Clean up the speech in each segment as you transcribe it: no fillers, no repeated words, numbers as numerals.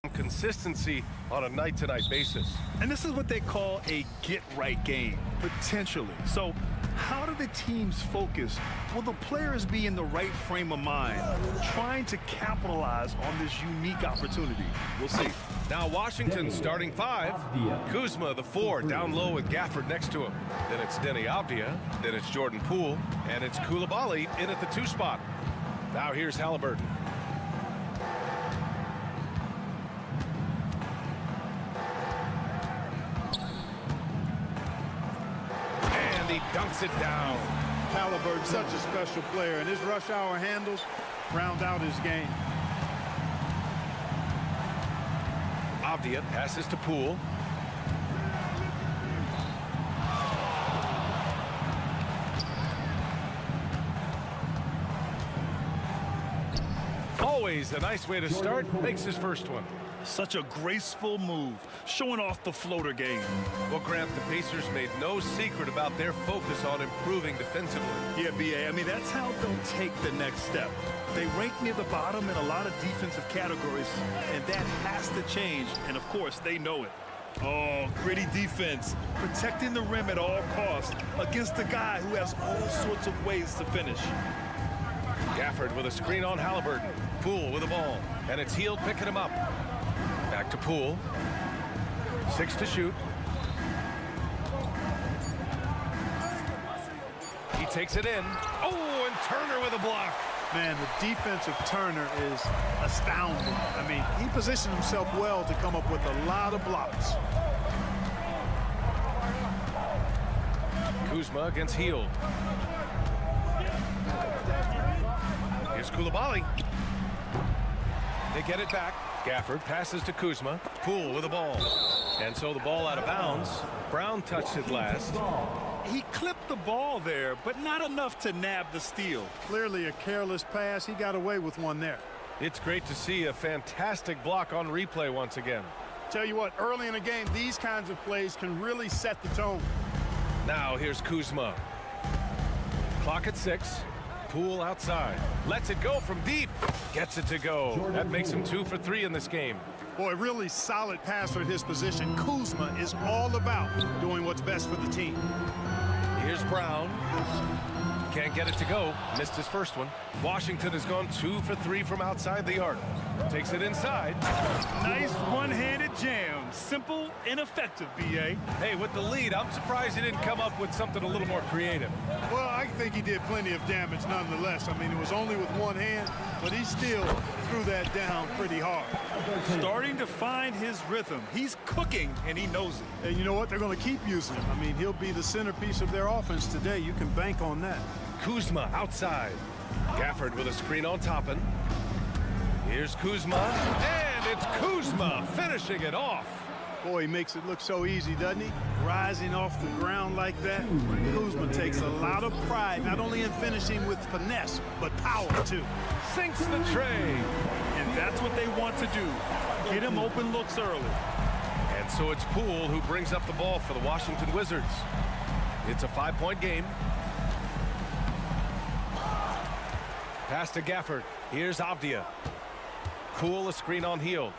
consistency on a night-to-night basis. And this is what they call a get-right game, potentially. So how do the teams focus? Will the players be in the right frame of mind, trying to capitalize on this unique opportunity? We'll see. Now Washington starting 5. Kuzma, the 4, down low with Gafford next to him. Then it's Denny Avdia. Then it's Jordan Poole. And it's Koulibaly in at the 2 spot. Now here's Halliburton. And he dunks it down. Halliburton, such a special player, and his rush hour handles round out his game. Avdia passes to Poole. Always a nice way to start. Makes his first one. Such a graceful move, showing off the floater game. Well, Grant, the Pacers made no secret about their focus on improving defensively. Yeah, B.A., I mean, that's how they'll take the next step. They rank near the bottom in a lot of defensive categories, and that has to change, and of course, they know it. Oh, gritty defense, protecting the rim at all costs against a guy who has all sorts of ways to finish. Gafford with a screen on Halliburton. Poole with the ball, and it's Hield picking him up. Back to Poole. 6 to shoot. He takes it in. Oh, and Turner with a block. Man, the defensive Turner is astounding. I mean, he positioned himself well to come up with a lot of blocks. Kuzma against Hield. Here's Koulibaly. They get it back. Gafford passes to Kuzma. Poole with the ball. And so the ball out of bounds. Brown touched it last. He clipped the ball there, but not enough to nab the steal. Clearly a careless pass. He got away with one there. It's great to see a fantastic block on replay once again. Tell you what, early in the game, these kinds of plays can really set the tone. Now here's Kuzma. Clock at 6. Poole outside. Lets it go from deep. Gets it to go. That makes him 2 for 3 in this game. Boy, really solid passer at his position. Kuzma is all about doing what's best for the team. Here's Brown. Can't get it to go. Missed his first one. Washington has gone 2 for 3 from outside the arc. Takes it inside. Nice one-handed jam. Simple and effective, B.A. Hey, with the lead, I'm surprised he didn't come up with something a little more creative. Well, I think he did plenty of damage nonetheless. I mean, it was only with one hand, but he still threw that down pretty hard. Starting to find his rhythm. He's cooking, and he knows it. And you know what? They're going to keep using him. I mean, he'll be the centerpiece of their offense today. You can bank on that. Kuzma outside. Gafford with a screen on Toppin. Here's Kuzma, and it's Kuzma finishing it off. Boy, he makes it look so easy, doesn't he? Rising off the ground like that. Kuzma takes a lot of pride, not only in finishing with finesse, but power, too. Sinks the tray. And that's what they want to do. Get him open looks early. And so it's Poole who brings up the ball for the Washington Wizards. It's a 5-point game. Pass to Gafford. Here's Avdia. Poole, a screen on Hield.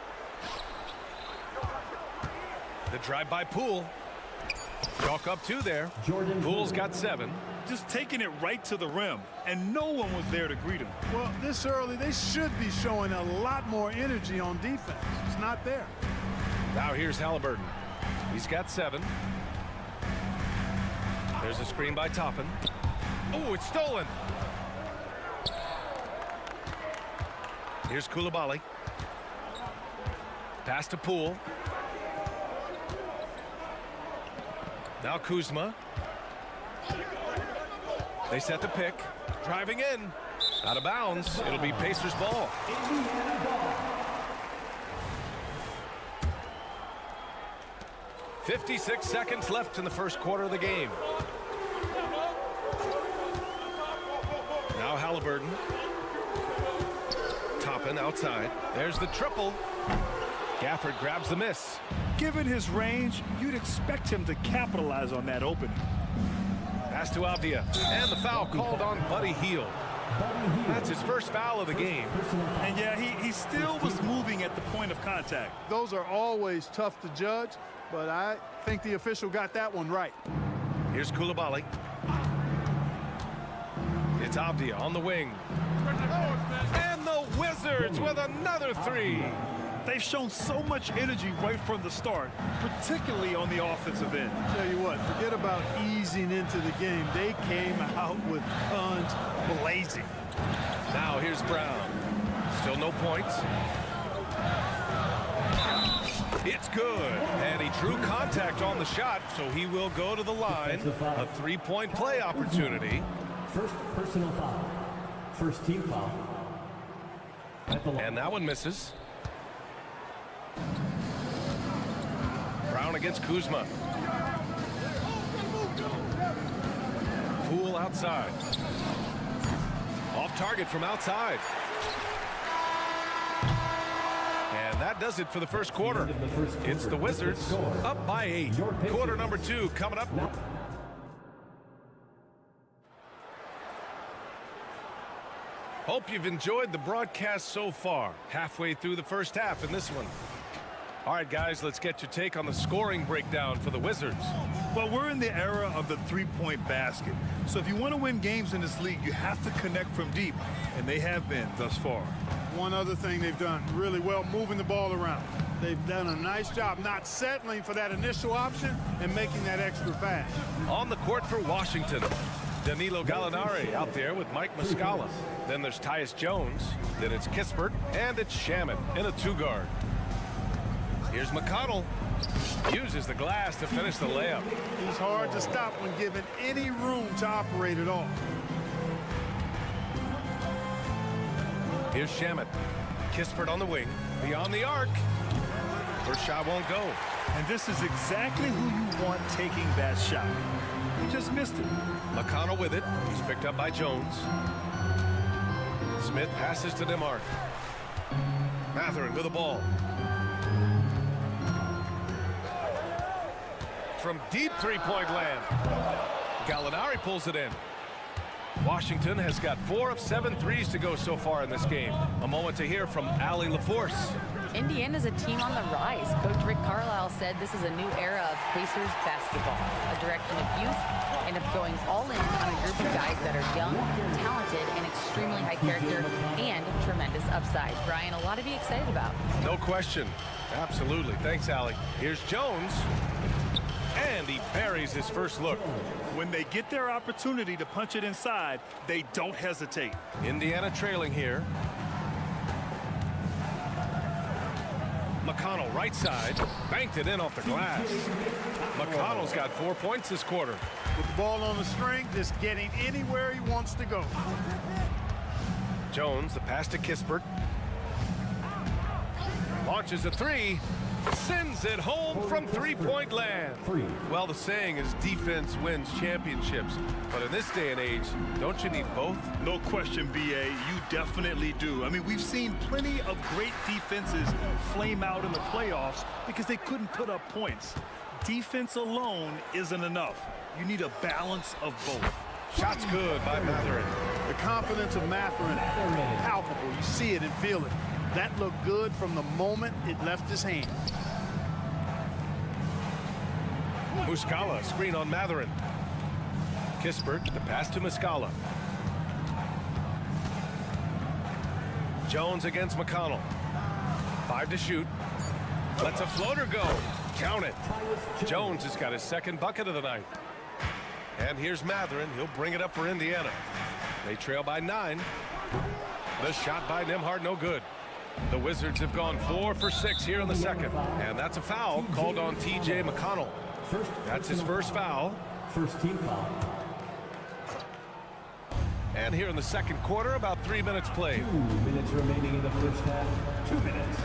The drive by Poole. Chalk up 2 there. Poole's got 7. Just taking it right to the rim, and no one was there to greet him. Well, this early, they should be showing a lot more energy on defense. It's not there. Now here's Halliburton. He's got 7. There's a screen by Toppin. Oh, it's stolen. Here's Koulibaly. Pass to Poole. Now Kuzma. They set the pick. Driving in. Out of bounds. It'll be Pacers ball. "56 seconds left in the first quarter of the game. Now Halliburton. Toppin outside. There's the triple. Gafford grabs the miss. Given his range, you'd expect him to capitalize on that opening. Pass to Avdia. And the foul called on Buddy Hield. That's his first foul of the game. And yeah, he he still was moving at the point of contact. Those are always tough to judge, but I think the official got that one right. Here's Koulibaly. It's Avdia on the wing. And the Wizards with another three. They've shown so much energy right from the start, particularly on the offensive end. Tell you what, forget about easing into the game. They came out with guns blazing. Now here's Brown. Still no points. It's good. And he drew contact on the shot, so he will go to the line. A three-point play opportunity. First personal foul. First team foul. And that one misses. Brown against Kuzma. Poole outside. Off target from outside. And that does it for the first quarter. It's the Wizards up by 8. Quarter number 2 coming up. Hope you've enjoyed the broadcast so far. Halfway through the first half in this one. All right, guys, let's get your take on the scoring breakdown for the Wizards. Well, we're in the era of the three-point basket. So if you want to win games in this league, you have to connect from deep, and they have been thus far. One other thing they've done really well, moving the ball around. They've done a nice job not settling for that initial option and making that extra pass. On the court for Washington, Danilo Gallinari out there with Mike Muscala. Then there's Tyus Jones. Then it's Kispert, and it's Shaman in a two-guard. Here's McConnell. Uses the glass to finish the layup. He's hard to stop when given any room to operate at all. Here's Shaman. Kispert on the wing. Beyond the arc. First shot won't go. And this is exactly who you want taking that shot. He just missed it. McConnell with it. He's picked up by Jones. Smith passes to Nembhard. Mathurin with the ball. From deep three-point land. Gallinari pulls it in. Washington has got 4 of 7 threes to go so far in this game. A moment to hear from Allie LaForce. Indiana's a team on the rise. Coach Rick Carlisle said this is a new era of Pacers basketball, a direction of youth and of going all in on a group of guys that are young, talented, and extremely high character and tremendous upside. Brian, a lot to be excited about. No question. Absolutely. Thanks, Allie. Here's Jones. And he buries his first look. When they get their opportunity to punch it inside, they don't hesitate. Indiana trailing here. McConnell right side. Banked it in off the glass. McConnell's got 4 points this quarter. With the ball on the string, just getting anywhere he wants to go. Jones, the pass to Kispert. Launches a three. Sends it home from three-point land. Well, the saying is defense wins championships. But in this day and age, don't you need both? No question, B.A., you definitely do. I mean, we've seen plenty of great defenses flame out in the playoffs because they couldn't put up points. Defense alone isn't enough. You need a balance of both. Shot's good by Mathurin. The confidence of Mathurin, palpable. You see it and feel it. That looked good from the moment it left his hand. Muscala, screen on Mathurin. Kispert, the pass to Muscala. Jones against McConnell. 5 to shoot. Lets a floater go. Count it. Jones has got his second bucket of the night. And here's Mathurin. He'll bring it up for Indiana. They trail by 9. The shot by Nembhard, no good. The Wizards have gone 4 for 6 here in the second. And that's a foul called on T.J. McConnell. That's his first foul. First team foul. And here in the second quarter, about 3 minutes played. 2 minutes remaining in the first half. 2 minutes.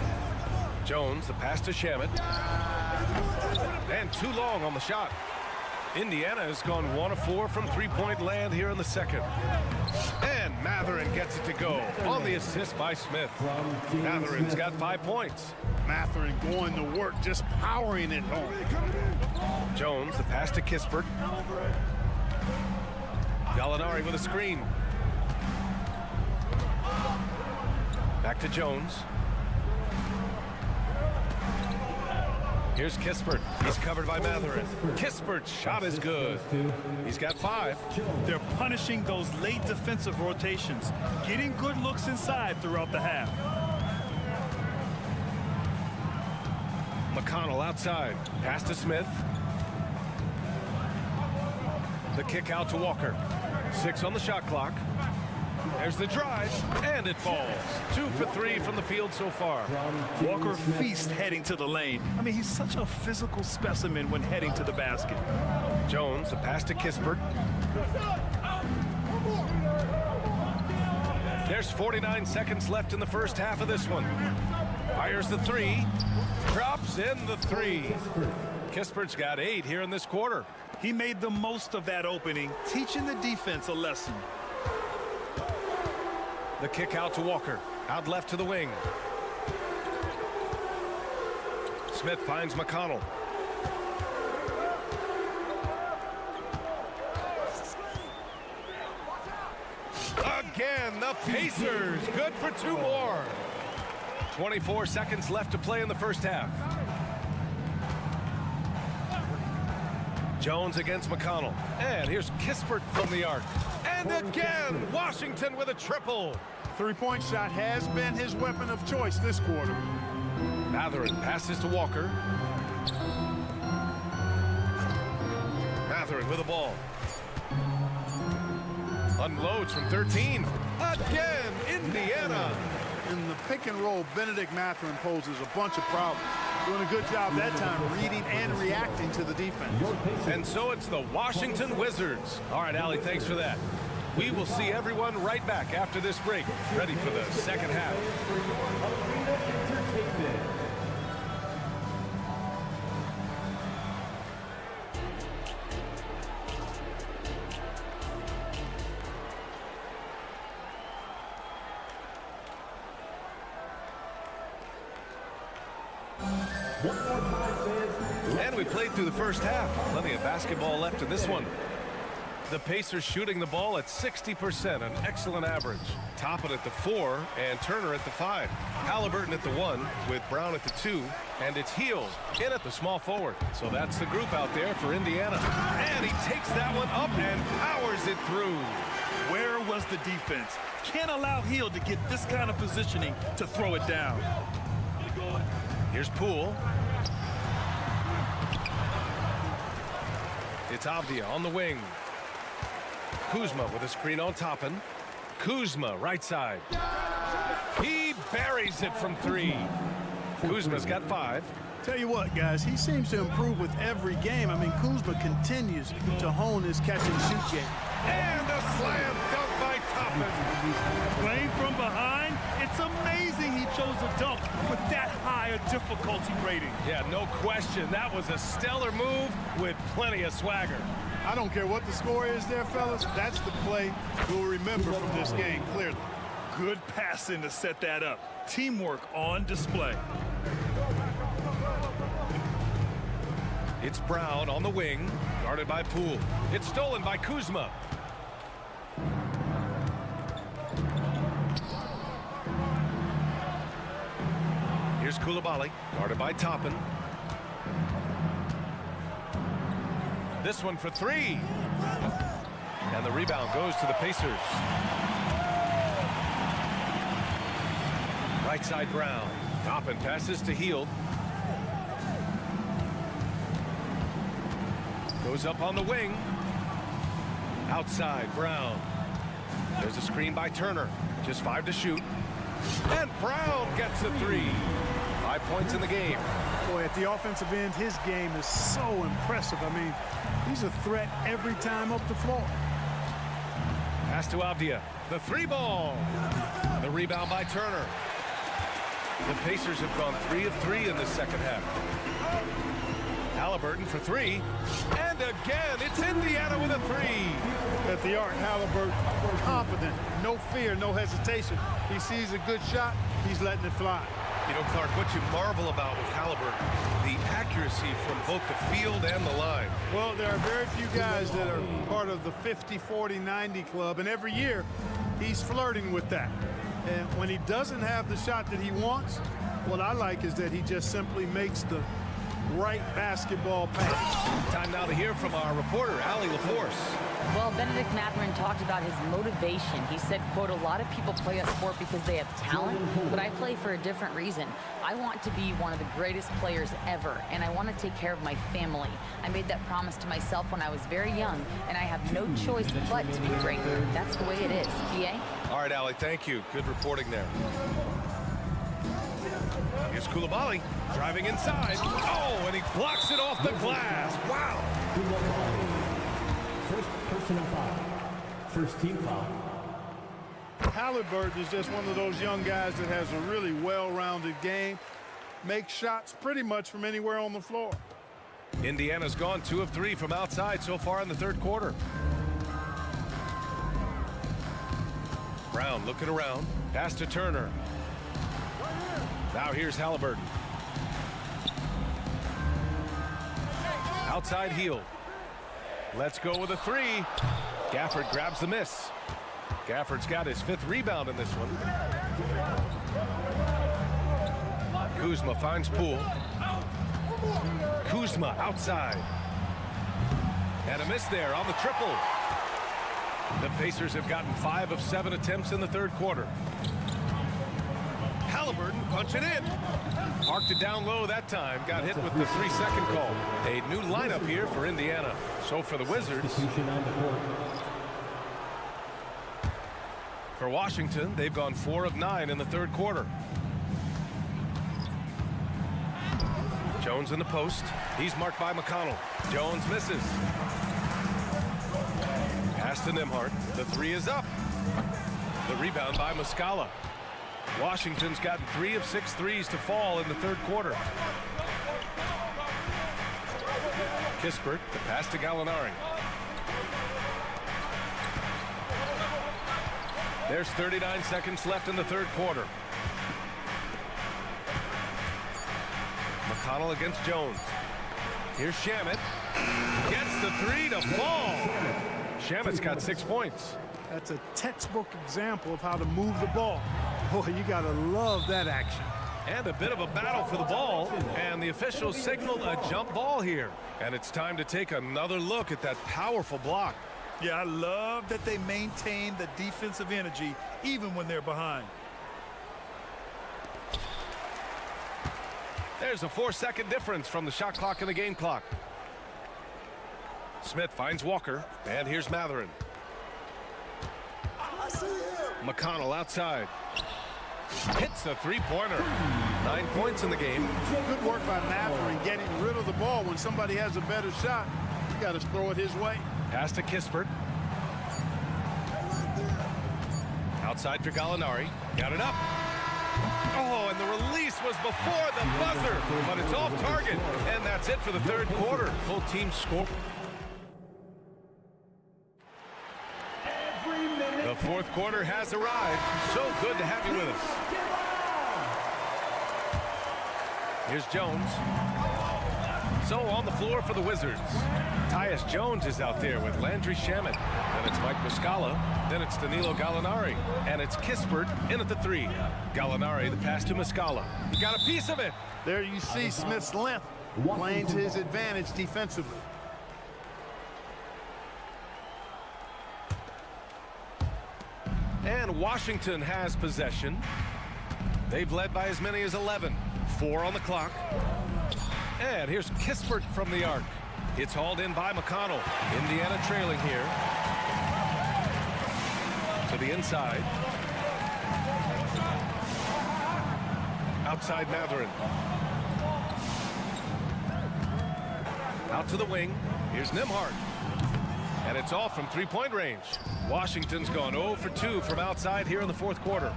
Jones, the pass to Shaman. And too long on the shot. Indiana has gone 1 of 4 from three-point land here in the second. And Mathurin gets it to go on the assist by Smith. Mathurin's got 5 points. Mathurin going to work, just powering it home. Jones, the pass to Kispert. Gallinari with a screen. Back to Jones. Here's Kispert. He's covered by Matherin. Kispert's shot is good. He's got 5. They're punishing those late defensive rotations, getting good looks inside throughout the half. McConnell outside. Pass to Smith. The kick out to Walker. 6 on the shot clock. There's the drive, and it falls. 2 for 3 from the field so far. Walker feast heading to the lane. I mean, he's such a physical specimen when heading to the basket. Jones, the pass to Kispert. There's 49 seconds left in the first half of this one. Fires the 3. Drops in the 3. Kispert's got 8 here in this quarter. He made the most of that opening, teaching the defense a lesson. The kick out to Walker. Out left to the wing. Smith finds McConnell. Again, the Pacers. Good for 2 more. 24 seconds left to play in the first half. Jones against McConnell. And here's Kispert from the arc. And again, Washington with a triple. Three-point shot has been his weapon of choice this quarter. Matherin passes to Walker. Matherin with the ball. Unloads from 13. Again, Indiana. In the pick and roll, Benedict Matherin poses a bunch of problems. Doing a good job that time reading and reacting to the defense. And so it's the Washington Wizards. All right, Allie, thanks for that. We will see everyone right back after this break, ready for the second half. And we played through the first half. Plenty of basketball left in this one. The Pacers shooting the ball at 60%, an excellent average. Toppin at the 4 and Turner at the 5. Halliburton at the 1 with Brown at the 2. And it's Hield in at the small forward. So that's the group out there for Indiana. And he takes that one up and powers it through. Where was the defense? Can't allow Hield to get this kind of positioning to throw it down. Here's Poole. It's Avdia on the wing. Kuzma with a screen on Toppin. Kuzma, right side. He buries it from 3. Kuzma's got 5. Tell you what, guys, he seems to improve with every game. I mean, Kuzma continues to hone his catch-and-shoot game. And a slam dunk by Toppin. Playing from behind, it's amazing he chose a dunk with that high a difficulty rating. Yeah, no question. That was a stellar move with plenty of swagger. I don't care what the score is there, fellas. That's the play we'll remember from this game, clearly. Good passing to set that up. Teamwork on display. It's Brown on the wing, guarded by Poole. It's stolen by Kuzma. Here's Coulibaly, guarded by Toppin. This one for 3. And the rebound goes to the Pacers. Right side Brown. Toppin passes to Hield. Goes up on the wing. Outside Brown. There's a screen by Turner. Just 5 to shoot. And Brown gets a 3. 5 points in the game. Boy, at the offensive end, his game is so impressive. I mean, he's a threat every time up the floor. Pass to Avdia. The 3 ball. The rebound by Turner. The Pacers have gone 3 of 3 in the second half. Halliburton for 3. And again, it's Indiana with a 3. At the arc, Halliburton, confident, no fear, no hesitation. He sees a good shot, he's letting it fly. You know, Clark, what you marvel about with Halliburton, the accuracy from both the field and the line. Well, there are very few guys that are part of the 50-40-90 club, and every year he's flirting with that. And when he doesn't have the shot that he wants, what I like is that he just simply makes the right basketball pass. Time now to hear from our reporter, Allie LaForce. Well, Benedict Mathurin talked about his motivation. He said, quote, "A lot of people play a sport because they have talent, but I play for a different reason. I want to be one of the greatest players ever, and I want to take care of my family. I made that promise to myself when I was very young, and I have no choice but to be great. That's the way it is." PA? All right, Allie, thank you. Good reporting there. Here's Coulibaly driving inside. Oh, and he blocks it off the glass. Wow. First personal foul. First team foul. Halliburton is just one of those young guys that has a really well-rounded game, makes shots pretty much from anywhere on the floor. Indiana's gone 2 of 3 from outside so far in the third quarter. Brown looking around. Pass to Turner. Now here's Halliburton. Outside heel. Let's go with a 3. Gafford grabs the miss. Gafford's got his 5th rebound in this one. Kuzma finds Poole. Kuzma outside. And a miss there on the triple. The Pacers have gotten 5 of 7 attempts in the third quarter. Halliburton punching in. Parked it down low that time. Got hit with the 3-second call. A new lineup here for Indiana. So for the Wizards. For Washington, they've gone 4 of 9 in the third quarter. Jones in the post. He's marked by McConnell. Jones misses. Pass to Nembhard. The 3 is up. The rebound by Muscala. Washington's gotten 3 of 6 threes to fall in the third quarter. Kispert, the pass to Gallinari. There's 39 seconds left in the third quarter. McConnell against Jones. Here's Shamet. Gets the 3 to fall. Shamet's got 6 points. That's a textbook example of how to move the ball. Boy, you gotta love that action. And a bit of a battle for the ball, and the officials signaled a jump ball here. And it's time to take another look at that powerful block. Yeah, I love that they maintain the defensive energy even when they're behind. There's a 4-second difference from the shot clock and the game clock. Smith finds Walker, and here's Mathurin. McConnell outside. Hits the 3-pointer. 9 points in the game. Good work by Mathurin getting rid of the ball. When somebody has a better shot, you got to throw it his way. Pass to Kispert. Outside for Gallinari. Got it up. Oh, and the release was before the buzzer, but it's off target. And that's it for the third quarter. Full team score. The fourth quarter has arrived. So good to have you with us. Here's Jones. So on the floor for the Wizards. Tyus Jones is out there with Landry Shamet. Then it's Mike Muscala. Then it's Danilo Gallinari. And it's Kispert in at the 3. Gallinari, the pass to Muscala. He got a piece of it. There you see Smith's length playing to his advantage defensively. And Washington has possession. They've led by as many as 11. 4 on the clock. And here's Kispert from the arc. It's hauled in by McConnell. Indiana trailing here. To the inside. Outside Mathurin. Out to the wing. Here's Nembhard. And it's off from 3-point range. Washington's gone 0 for 2 from outside here in the fourth quarter.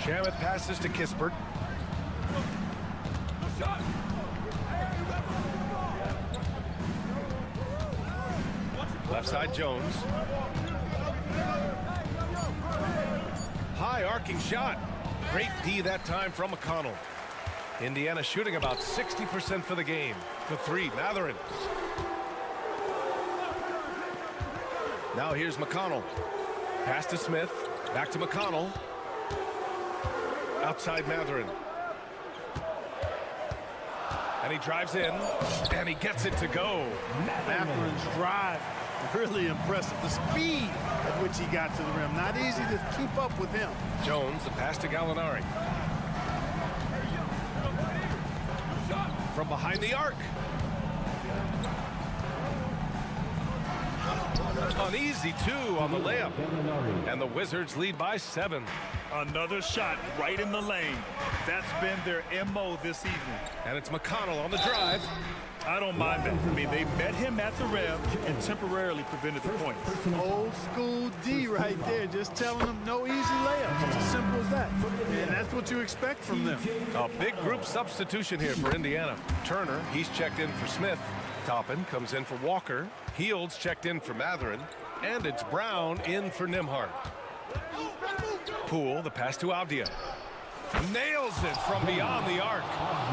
Shamet passes to Kispert. Left side Jones. High arcing shot. Great D that time from McConnell. Indiana shooting about 60% for the game. The 3, Mathurin. Now here's McConnell. Pass to Smith. Back to McConnell. Outside Matherin. And he drives in, and he gets it to go. Matherin's drive, really impressive. The speed at which he got to the rim. Not easy to keep up with him. Jones, the pass to Gallinari. From behind the arc. An easy 2 on the layup. And the Wizards lead by 7. Another shot right in the lane. That's been their MO this evening. And it's McConnell on the drive. I don't mind that. I mean, they met him at the rim and temporarily prevented the points. Old school D right there, just telling them no easy layups. It's as simple as that. And that's what you expect from them. A big group substitution here for Indiana. Turner, he's checked in for Smith. Toppin comes in for Walker. Heald's checked in for Matherin. And it's Brown in for Nimhart. Poole, the pass to Avdia. Nails it from beyond the arc.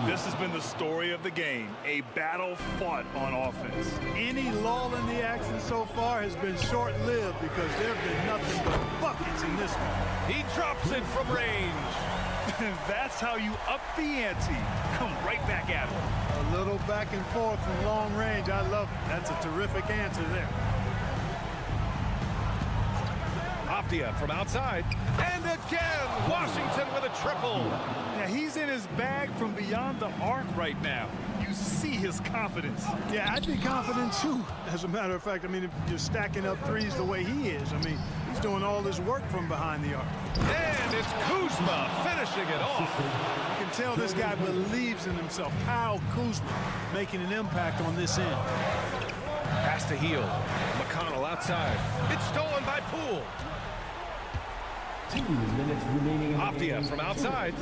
This has been the story of the game, a battle fought on offense. Any lull in the action so far has been short-lived because there have been nothing but buckets in this one. He drops it from range. That's how you up the ante. Come right back at him. A little back and forth from long range. I love it. That's a terrific answer there. Avdia from outside. And again, Washington with a triple. Yeah, he's in his bag from beyond the arc right now. You see his confidence. Yeah, I'd be confident too. As a matter of fact, I mean, if you're stacking up threes the way he is, I mean, he's doing all this work from behind the arc. And it's Kuzma finishing it off. You can tell this guy believes in himself. Kyle Kuzma making an impact on this end. Pass to Hield. McConnell outside. It's stolen by Poole. 2 minutes remaining. Avdia from outside.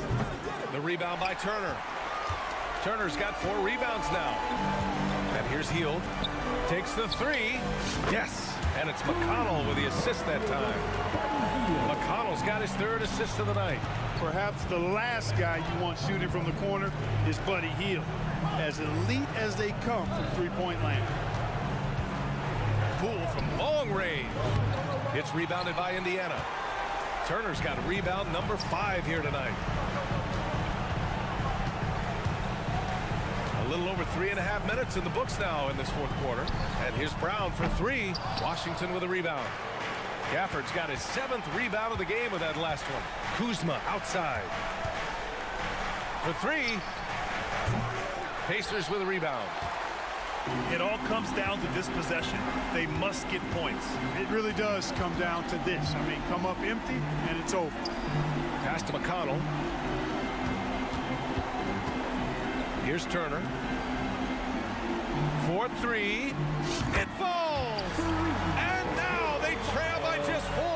The rebound by Turner. Turner's got 4 rebounds now. And here's Hield. Takes the 3. Yes. And it's McConnell with the assist that time. McConnell's got his 3rd assist of the night. Perhaps the last guy you want shooting from the corner is Buddy Hield. As elite as they come from three-point land. Poole from long range. It's rebounded by Indiana. Turner's got rebound number 5 here tonight. A little over 3.5 minutes in the books now in this 4th quarter. And here's Brown for 3. Washington with a rebound. Gafford's got his 7th rebound of the game with that last one. Kuzma outside. For 3. Pacers with a rebound. It all comes down to this possession. They must get points. It really does come down to this. I mean, come up empty, and it's over. Pass to McConnell. Here's Turner. 4-3. It falls! And now they trail by just 4.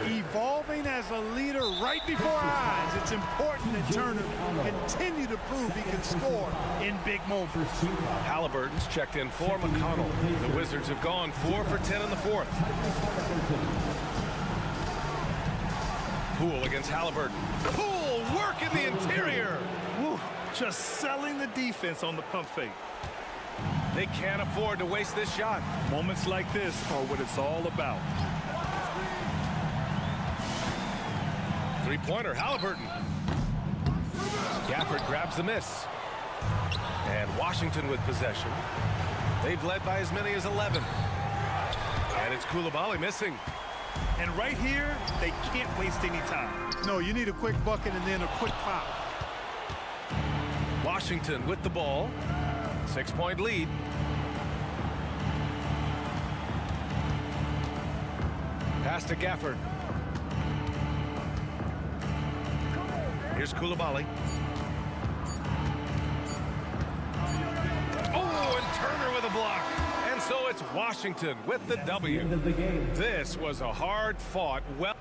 Evolving as a leader right before our eyes. It's important that Turner continue to prove he can score in big moments. Halliburton's checked in for McConnell. The Wizards have gone 4 for 10 in the 4th. Poole against Halliburton. Poole work in the interior. Woo, just selling the defense on the pump fake. They can't afford to waste this shot. Moments like this are what it's all about. Three-pointer, Halliburton. Gafford grabs the miss. And Washington with possession. They've led by as many as 11. And it's Coulibaly missing. And right here, they can't waste any time. No, you need a quick bucket and then a quick foul. Washington with the ball. 6-point lead. Pass to Gafford. Here's Coulibaly. Oh, and Turner with a block. And so it's Washington with the W. End of the game. This was a hard-fought, well...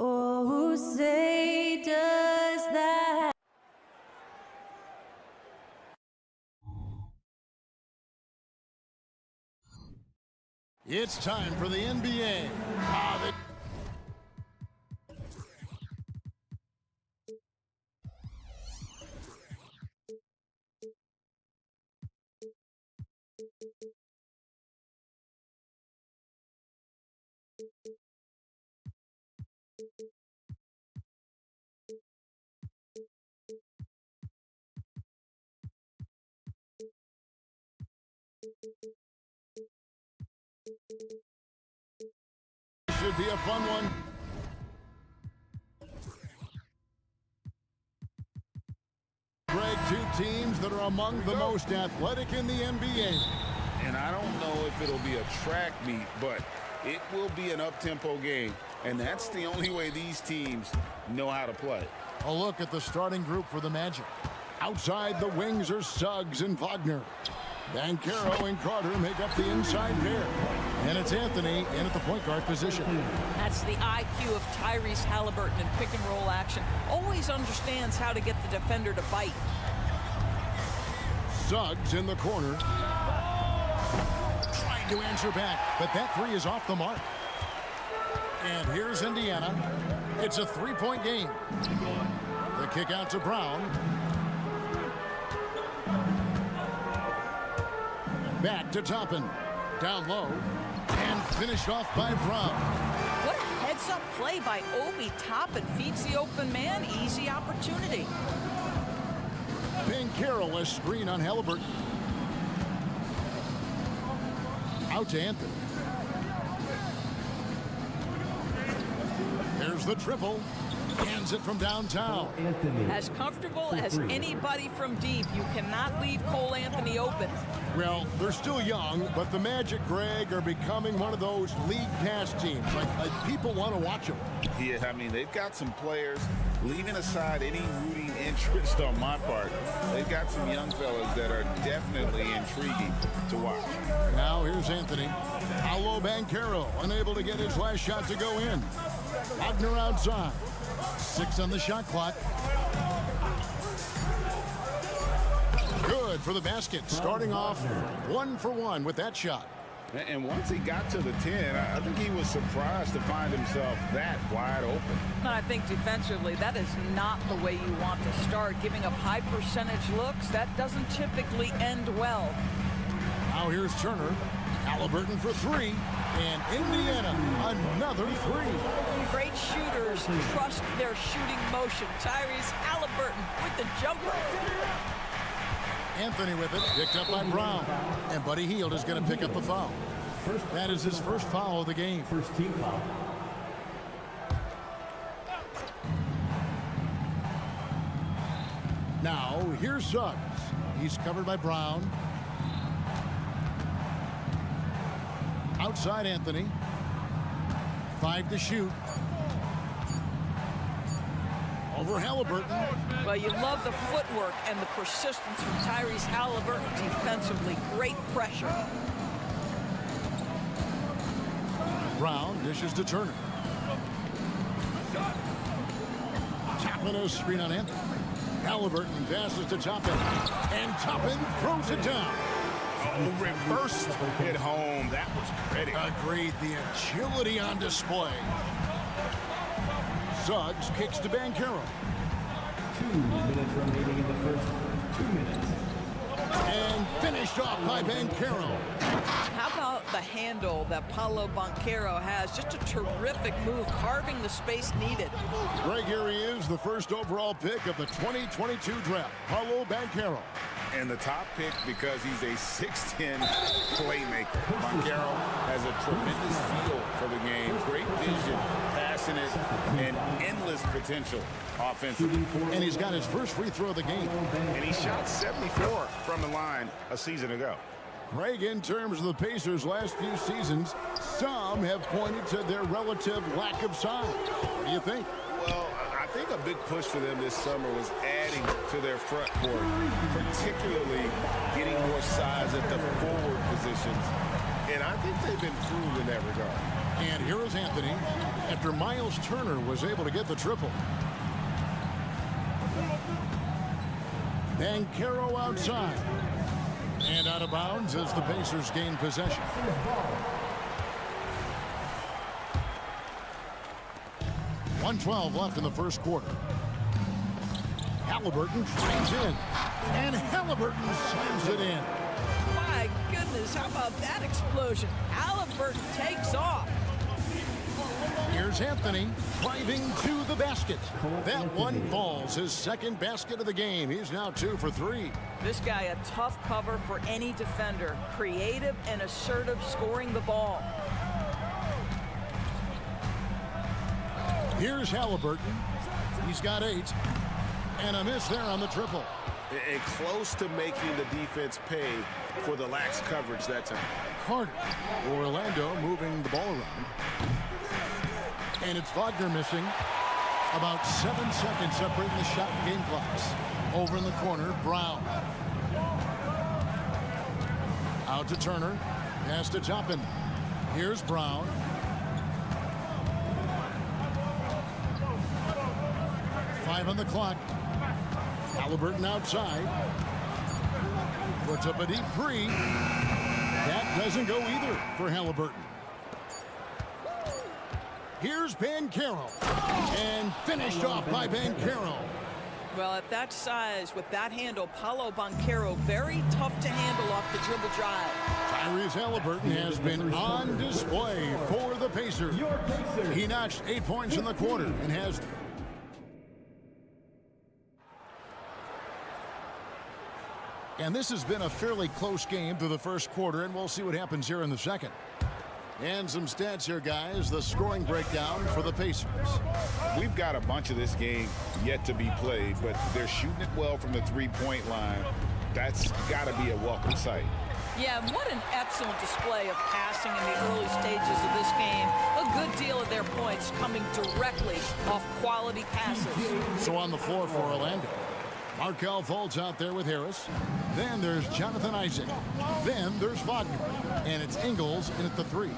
Oh, say does that. It's time for the NBA. Should be a fun one. Greg, two teams that are among the most athletic in the NBA. And I don't know if it'll be a track meet, but it will be an up-tempo game. And that's the only way these teams know how to play. A look at the starting group for the Magic. Outside the wings are Suggs and Wagner. Banchero and Carter make up the inside pair. And it's Anthony in at the point guard position. That's the IQ of Tyrese Halliburton in pick-and-roll action. Always understands how to get the defender to bite. Suggs in the corner. Trying to answer back, but that three is off the mark. And here's Indiana. It's a three-point game. The kick out to Brown. Back to Toppin. Down low. And finished off by Brown. What a heads-up play by Obi Toppin. Feeds the open man. Easy opportunity. Banchero, a screen on Halliburton. Out to Anthony. There's the triple. Hands it from downtown. As comfortable as anybody from deep. You cannot leave Cole Anthony open. Well, they're still young, but the Magic, Greg, are becoming one of those league pass teams. Like people want to watch them. Yeah, I mean, they've got some players, leaving aside any rooting interest on my part. They've got some young fellas that are definitely intriguing to watch. Now here's Anthony. Paolo Banchero, unable to get his last shot to go in. Wagner outside. 6 on the shot clock. Good for the basket. Starting off 1 for 1 with that shot. And once he got to the 10, I think he was surprised to find himself that wide open. I think defensively, that is not the way you want to start. Giving up high percentage looks, that doesn't typically end well. Now here's Turner. Halliburton for 3. And Indiana, another 3. Great shooters trust their shooting motion. Tyrese Halliburton with the jumper. Anthony with it, picked up by Brown. And Buddy Hield is going to pick up the foul. That is his first foul of the game. First team foul. Now, here's Suggs. He's covered by Brown. Outside Anthony. 5 to shoot. Over Halliburton. Well, you love the footwork and the persistence from Tyrese Halliburton defensively. Great pressure. Brown dishes to Turner. Toppin a screen on Anthony. Halliburton passes to Toppin. And Toppin throws it down. Oh, reverse hit home. That was pretty. Agreed. The agility on display. Suggs kicks to Banchero. 2 minutes remaining in the first 2 minutes. And finished off by Banchero. How about the handle that Paolo Banchero has? Just a terrific move, carving the space needed. Greg, here he is, the first overall pick of the 2022 draft, Paolo Banchero. And the top pick because he's a 6'10 playmaker. Banchero has a tremendous feel for the game. Great vision, passionate, and endless potential offensively. And he's got his first free throw of the game. And he shot 74 from the line a season ago. Greg, in terms of the Pacers' last few seasons, some have pointed to their relative lack of size. What do you think? Well, I think a big push for them this summer was adding to their front court, particularly getting more size at the forward positions. And I think they've improved in that regard. And here is Anthony after Miles Turner was able to get the triple. Banchero outside. And out of bounds as the Pacers gain possession. .112 left in the first quarter. Halliburton drives in. And Halliburton slams it in. My goodness, how about that explosion? Halliburton takes off. Here's Anthony driving to the basket. That one falls, his second basket of the game. He's now 2 for 3. This guy a tough cover for any defender. Creative and assertive scoring the ball. Here's Halliburton. He's got 8. And a miss there on the triple. And close to making the defense pay for the lax coverage that time. Carter. Orlando moving the ball around. And it's Wagner missing. About 7 seconds separating the shot and game clocks. Over in the corner, Brown. Out to Turner. Pass to Toppin. Here's Brown. Five on the clock. Halliburton outside. Puts up a deep 3. That doesn't go either for Halliburton. Here's Banchero. And finished off by Banchero. Well, at that size, with that handle, Paolo Banchero, very tough to handle off the dribble drive. Tyrese Halliburton has been on display for the Pacers. He notched 8 points in the quarter and has... And this has been a fairly close game through the first quarter, and we'll see what happens here in the second. And some stats here, guys. The scoring breakdown for the Pacers. We've got a bunch of this game yet to be played, but they're shooting it well from the three-point line. That's got to be a welcome sight. Yeah, what an excellent display of passing in the early stages of this game. A good deal of their points coming directly off quality passes. So on the floor for Orlando, Markelle Fultz out there with Harris. Then there's Jonathan Isaac. Then there's Wagner. And it's Ingles in at the 3.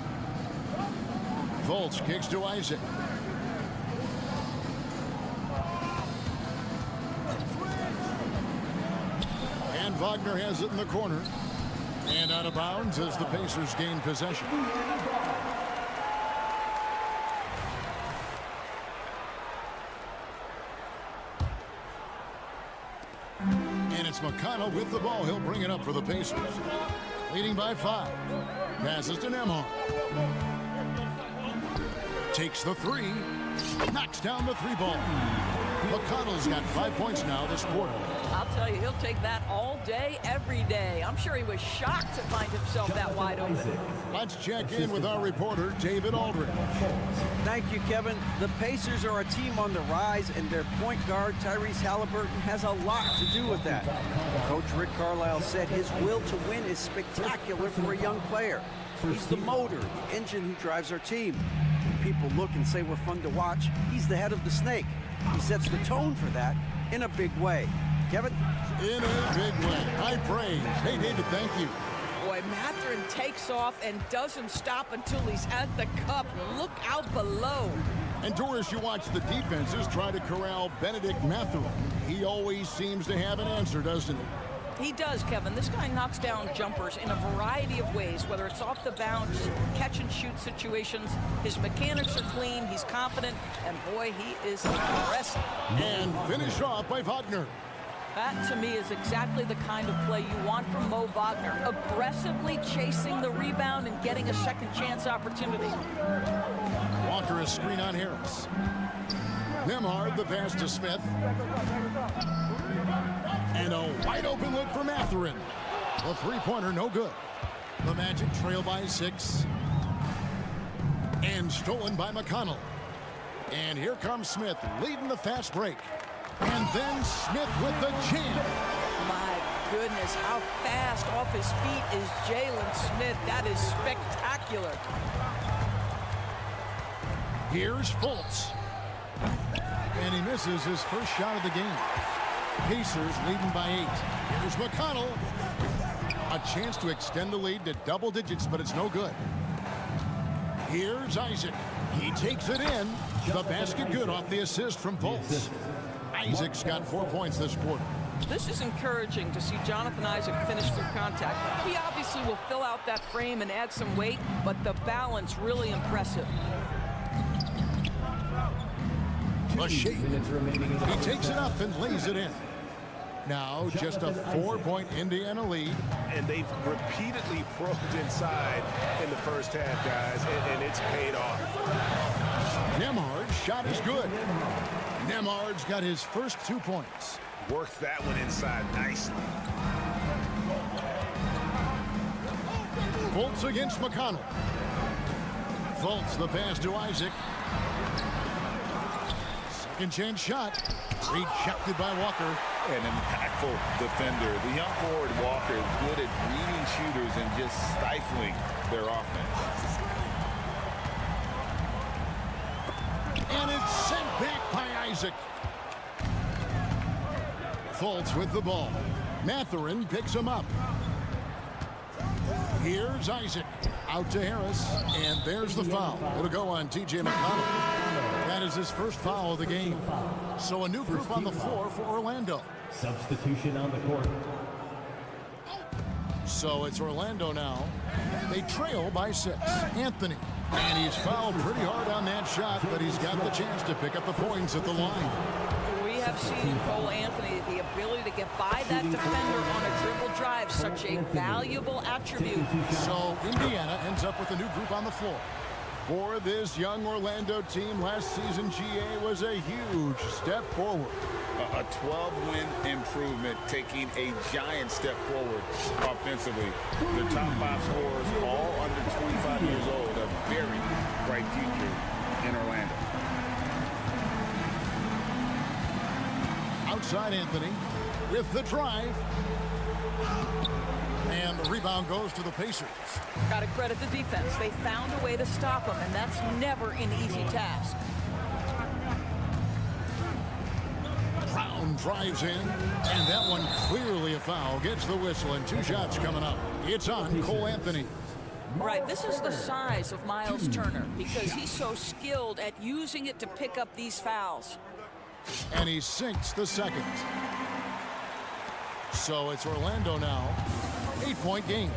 Fultz kicks to Isaac. And Wagner has it in the corner. And out of bounds as the Pacers gain possession. And it's McConnell with the ball. He'll bring it up for the Pacers. Leading by 5. Passes to Nembhard. Takes the 3. Knocks down the 3 ball. McConnell's got 5 points now this quarter. I'll tell you, he'll take that all day, every day. I'm sure he was shocked to find himself that wide open. Let's check in with our reporter, David Aldridge. Thank you, Kevin. The Pacers are a team on the rise, and their point guard, Tyrese Halliburton, has a lot to do with that. Coach Rick Carlisle said his will to win is spectacular for a young player. He's the motor, the engine who drives our team. When people look and say we're fun to watch, he's the head of the snake. He sets the tone for that in a big way. Kevin? In a big way. High praise. Hey, David, thank you. Boy, Mathurin takes off and doesn't stop until he's at the cup. Look out below. And Doris, you watch the defenses try to corral Benedict Mathurin. He always seems to have an answer, doesn't he? He does, Kevin. This guy knocks down jumpers in a variety of ways, whether it's off the bounce, catch and shoot situations. His mechanics are clean, he's confident, and boy, he is aggressive. And finished off by Wagner. That, to me, is exactly the kind of play you want from Mo Wagner. Aggressively chasing the rebound and getting a second chance opportunity. Walker a screen on Harris. Nembhard the pass to Smith. And a wide open look for Mathurin. The three-pointer no good. The Magic trail by 6. And stolen by McConnell. And here comes Smith leading the fast break. And then Smith with the jam. My goodness, how fast off his feet is Jalen Smith. That is spectacular. Here's Fultz. And he misses his first shot of the game. Pacers leading by 8. Here's McConnell. A chance to extend the lead to double digits, but it's no good. Here's Isaac. He takes it in. The basket good off the assist from Fultz. Isaac's got 4 points this quarter. This is encouraging to see Jonathan Isaac finish through contact. He obviously will fill out that frame and add some weight, but the balance really impressive. A shake. He takes it up and lays it in. Now just a 4-point Indiana lead. And they've repeatedly probed inside in the first half, guys, and it's paid off. Nembhard's shot is good. Nembhard's got his first 2 points. Worked that one inside nicely. Fultz against McConnell. Fultz the pass to Isaac. Second chance shot. Rejected by Walker. An impactful defender. The young forward Walker is good at reading shooters and just stifling their offense. And it's sent back by Isaac. Fultz with the ball. Mathurin picks him up. Here's Isaac. Out to Harris. And there's the foul. It'll go on T.J. McConnell. That is his first foul of the game. So a new group on the floor for Orlando. Substitution on the court. So it's Orlando now. They trail by 6. Anthony. And he's fouled pretty hard on that shot, but he's got the chance to pick up the points at the line. We have seen Cole Anthony, the ability to get by that defender on a dribble drive, such a valuable attribute. So Indiana ends up with a new group on the floor. For this young Orlando team, last season GA was a huge step forward. A 12-win improvement, taking a giant step forward offensively. Their top 5 scorers, all under 25 years old, a very bright future in Orlando. Outside Anthony with the drive. And the rebound goes to the Pacers. Got to credit the defense. They found a way to stop them, and that's never an easy task. Brown drives in, and that one clearly a foul. Gets the whistle, and 2 shots coming up. It's on Cole Anthony. Right, this is the size of Miles Turner because he's so skilled at using it to pick up these fouls. And he sinks the second. So it's Orlando now. 8-point game.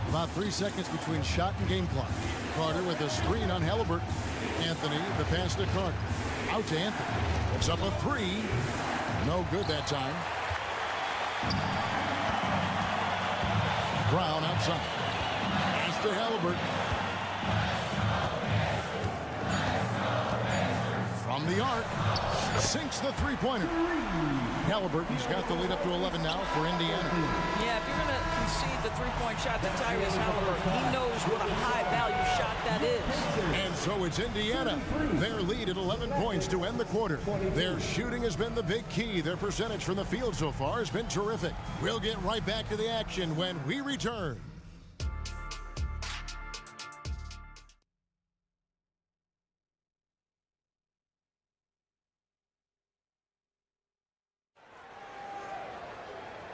About 3 seconds between shot and game clock. Carter with a screen on Halliburton. Anthony, the pass to Carter. Out to Anthony. Puts up a 3. No good that time. Brown outside. Pass to Halliburton. From the arc. Sinks the 3-pointer. Halliburton's got the lead up to 11 now for Indiana. Yeah, if you're going to concede the 3-point shot to Tyrese Halliburton, he knows what a high-value shot that is. And so it's Indiana. Their lead at 11 points to end the quarter. Their shooting has been the big key. Their percentage from the field so far has been terrific. We'll get right back to the action when we return.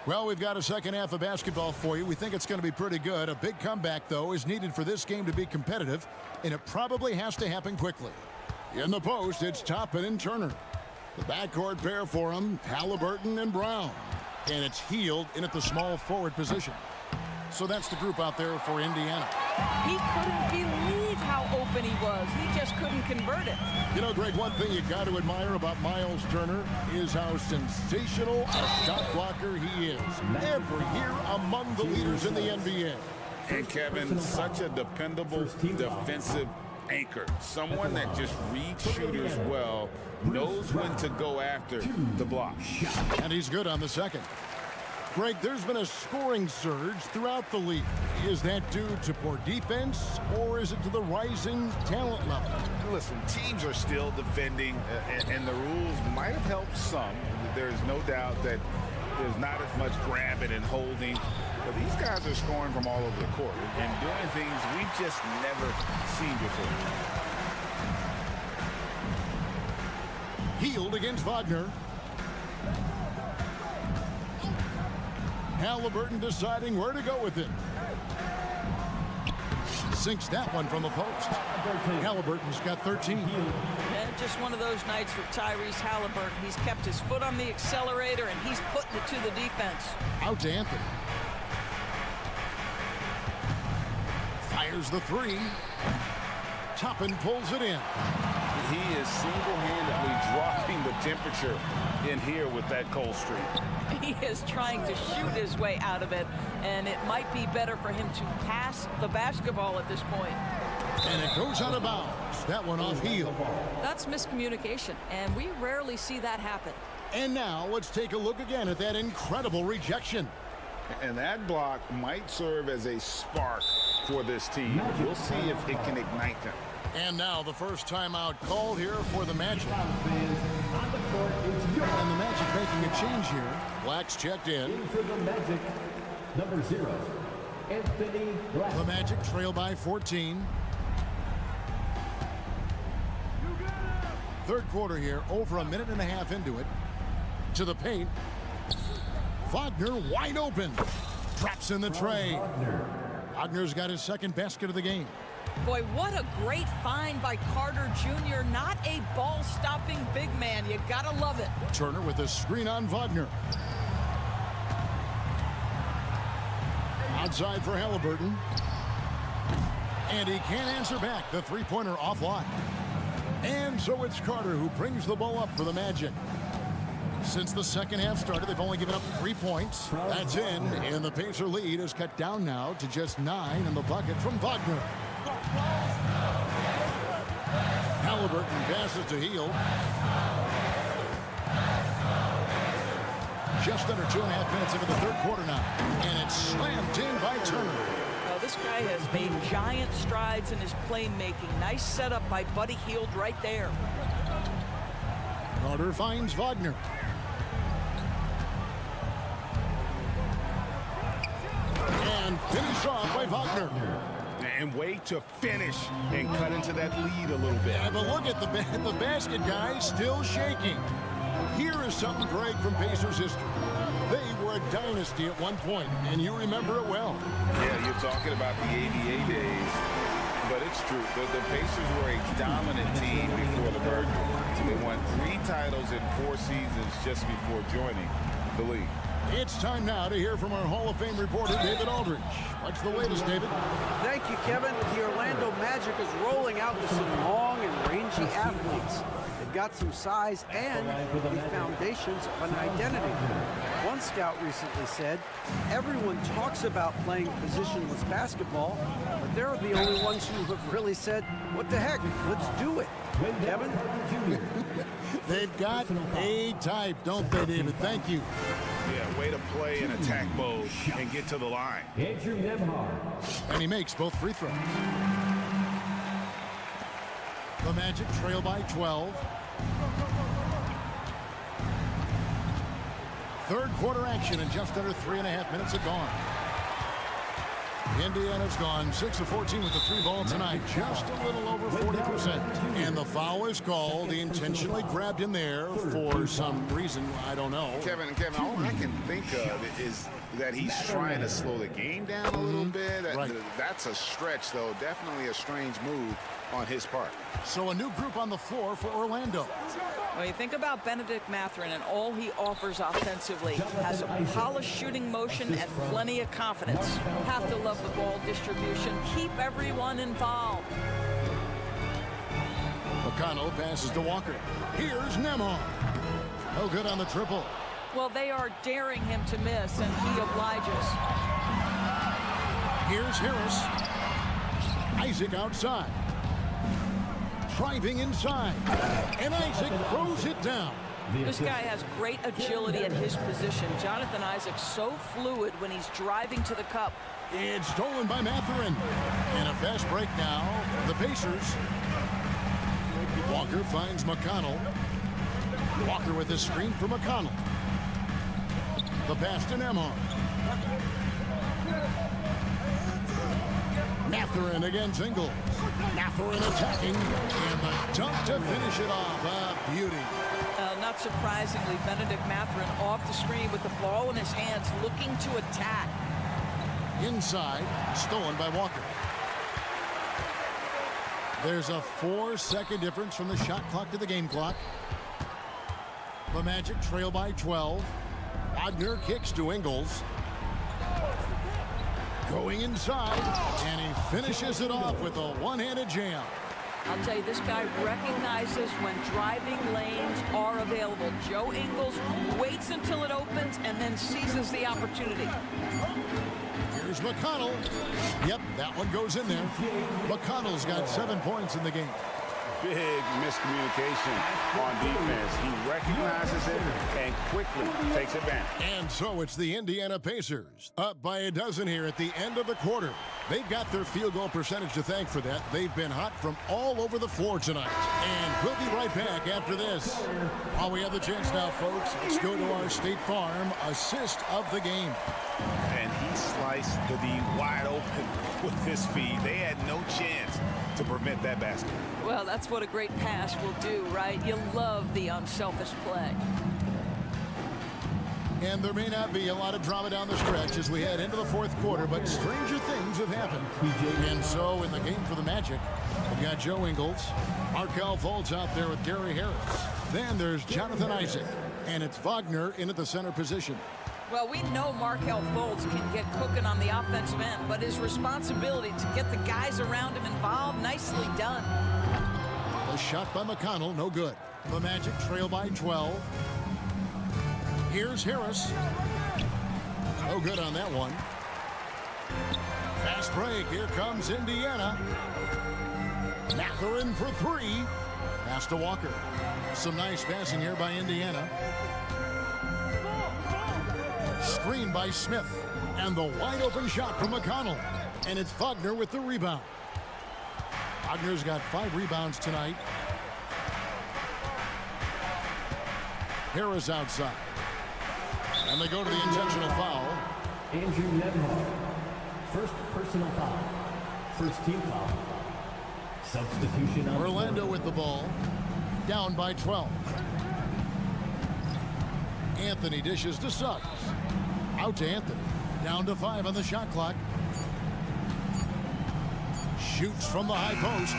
Well, we've got a second half of basketball for you. We think it's going to be pretty good. A big comeback, though, is needed for this game to be competitive, and it probably has to happen quickly. In the post, it's Toppin and Turner. The backcourt pair for them, Halliburton and Brown. And it's Healed in at the small forward position. So that's the group out there for Indiana. He couldn't believe how open he was. He just couldn't convert it. You know, Greg, one thing you got to admire about Miles Turner is how sensational a shot blocker he is. Every year among the leaders in the NBA. And Kevin, such a dependable defensive anchor. Someone that just reads shooters well, knows when to go after the block. And he's good on the second. Greg, there's been a scoring surge throughout the league. Is that due to poor defense, or is it to the rising talent level? Listen, teams are still defending, and the rules might have helped some. There's no doubt that there's not as much grabbing and holding. But these guys are scoring from all over the court and doing things we've just never seen before. Healed against Wagner. Halliburton deciding where to go with it. Sinks that one from the post. Halliburton's got 13. And just one of those nights for Tyrese Halliburton. He's kept his foot on the accelerator, and he's putting it to the defense. Out to Anthony. Fires the three. Toppin pulls it in. He is single-handedly dropping the temperature in here with that cold streak. He is trying to shoot his way out of it, and it might be better for him to pass the basketball at this point. And it goes out of bounds. That one off heel. That's miscommunication, and we rarely see that happen. And now let's take a look again at that incredible rejection. And that block might serve as a spark for this team. We'll see if it can ignite them. And now the first timeout called here for the Magic. And the Magic making a change here. Black's checked in. For the Magic, number 0, Anthony Black. The Magic trail by 14. Third quarter here, over a minute and a half into it. To the paint. Wagner wide open. Traps in the tray. Wagner's got his second basket of the game. Boy, what a great find by Carter Jr. Not a ball-stopping big man. You gotta love it. Turner with a screen on Wagner. Outside for Halliburton. And he can't answer back. The three-pointer offline. And so it's Carter who brings the ball up for the Magic. Since the second half started, they've only given up 3 points. That's in, and the Pacer lead is cut down now to just 9 in the bucket from Wagner. Halliburton passes to Heel. Just under 2.5 minutes into the third quarter now, and it's slammed in by Turner. Well, this guy has made giant strides in his playmaking. Nice setup by Buddy Hield right there. Carter finds Wagner. And finished off by Wagner. And way to finish and cut into that lead a little bit. Yeah, but look at the basket guy still shaking. Here is something, Greg, from Pacers history. They were a dynasty at one point, and you remember it well. Yeah, you're talking about the ABA days, but it's true. The Pacers were a dominant team before the merger. They won 3 titles in 4 seasons just before joining the league. It's time now to hear from our Hall of Fame reporter, David Aldridge. What's the latest, David? Thank you, Kevin. The Orlando Magic is rolling out with some long and rangy athletes. They've got some size and the foundations of an identity. One scout recently said, everyone talks about playing positionless basketball, but they're the only ones who have really said, what the heck, let's do it. Kevin? They've got a type, don't they, David? Thank you. Yeah, way to play in attack mode and get to the line. Andrew Nembhard. And he makes both free throws. The Magic trail by 12. Third quarter action and just under 3.5 minutes are gone. Indiana's gone 6 of 14 with the 3 ball tonight, just a little over 40%. And the foul is called. He intentionally grabbed him there for some reason, I don't know. Kevin, all I can think of is that he's trying to slow the game down a little bit. Right. That's a stretch, though. Definitely a strange move on his part. So a new group on the floor for Orlando. When you think about Benedict Mathurin and all he offers offensively, has a polished shooting motion and plenty of confidence. Have to love the ball distribution. Keep everyone involved. McConnell passes to Walker. Here's Nembhard. No good on the triple. Well, they are daring him to miss, and he obliges. Here's Harris. Isaac outside. Driving inside. And Isaac throws it down. This guy has great agility at his position. Jonathan Isaac's so fluid when he's driving to the cup. It's stolen by Mathurin. And a fast break now for the Pacers. Walker finds McConnell. Walker with a screen for McConnell. The pass to Nembhard. Mathurin against Ingles. Mathurin attacking. And the dunk to finish it off. A beauty. Not surprisingly, Benedict Mathurin off the screen with the ball in his hands, looking to attack. Inside, stolen by Walker. There's a 4-second difference from the shot clock to the game clock. The Magic trail by 12. Wagner kicks to Ingles. Going inside, and he finishes it off with a one-handed jam. I'll tell you, this guy recognizes when driving lanes are available. Joe Ingles waits until it opens and then seizes the opportunity. Here's McConnell. Yep, that one goes in there. McConnell's got 7 points in the game. Big miscommunication on defense. He recognizes it and quickly takes advantage. And so it's the Indiana Pacers, up by a dozen here at the end of the quarter. They've got their field goal percentage to thank for that. They've been hot from all over the floor tonight. And we'll be right back after this. While we have the chance now, folks, let's go to our State Farm assist of the game. And he sliced the D wide open with his feet. They had no chance to prevent that basket. Well, that's what a great pass will do, right? You love the unselfish play. And there may not be a lot of drama down the stretch as we head into the fourth quarter, but stranger things have happened. And so in the game for the Magic, we've got Joe Ingles. Markelle Fultz out there with Gary Harris. Then there's Jonathan Isaac, and it's Wagner in at the center position. Well, we know Markelle Fultz can get cooking on the offensive end, but his responsibility to get the guys around him involved, nicely done. A shot by McConnell, no good. The Magic trail by 12. Here's Harris. No good on that one. Fast break. Here comes Indiana. Mathurin for three. Pass to Walker. Some nice passing here by Indiana. Screen by Smith. And the wide open shot from McConnell. And it's Wagner with the rebound. Wagner's got 5 rebounds tonight. Harris outside. And they go to the intentional foul. Andrew Nemhard. First personal foul. First team foul. Substitution on Orlando with the ball. Down by 12. Anthony dishes to Suggs. Out to Anthony. Down to 5 on the shot clock. Shoots from the high post.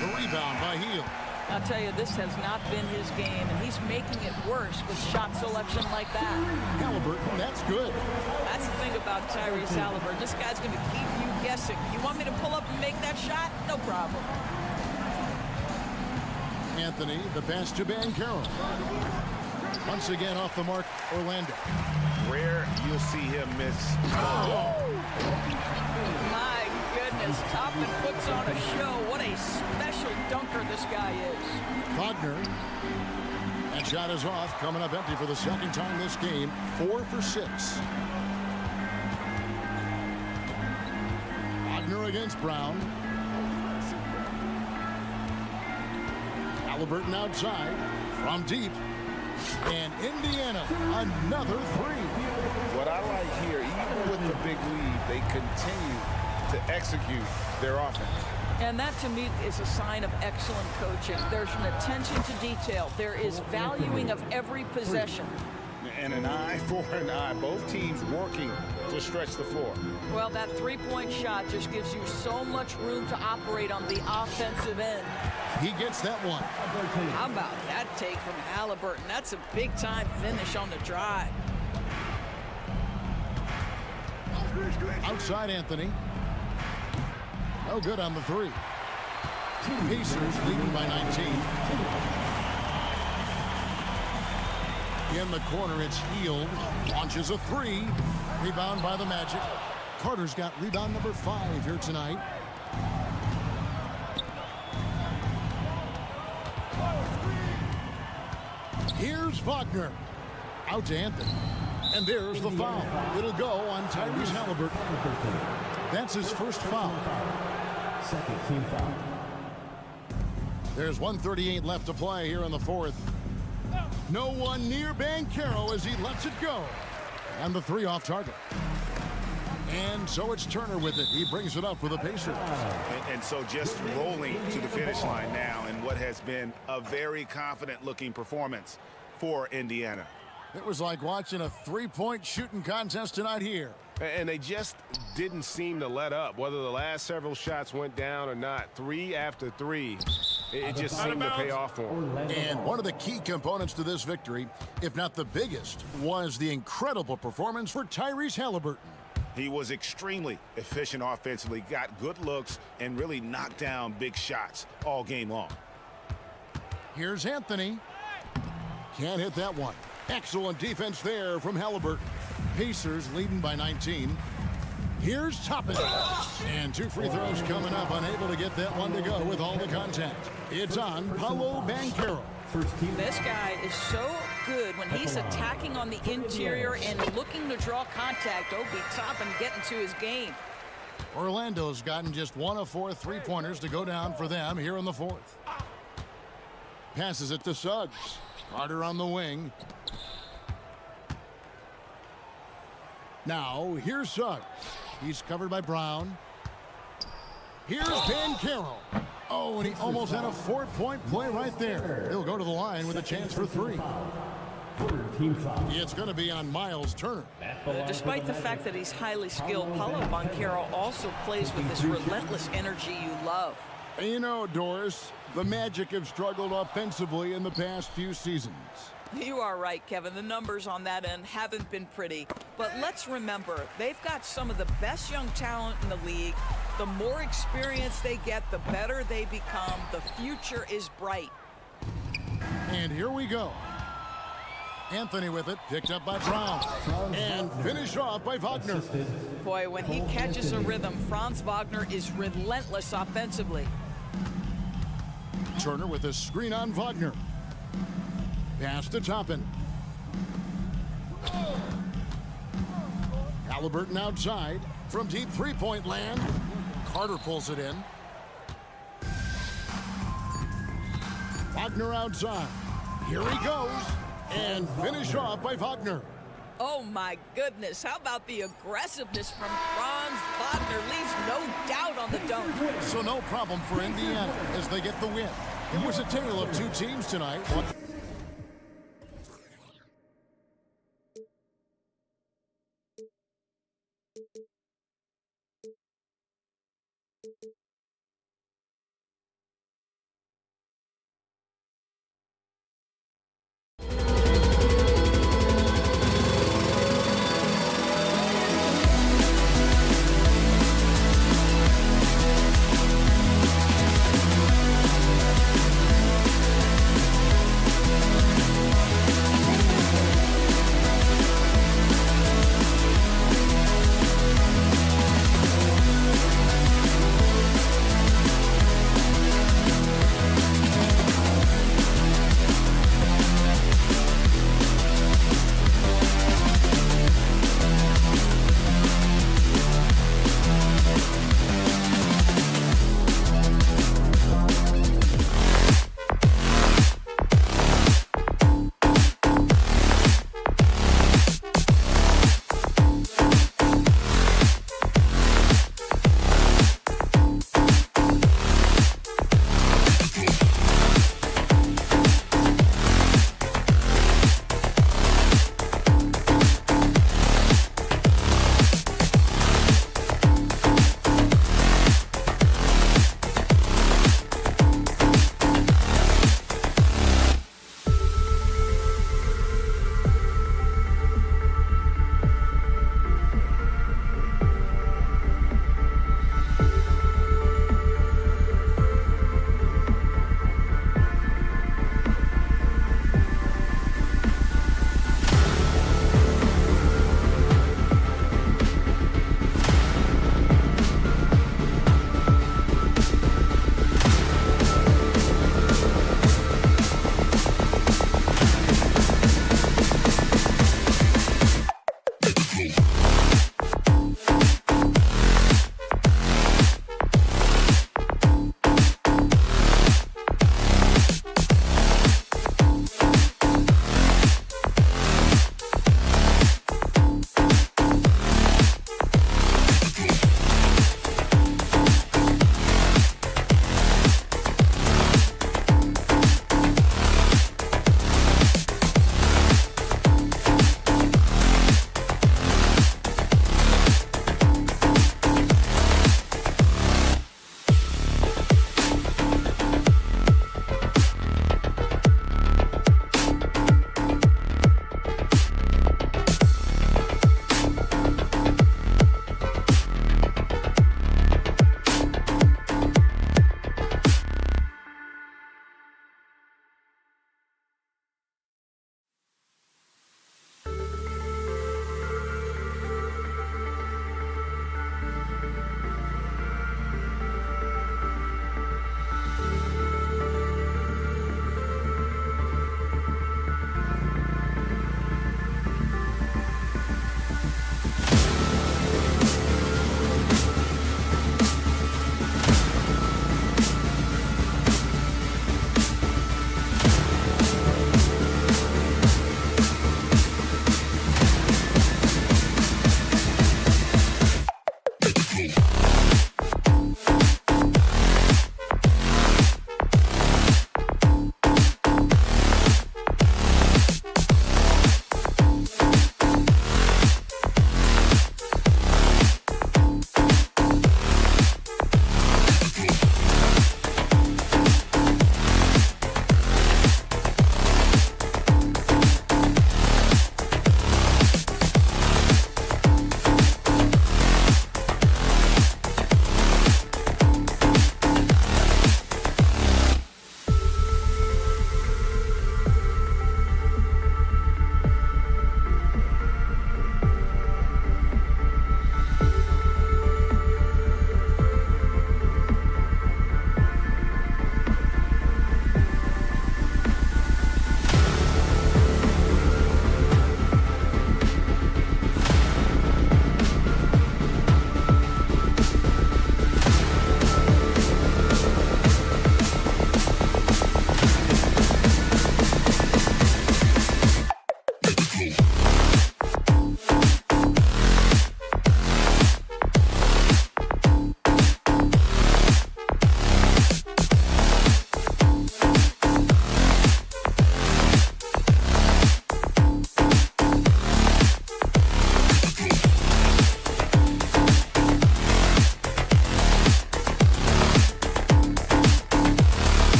The rebound by Hield. I'll tell you, this has not been his game, and he's making it worse with shot selection like that. Halliburton, that's good. That's the thing about Tyrese Halliburton. This guy's going to keep you guessing. You want me to pull up and make that shot? No problem. Anthony, the pass to Banchero. Once again off the mark, Orlando. Rare you'll see him miss. My goodness, Toppin puts on a show. What a special dunker this guy is. Wagner. That shot is off, coming up empty for the second time this game. 4 for 6. Wagner against Brown. Halliburton outside from deep. And Indiana, another 3. What I like here, even with the big lead, they continue to execute their offense. And that, to me, is a sign of excellent coaching. There's an attention to detail. There is valuing of every possession. And an eye for an eye. Both teams working to stretch the floor. Well, that three-point shot just gives you so much room to operate on the offensive end. He gets that one. How about that take from Halliburton? That's a big-time finish on the drive. Outside Anthony. No good on the 3. Pacers leading by 19. In the corner, it's Hield. Launches a 3. Rebound by the Magic. Carter's got rebound number 5 here tonight. Here's Wagner. Out to Anthony. And there's the foul. It'll go on Tyrese Halliburton. That's his first foul. Second team foul. There's 1:38 left to play here in the fourth. No one near Banchero as he lets it go. And the 3 off target. And so it's Turner with it. He brings it up for the Pacers. And so just rolling to the finish line now in what has been a very confident-looking performance for Indiana. It was like watching a 3-point shooting contest tonight here And they just didn't seem to let up, whether the last several shots went down or not. 3 after 3, it just seemed to pay off for them. And one of the key components to this victory, if not the biggest, was the incredible performance for Tyrese Halliburton. He was extremely efficient offensively, got good looks, and really knocked down big shots all game long. Here's Anthony. Can't hit that one. Excellent defense there from Halliburton. Pacers leading by 19. Here's Toppin. And 2 free throws coming up, unable to get that one to go with all the contact. It's on Paolo Banchero. This guy is so good when he's attacking on the interior and looking to draw contact. Obi Toppin getting to his game. Orlando's gotten just 1 of 4 3-pointers to go down for them here in the 4th. Passes it to Suggs. Carter on the wing. Now, here's Suggs. He's covered by Brown. Here's Banchero. Oh, and he almost had a 4-point play right there. He'll go to the line with a chance for 3. It's going to be on Miles Turner. Despite the fact that he's highly skilled, Paolo Banchero also plays with this relentless energy you love. You know, Doris, the Magic have struggled offensively in the past few seasons. You are right, Kevin. The numbers on that end haven't been pretty. But let's remember, they've got some of the best young talent in the league. The more experience they get, the better they become. The future is bright. And here we go. Anthony with it, picked up by Brown. And finished off by Wagner. Boy, when he catches a rhythm, Franz Wagner is relentless offensively. Turner with a screen on Wagner. Pass to Toppin. Halliburton outside from deep 3-point land. Carter pulls it in. Wagner outside. Here he goes. And finish off by Wagner. Oh my goodness, how about the aggressiveness from Franz Wagner? Leaves no doubt on the dunk. So no problem for Indiana as they get the win. It was a tale of 2 teams tonight.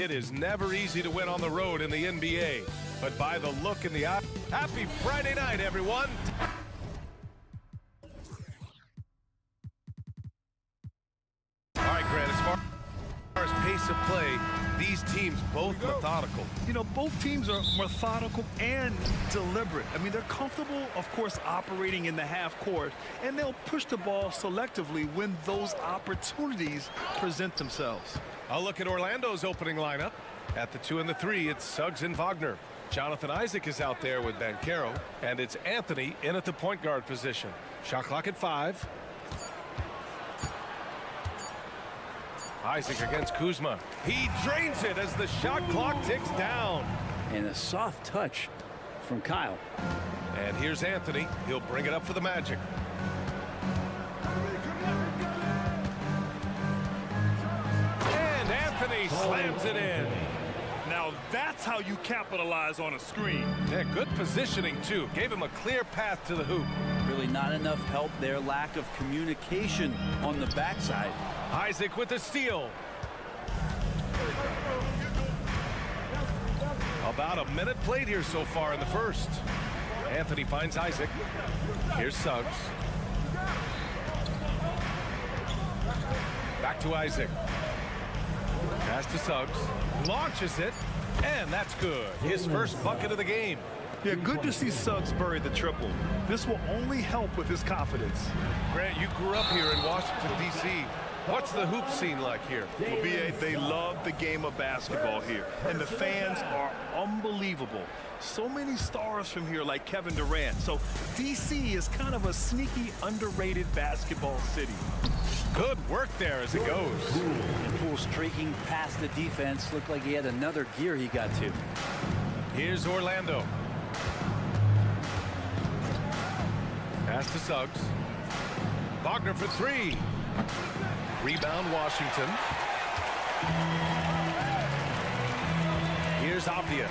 It is never easy to win on the road in the NBA. But by the look in the eye, happy Friday night, everyone. All right, Grant, as far as pace of play, these teams both methodical. You know, both teams are methodical and deliberate. I mean, they're comfortable, of course, operating in the half court, and they'll push the ball selectively when those opportunities present themselves. I'll look at Orlando's opening lineup. At the 2 and the 3, it's Suggs and Wagner. Jonathan Isaac is out there with Banchero, and it's Anthony in at the point guard position. Shot clock at 5. Isaac against Kuzma. He drains it as the shot clock ticks down. And a soft touch from Kyle. And here's Anthony. He'll bring it up for the Magic. And Anthony slams it in. Now that's how you capitalize on a screen. Yeah, good positioning, too. Gave him a clear path to the hoop. Really not enough help there. Lack of communication on the backside. Isaac with the steal. About a minute played here so far in the first. Anthony finds Isaac. Here's Suggs. Back to Isaac. Pass to Suggs. Launches it. And that's good. His first bucket of the game. Yeah, good to see Suggs bury the triple. This will only help with his confidence. Grant, you grew up here in Washington, D.C. What's the hoop scene like here? Well, B.A., they love the game of basketball here, and the fans are unbelievable. So many stars from here like Kevin Durant. So D.C. is kind of a sneaky, underrated basketball city. Good work there as it goes. And Poole streaking past the defense. Looked like he had another gear he got to. Here's Orlando. Pass to Suggs. Wagner for 3. Rebound Washington. Here's Avdia.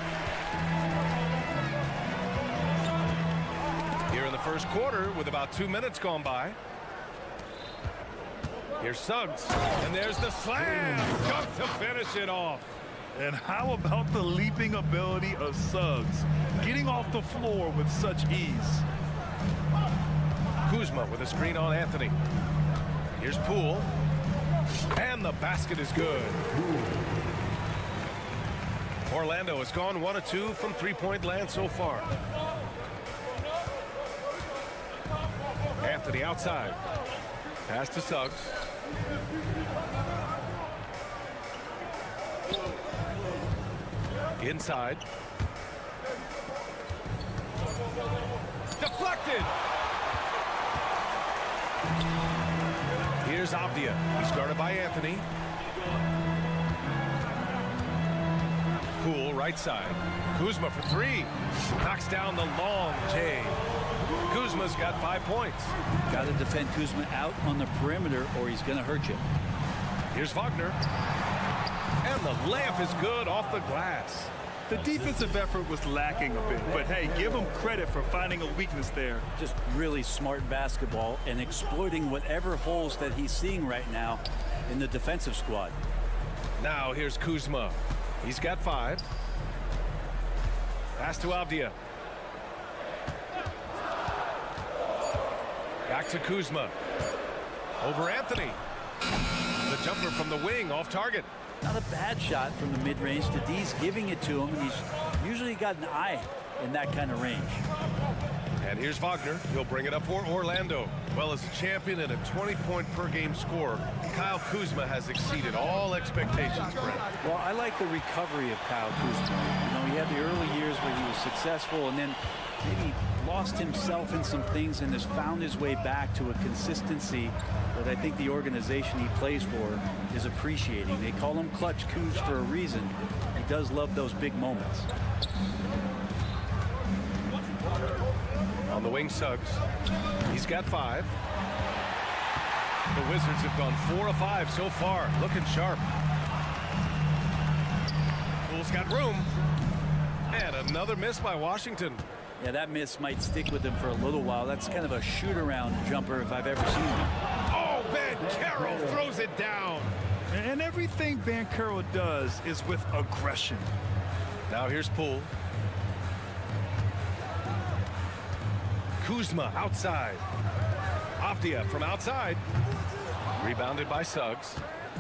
Here in the first quarter with about 2 minutes gone by. Here's Suggs. And there's the slam. Got to finish it off. And how about the leaping ability of Suggs? Getting off the floor with such ease. Kuzma with a screen on Anthony. Here's Poole. And the basket is good. Orlando has gone 1 of 2 from three-point land so far. Anthony outside. Pass to Suggs. Inside. Deflected. Here's Avdia. He's guarded by Anthony. Poole right side. Kuzma for 3. Knocks down the long J. Kuzma's got 5 points. Got to defend Kuzma out on the perimeter or he's going to hurt you. Here's Wagner. And the layup is good off the glass. The defensive effort was lacking a bit, but hey, give him credit for finding a weakness there. Just really smart basketball and exploiting whatever holes that he's seeing right now in the defensive squad. Now here's Kuzma. He's got 5. Pass to Avdia. Back to Kuzma. Over Anthony. The jumper from the wing off target. Not a bad shot from the mid-range. D's giving it to him. He's usually got an eye in that kind of range. And here's Wagner. He'll bring it up for Orlando. Well, as a champion and a 20-point-per-game scorer, Kyle Kuzma has exceeded all expectations, Brent. Well, I like the recovery of Kyle Kuzma. You know, he had the early years where he was successful and then maybe lost himself in some things and has found his way back to a consistency that I think the organization he plays for is appreciating. They call him Clutch Kuz for a reason. He does love those big moments. On the wing, Suggs. He's got 5. The Wizards have gone 4 of 5 so far. Looking sharp. Poole's got room. And another miss by Washington. Yeah, that miss might stick with him for a little while. That's kind of a shoot-around jumper if I've ever seen one. Oh, Banchero throws it down. And everything Banchero does is with aggression. Now here's Poole. Kuzma outside. Avdia from outside. Rebounded by Suggs.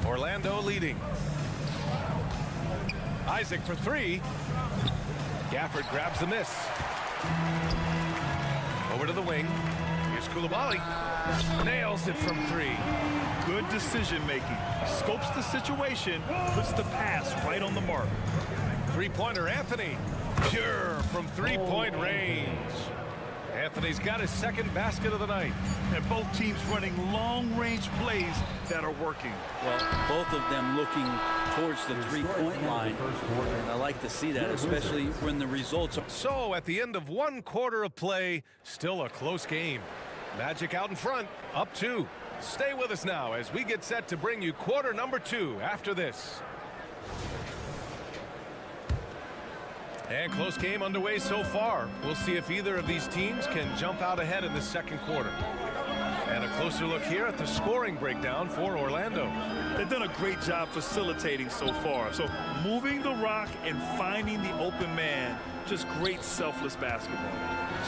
Orlando leading. Isaac for three. Gafford grabs the miss. Over to the wing. Here's Coulibaly. Nails it from three. Good decision making. Scopes the situation, puts the pass right on the mark. Three-pointer Anthony. Pure from three-point range. Anthony's got his second basket of the night. And both teams running long-range plays that are working. Well, both of them looking towards the three-point line. And I like to see that, especially when the results are. So at the end of one quarter of play, still a close game. Magic out in front, up 2. Stay with us now as we get set to bring you quarter number 2 after this. And close game underway so far. We'll see if either of these teams can jump out ahead in the second quarter. And a closer look here at the scoring breakdown for Orlando. They've done a great job facilitating so far. So moving the rock and finding the open man, just great selfless basketball.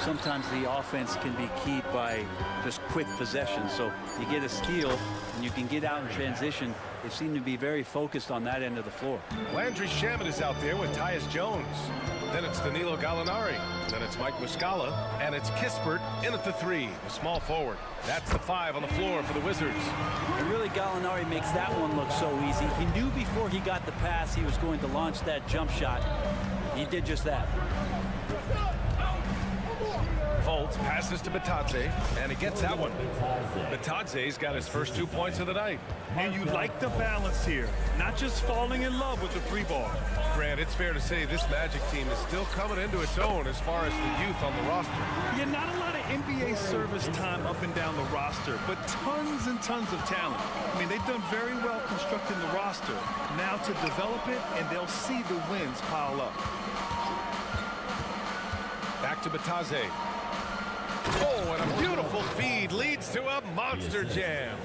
Sometimes the offense can be keyed by just quick possession. So you get a steal and you can get out in transition. They seem to be very focused on that end of the floor. Landry Shamet is out there with Tyus Jones. Then it's Danilo Gallinari. Then it's Mike Muscala. And it's Kispert in at the 3, the small forward. That's the 5 on the floor for the Wizards. And really, Gallinari makes that one look so easy. He knew before he got the pass he was going to launch that jump shot. He did just that. Fultz passes to Batadze, and he gets that one. Batadze's got his first 2 points of the night. And you like the balance here, not just falling in love with the 3-ball. Grant, it's fair to say this Magic team is still coming into its own as far as the youth on the roster. Yeah, not a lot of NBA service time up and down the roster, but tons and tons of talent. I mean, they've done very well constructing the roster. Now to develop it, and they'll see the wins pile up. Back to Batadze. Oh, and a beautiful feed leads to a monster jam.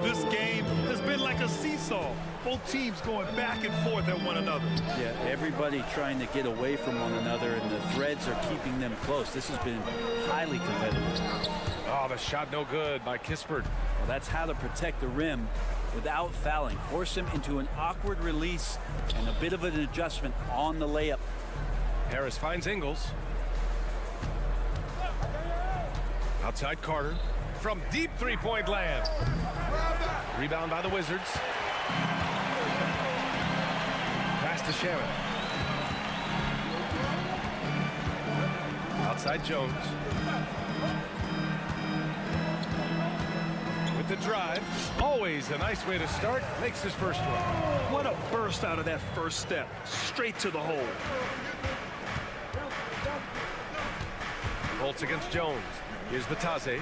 This game has been like a seesaw. Both teams going back and forth at one another. Yeah, everybody trying to get away from one another, and the threads are keeping them close. This has been highly competitive. Oh, the shot no good by Kispert. Well, that's how to protect the rim without fouling. Force him into an awkward release and a bit of an adjustment on the layup. Harris finds Ingles. Outside Carter from deep three-point land. Rebound by the Wizards. Pass to Sharon. Outside Jones. With the drive. Always a nice way to start. Makes his first one. What a burst out of that first step. Straight to the hole. Fultz against Jones. Here's Batadze.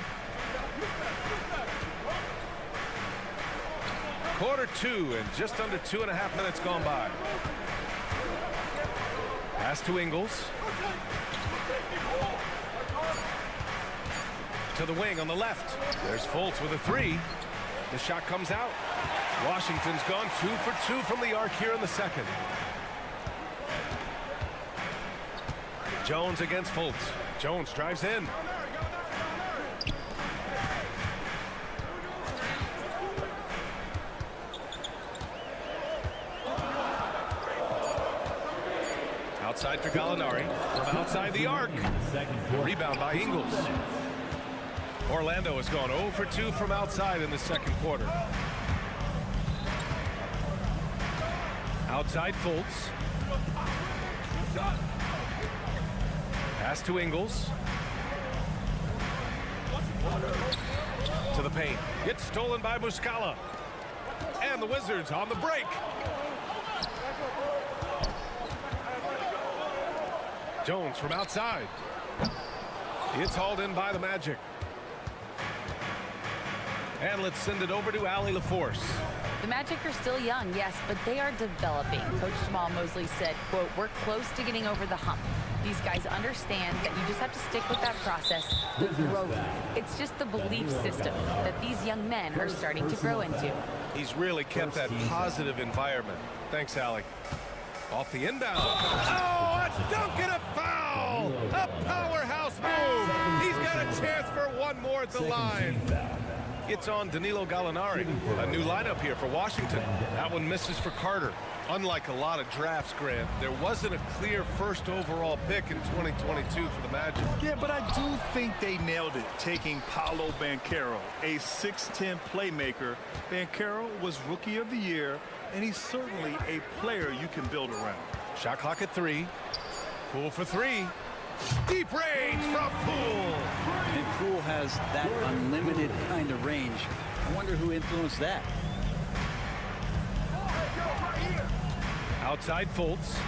Quarter 2 and just under 2.5 minutes gone by. Pass to Ingles. To the wing on the left. There's Fultz with a 3. The shot comes out. Washington's gone 2 for 2 from the arc here in the second. Jones against Fultz. Jones drives in. Outside for Gallinari. From outside the arc. Rebound by Ingles. Orlando has gone 0 for 2 from outside in the second quarter. Outside Fultz. Pass to Ingles. To the paint. It's stolen by Muscala. And the Wizards on the break. Jones from outside. It's hauled in by the Magic. And let's send it over to Allie LaForce. The Magic are still young, yes, but they are developing. Coach Jamal Mosley said, quote, "We're close to getting over the hump. These guys understand that you just have to stick with that process, the growth. It's just the belief system that these young men are starting to grow into." He's really kept that positive environment. Thanks, Allie. Off the inbound. Oh, a dunk and a foul! A powerhouse move! He's got a chance for one more at the line. It's on Danilo Gallinari. A new lineup here for Washington. That one misses for Carter. Unlike a lot of drafts, Grant, there wasn't a clear first overall pick in 2022 for the Magic. Yeah, but I do think they nailed it, taking Paolo Banchero, a 6'10 playmaker. Banchero was Rookie of the Year, and he's certainly a player you can build around. Shot clock at 3. Poole for 3. Deep range from Poole. And Poole has that unlimited kind of range. I wonder who influenced that. Outside Fultz.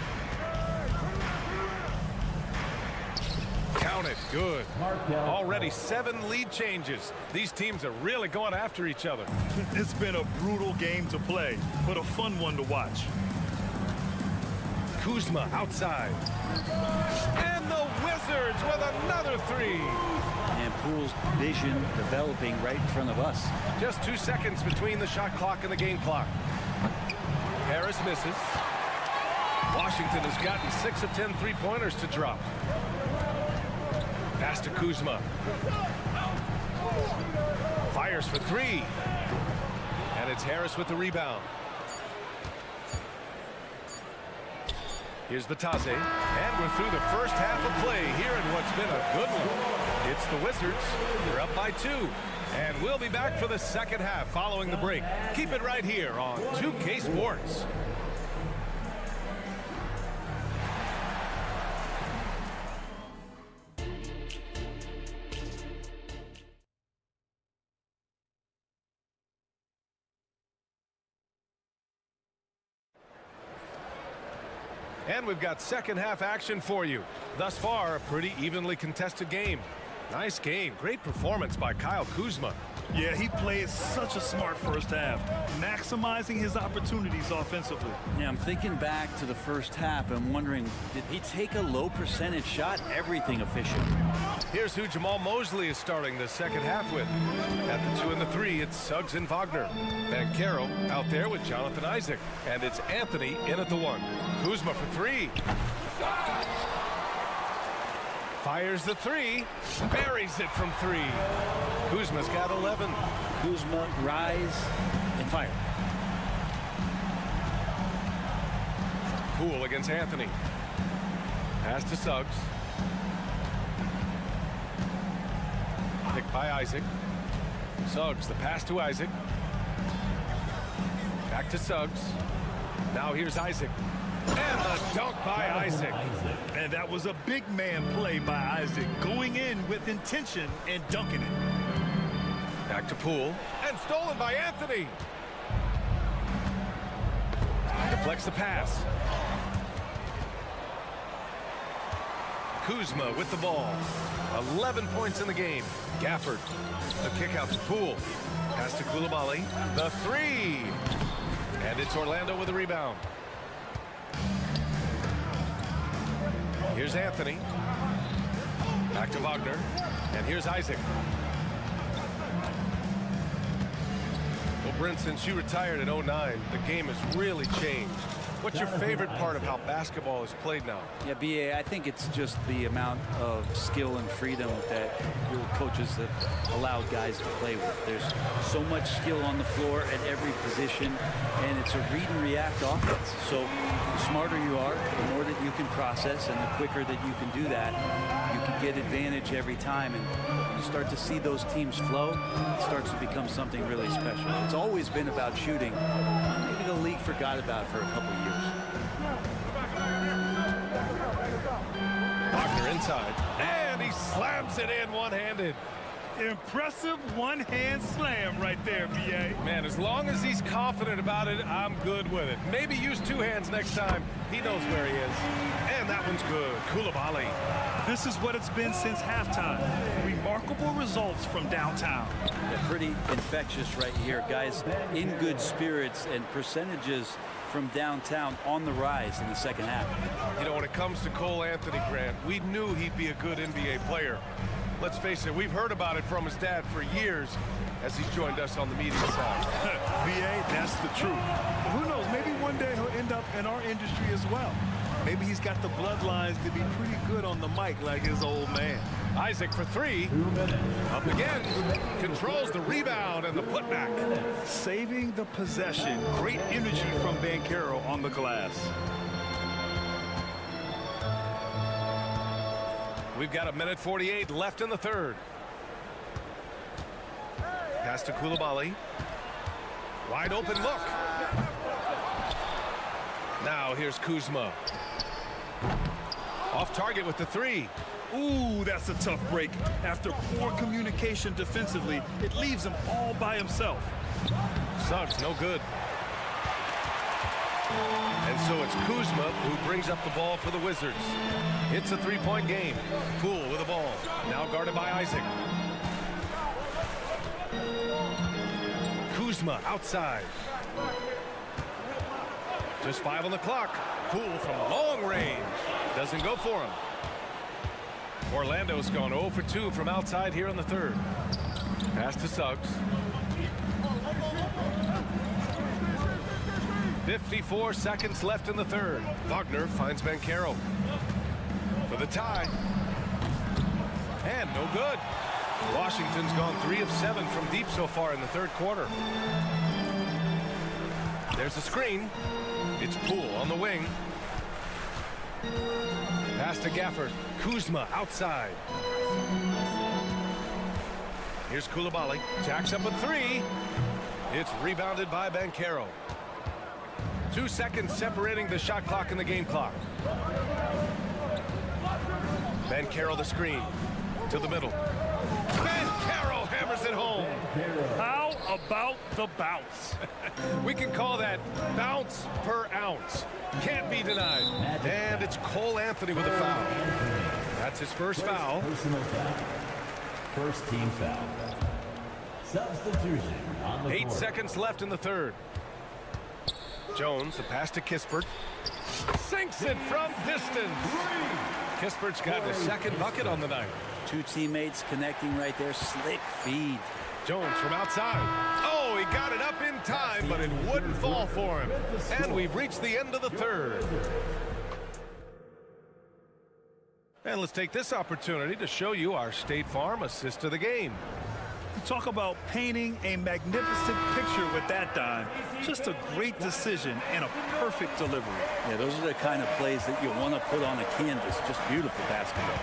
Count it. Good. Already 7 lead changes. These teams are really going after each other. It's been a brutal game to play, but a fun one to watch. Kuzma outside. And the Wizards with another 3. And Poole's vision developing right in front of us. Just 2 seconds between the shot clock and the game clock. Harris misses. Washington has gotten 6 of 10 three-pointers to drop. Pass to Kuzma. Fires for 3. And it's Harris with the rebound. Here's Batase. And we're through the first half of play here in what's been a good one. It's the Wizards. They're up by 2. And we'll be back for the second half following the break. Keep it right here on 2K Sports. And we've got second half action for you. Thus far, a pretty evenly contested game. Nice game. Great performance by Kyle Kuzma. Yeah, he played such a smart first half, maximizing his opportunities offensively. Yeah, I'm thinking back to the first half and wondering, did he take a low percentage shot? Everything efficient. Here's who Jamal Mosley is starting the second half with. At the 2 and the 3, it's Suggs and Wagner. Banchero out there with Jonathan Isaac. And it's Anthony in at the 1. Kuzma for 3. Fires the 3. Buries it from 3. Kuzma's got 11. Kuzma, rise, and fire. Poole against Anthony. Pass to Suggs. Picked by Isaac. Suggs, the pass to Isaac. Back to Suggs. Now here's Isaac. And the dunk by Isaac. And that was a big man play by Isaac, going in with intention and dunking it. Back to Poole. And stolen by Anthony. Deflects the pass. Kuzma with the ball. 11 points in the game. Gafford. The kick out to Poole. Pass to Coulibaly. The 3. And it's Orlando with the rebound. Here's Anthony. Back to Wagner. And here's Isaac. Well, Brent, since you retired in 09, the game has really changed. What's your favorite part of how basketball is played now? Yeah, B.A., I think it's just the amount of skill and freedom that your coaches have allowed guys to play with. There's so much skill on the floor at every position, and it's a read and react offense. So the smarter you are, the more that you can process, and the quicker that you can do that, you can get advantage every time. And when you start to see those teams flow, it starts to become something really special. It's always been about shooting. Maybe the league forgot about it for a couple of years. Wagner inside, and he slams it in one-handed. Impressive one-hand slam right there, B.A. Man, as long as he's confident about it, I'm good with it. Maybe use 2 hands next time. He knows where he is. And that one's good. Coulibaly. This is what it's been since halftime. Remarkable results from downtown. Yeah, pretty infectious right here, guys. In good spirits, and percentages from downtown on the rise in the second half. You know, when it comes to Cole Anthony, Grant, we knew he'd be a good NBA player. Let's face it, we've heard about it from his dad for years as he's joined us on the media side. VA, that's the truth. But who knows, maybe one day he'll end up in our industry as well. Maybe he's got the bloodlines to be pretty good on the mic like his old man. Isaac for three. Up again. Controls the rebound and the putback. Saving the possession. Great energy from Banchero on the glass. We've got 1:48 left in the third. Pass to Koulibaly. Wide open look. Now here's Kuzma. Off target with the three. Ooh, that's a tough break. After poor communication defensively, it leaves him all by himself. Suggs, no good. And so it's Kuzma who brings up the ball for the Wizards. It's a three-point game. Poole with the ball. Now guarded by Isaac. Kuzma outside. Just 5 on the clock. Poole from long range. Doesn't go for him. Orlando's gone 0 for 2 from outside here in the third. Pass to Suggs. 54 seconds left in the third. Wagner finds Banchero for the tie. And no good. Washington's gone 3 of 7 from deep so far in the third quarter. There's a screen. It's Poole on the wing. Pass to Gafford. Kuzma outside. Here's Koulibaly. Jacks up a three. It's rebounded by Banchero. 2 seconds separating the shot clock and the game clock. Banchero the screen. To the middle. Banchero hammers it home. How about the bounce? We can call that bounce per ounce. Can't be denied. And it's Cole Anthony with a foul. That's his first foul. Personal foul. First team foul. Substitution on the 8 court. seconds left in the third. Jones, the pass to Kispert. Sinks it from distance. Kispert's got his second bucket on the night. Two teammates connecting right there. Slick feed. Jones from outside. Oh, he got it up in time, but it wouldn't fall for him. And we've reached the end of the third. And let's take this opportunity to show you our State Farm assist of the game. Talk about painting a magnificent picture with that dime. Just a great decision and a perfect delivery. Yeah, those are the kind of plays that you want to put on a canvas. Just beautiful basketball.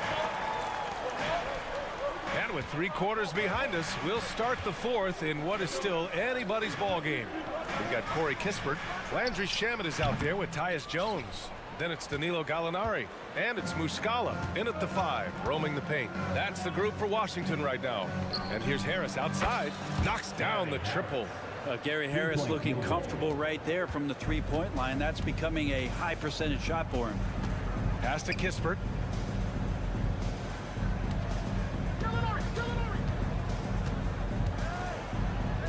And with 3 quarters behind us, we'll start the fourth in what is still anybody's ball game. We've got Corey Kispert. Landry Shamet is out there with Tyus Jones. Then it's Danilo Gallinari. And it's Muscala in at the 5, roaming the paint. That's the group for Washington right now. And here's Harris outside. Knocks down the triple. Gary Harris looking comfortable right there from the three-point line. That's becoming a high percentage shot for him. Pass to Kispert.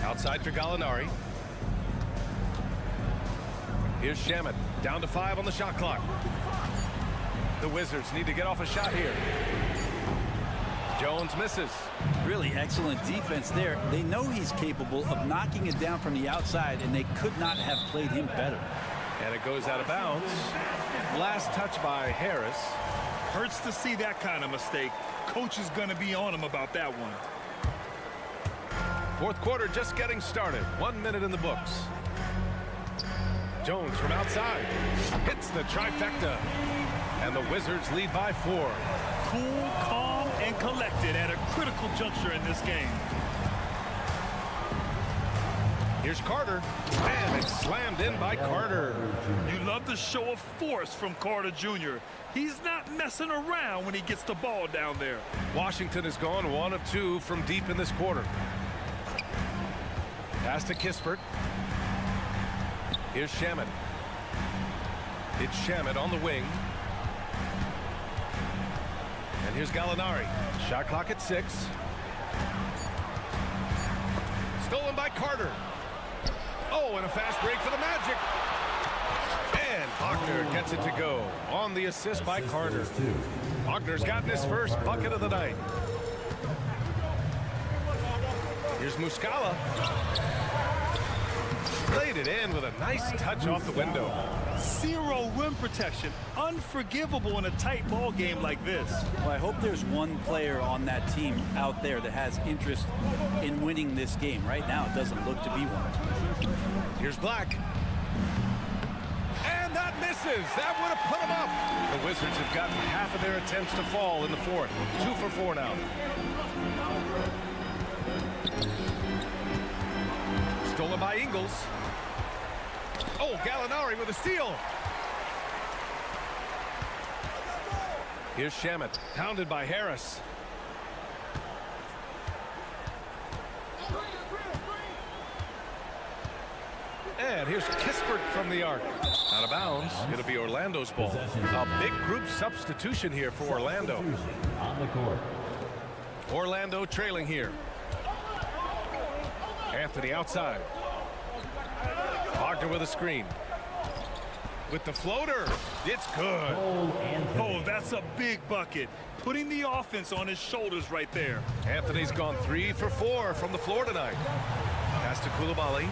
Outside for Gallinari. Here's Shamet. Down to 5 on the shot clock. The Wizards need to get off a shot here. Jones misses. Really excellent defense there. They know he's capable of knocking it down from the outside, and they could not have played him better. And it goes out of bounds. Last touch by Harris. Hurts to see that kind of mistake. Coach is going to be on him about that one. Fourth quarter just getting started. 1 minute in the books. Jones from outside. Hits the trifecta. And the Wizards lead by 4. Cool, calm, and collected at a critical juncture in this game. Here's Carter. And it's slammed in by Carter. You love the show of force from Carter Jr. He's not messing around when he gets the ball down there. Washington has gone 1 of 2 from deep in this quarter. Pass to Kispert. Here's Shamet. It's Shamet on the wing. And here's Gallinari. Shot clock at 6. Stolen by Carter. Oh, and a fast break for the Magic. And Wagner gets it to go on the assist by Carter. Wagner's gotten his first bucket of the night. Here's Muscala. Played it in with a nice touch off the window. Zero rim protection. Unforgivable in a tight ball game like this. Well, I hope there's one player on that team out there that has interest in winning this game. Right now, it doesn't look to be one. Here's Black. And that misses. That would have put him up. The Wizards have gotten half of their attempts to fall in the fourth. 2 for 4 now. Stolen by Ingles. Oh, Gallinari with a steal. Here's Shamet, pounded by Harris. And here's Kispert from the arc. Out of bounds. It'll be Orlando's ball. A big group substitution here for Orlando. On the court. Orlando trailing here. Anthony outside. Wagner with a screen. With the floater. It's good. Oh, that's a big bucket. Putting the offense on his shoulders right there. Anthony's gone 3 for 4 from the floor tonight. Pass to Coulibaly.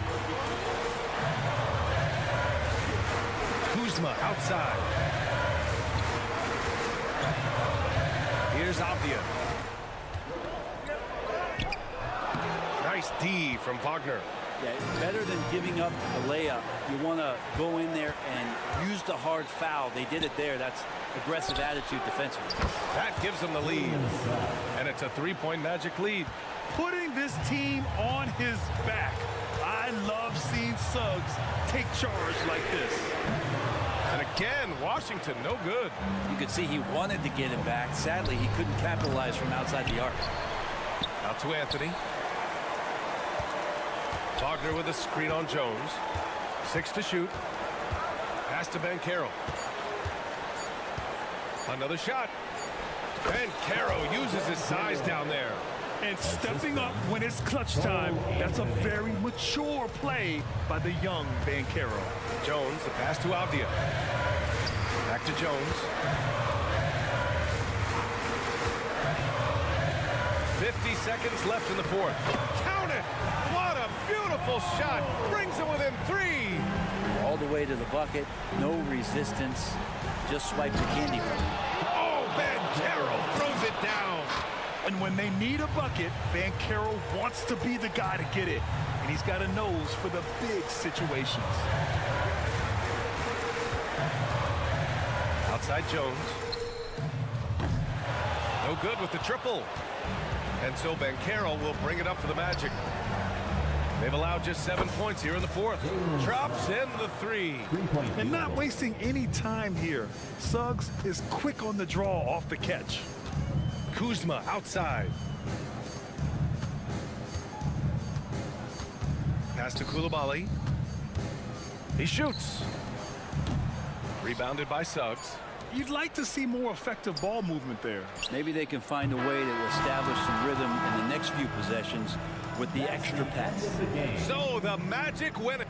Kuzma outside. Here's Avdia. Nice D from Wagner. Yeah, better than giving up a layup. You want to go in there and use the hard foul. They did it there. That's aggressive attitude defensively. That gives them the lead. And it's a 3-point Magic lead. Putting this team on his back. I love seeing Suggs take charge like this. And again, Washington no good. You could see he wanted to get him back. Sadly, he couldn't capitalize from outside the arc. Out to Anthony. Wagner with a screen on Jones. 6 to shoot. Pass to Banchero. Another shot. Banchero uses his size down there. And stepping up when it's clutch time. That's a very mature play by the young Banchero. Jones, the pass to Avdia. Back to Jones. 50 seconds left in the fourth. Count it! What a beautiful shot! Brings him within 3. All the way to the bucket. No resistance. Just swiped the candy from him. Oh, Banchero throws it down. And when they need a bucket, Banchero wants to be the guy to get it. And he's got a nose for the big situations. Outside Jones. No good with the triple. And so Banchero will bring it up for the Magic. They've allowed just 7 points here in the fourth. Drops in the 3. And not wasting any time here. Suggs is quick on the draw off the catch. Kuzma outside. Pass to Coulibaly. He shoots. Rebounded by Suggs. You'd like to see more effective ball movement there. Maybe they can find a way to establish some rhythm in the next few possessions with the extra pass. So the Magic win it.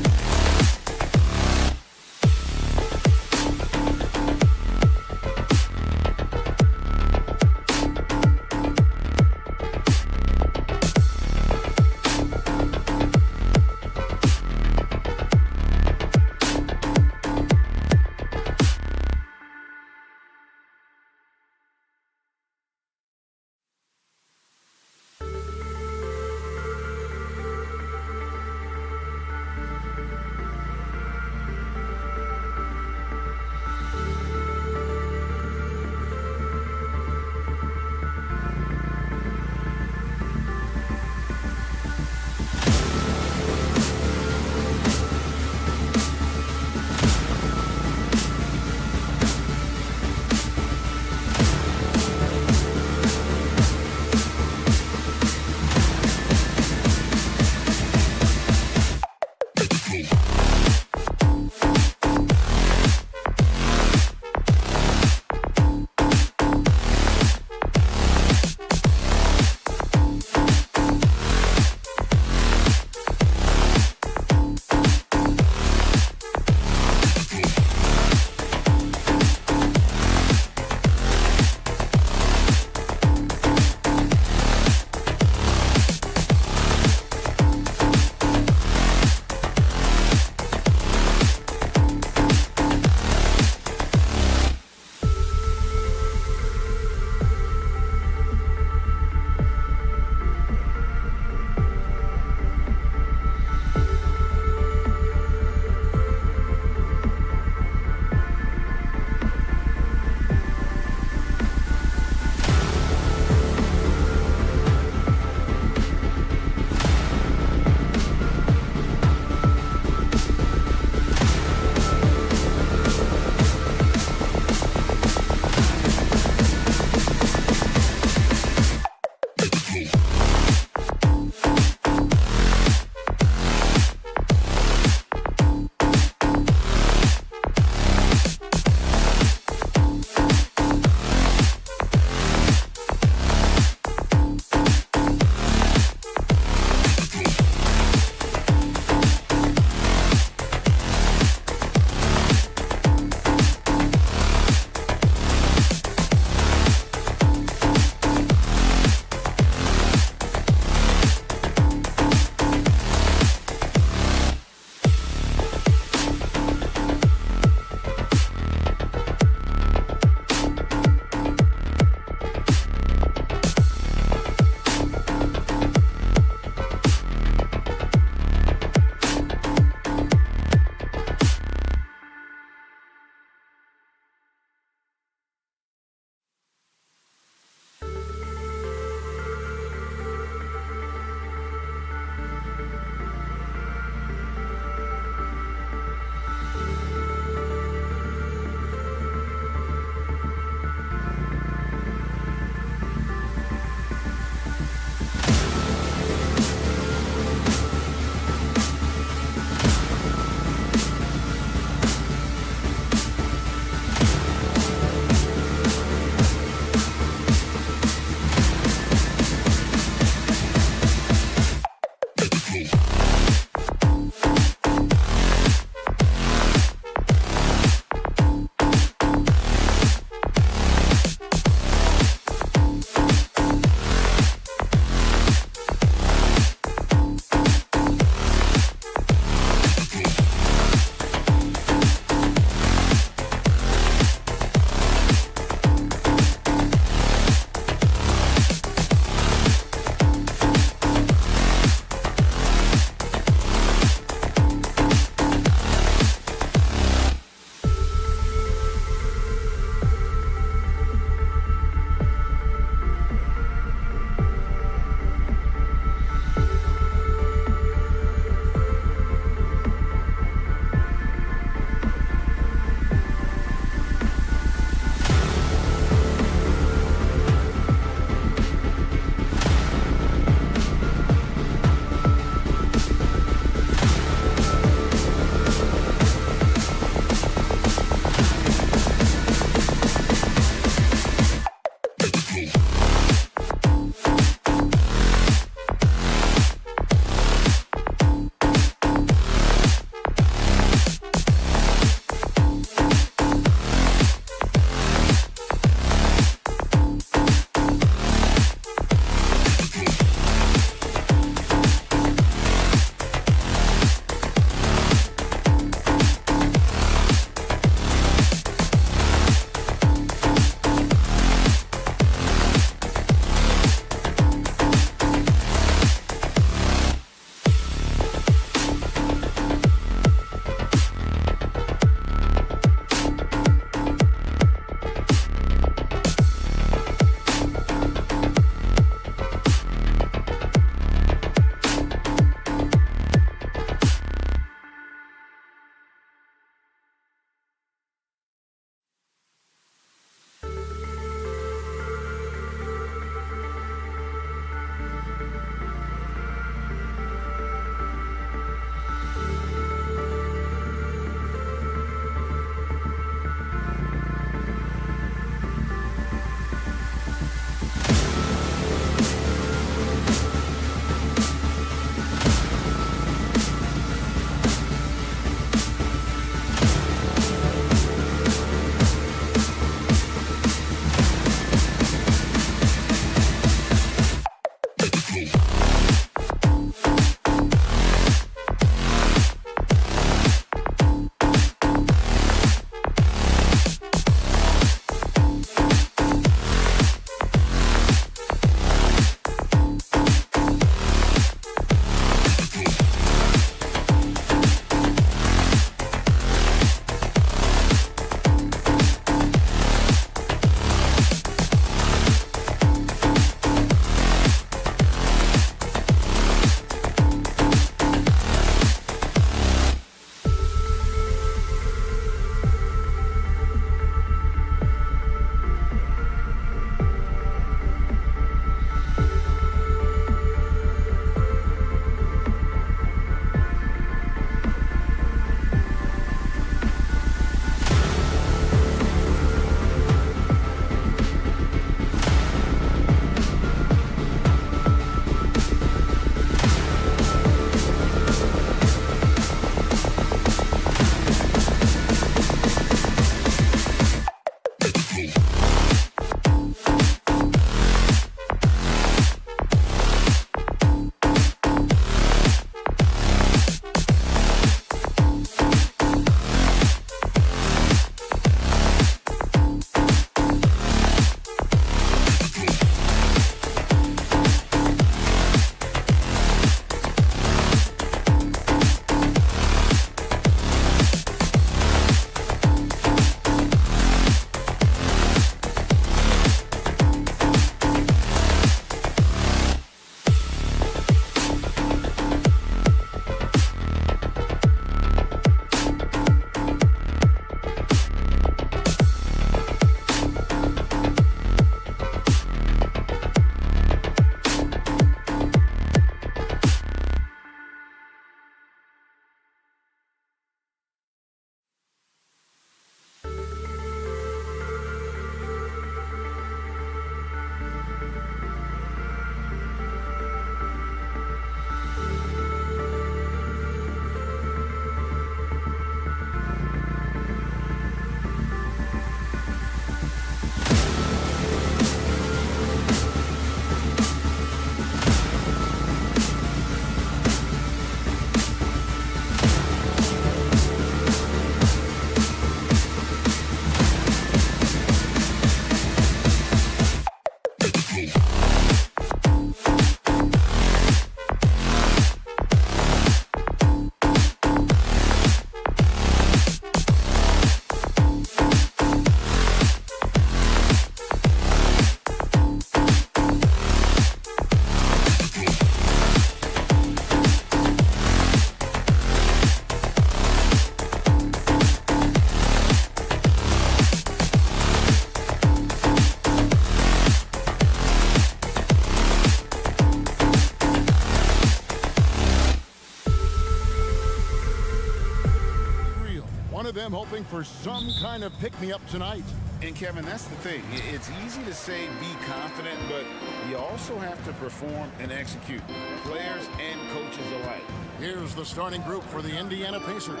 them hoping for some kind of pick-me-up tonight. And Kevin, that's the thing. It's easy to say be confident, but you also have to perform and execute. Players and coaches alike. Here's the starting group for the Indiana Pacers.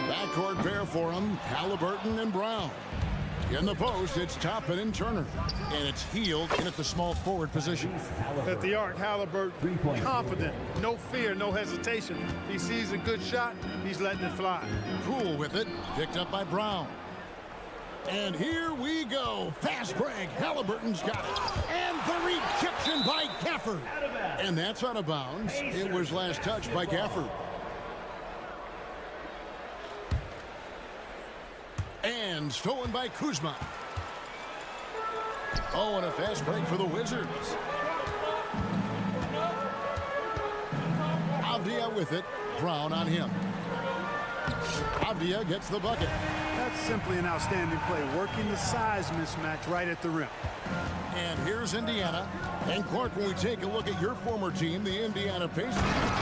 Backcourt pair for them, Halliburton and Brown. In the post, it's Toppin and Turner. And it's Hield in at the small forward position. At the arc, Halliburton, confident, no fear, no hesitation. If he sees a good shot, he's letting it fly. Poole with it, picked up by Brown. And here we go. Fast break. Halliburton's got it. And the rejection by Gafford. And that's out of bounds. It was last touched by Gafford. And stolen by Kuzma. Oh, and a fast break for the Wizards. Avdia with it. Brown on him. Avdia gets the bucket. That's simply an outstanding play, working the size mismatch right at the rim. And here's Indiana. And Clark, when we take a look at your former team, the Indiana Pacers,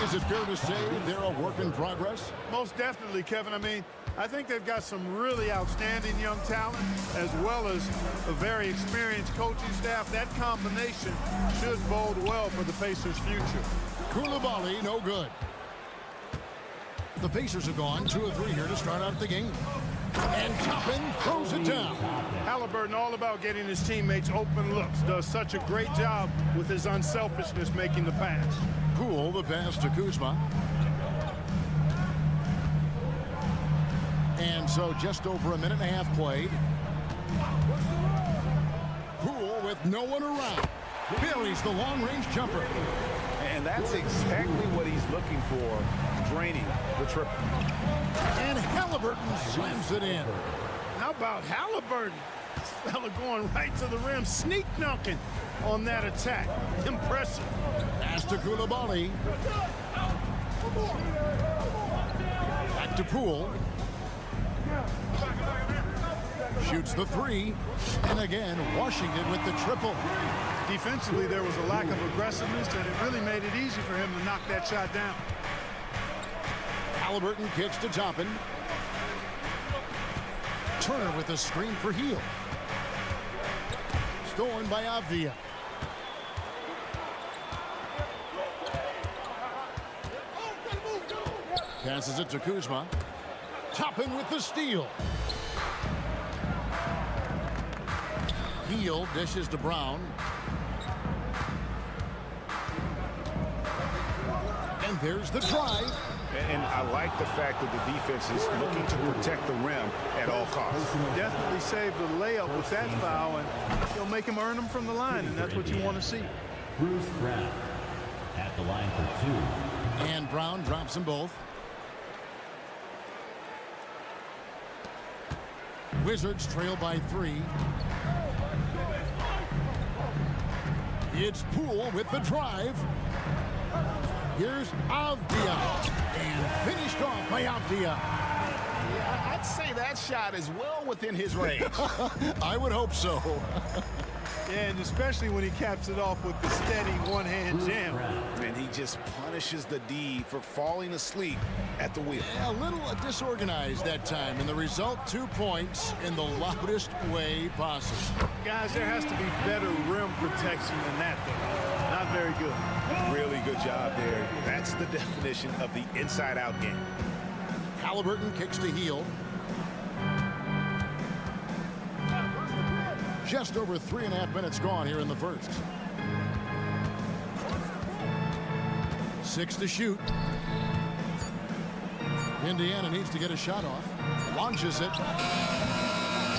is it fair to say they're a work in progress? Most definitely, Kevin. I mean, I think they've got some really outstanding young talent as well as a very experienced coaching staff. That combination should bode well for the Pacers' future. Koulibaly, no good. The Pacers have gone 2 of 3 here to start out the game. And Toppin throws it down. Halliburton all about getting his teammates open looks. Does such a great job with his unselfishness making the pass. Poole, the pass to Kuzma. And so just over a minute and a half played. Poole with no one around. Buries the long-range jumper. And that's exactly what he's looking for, draining the triple. And Halliburton slams it in. How about Halliburton? This fella going right to the rim, sneak dunking on that attack. Impressive. Pass to Koulibaly. Back to Poole. Shoots the 3. And again, Washington with the triple. Defensively, there was a lack of aggressiveness, and it really made it easy for him to knock that shot down. Halliburton kicks to Toppin. Turner with a screen for Hield. Stolen by Avdia. Passes it to Kuzma. Toppin with the steal. Hield dishes to Brown. And there's the drive. And I like the fact that the defense is looking to protect the rim at all costs. Definitely saved the layup with that foul, and he'll make him earn them from the line, and that's what you want to see. Bruce Brown at the line for 2. And Brown drops them both. Wizards trail by 3. It's Poole with the drive. Here's Avdia. And finished off by Avdia. Yeah, I'd say that shot is well within his range. I would hope so. Yeah, and especially when he caps it off with the steady one-hand jam. And he just punishes the D for falling asleep at the wheel. A little disorganized that time, and the result 2 points in the loudest way possible. Guys, there has to be better rim protection than that, though. Not very good. Really good job there. That's the definition of the inside-out game. Halliburton kicks to Hield. Just over 3.5 minutes gone here in the first. 6 to shoot. Indiana needs to get a shot off. Launches it.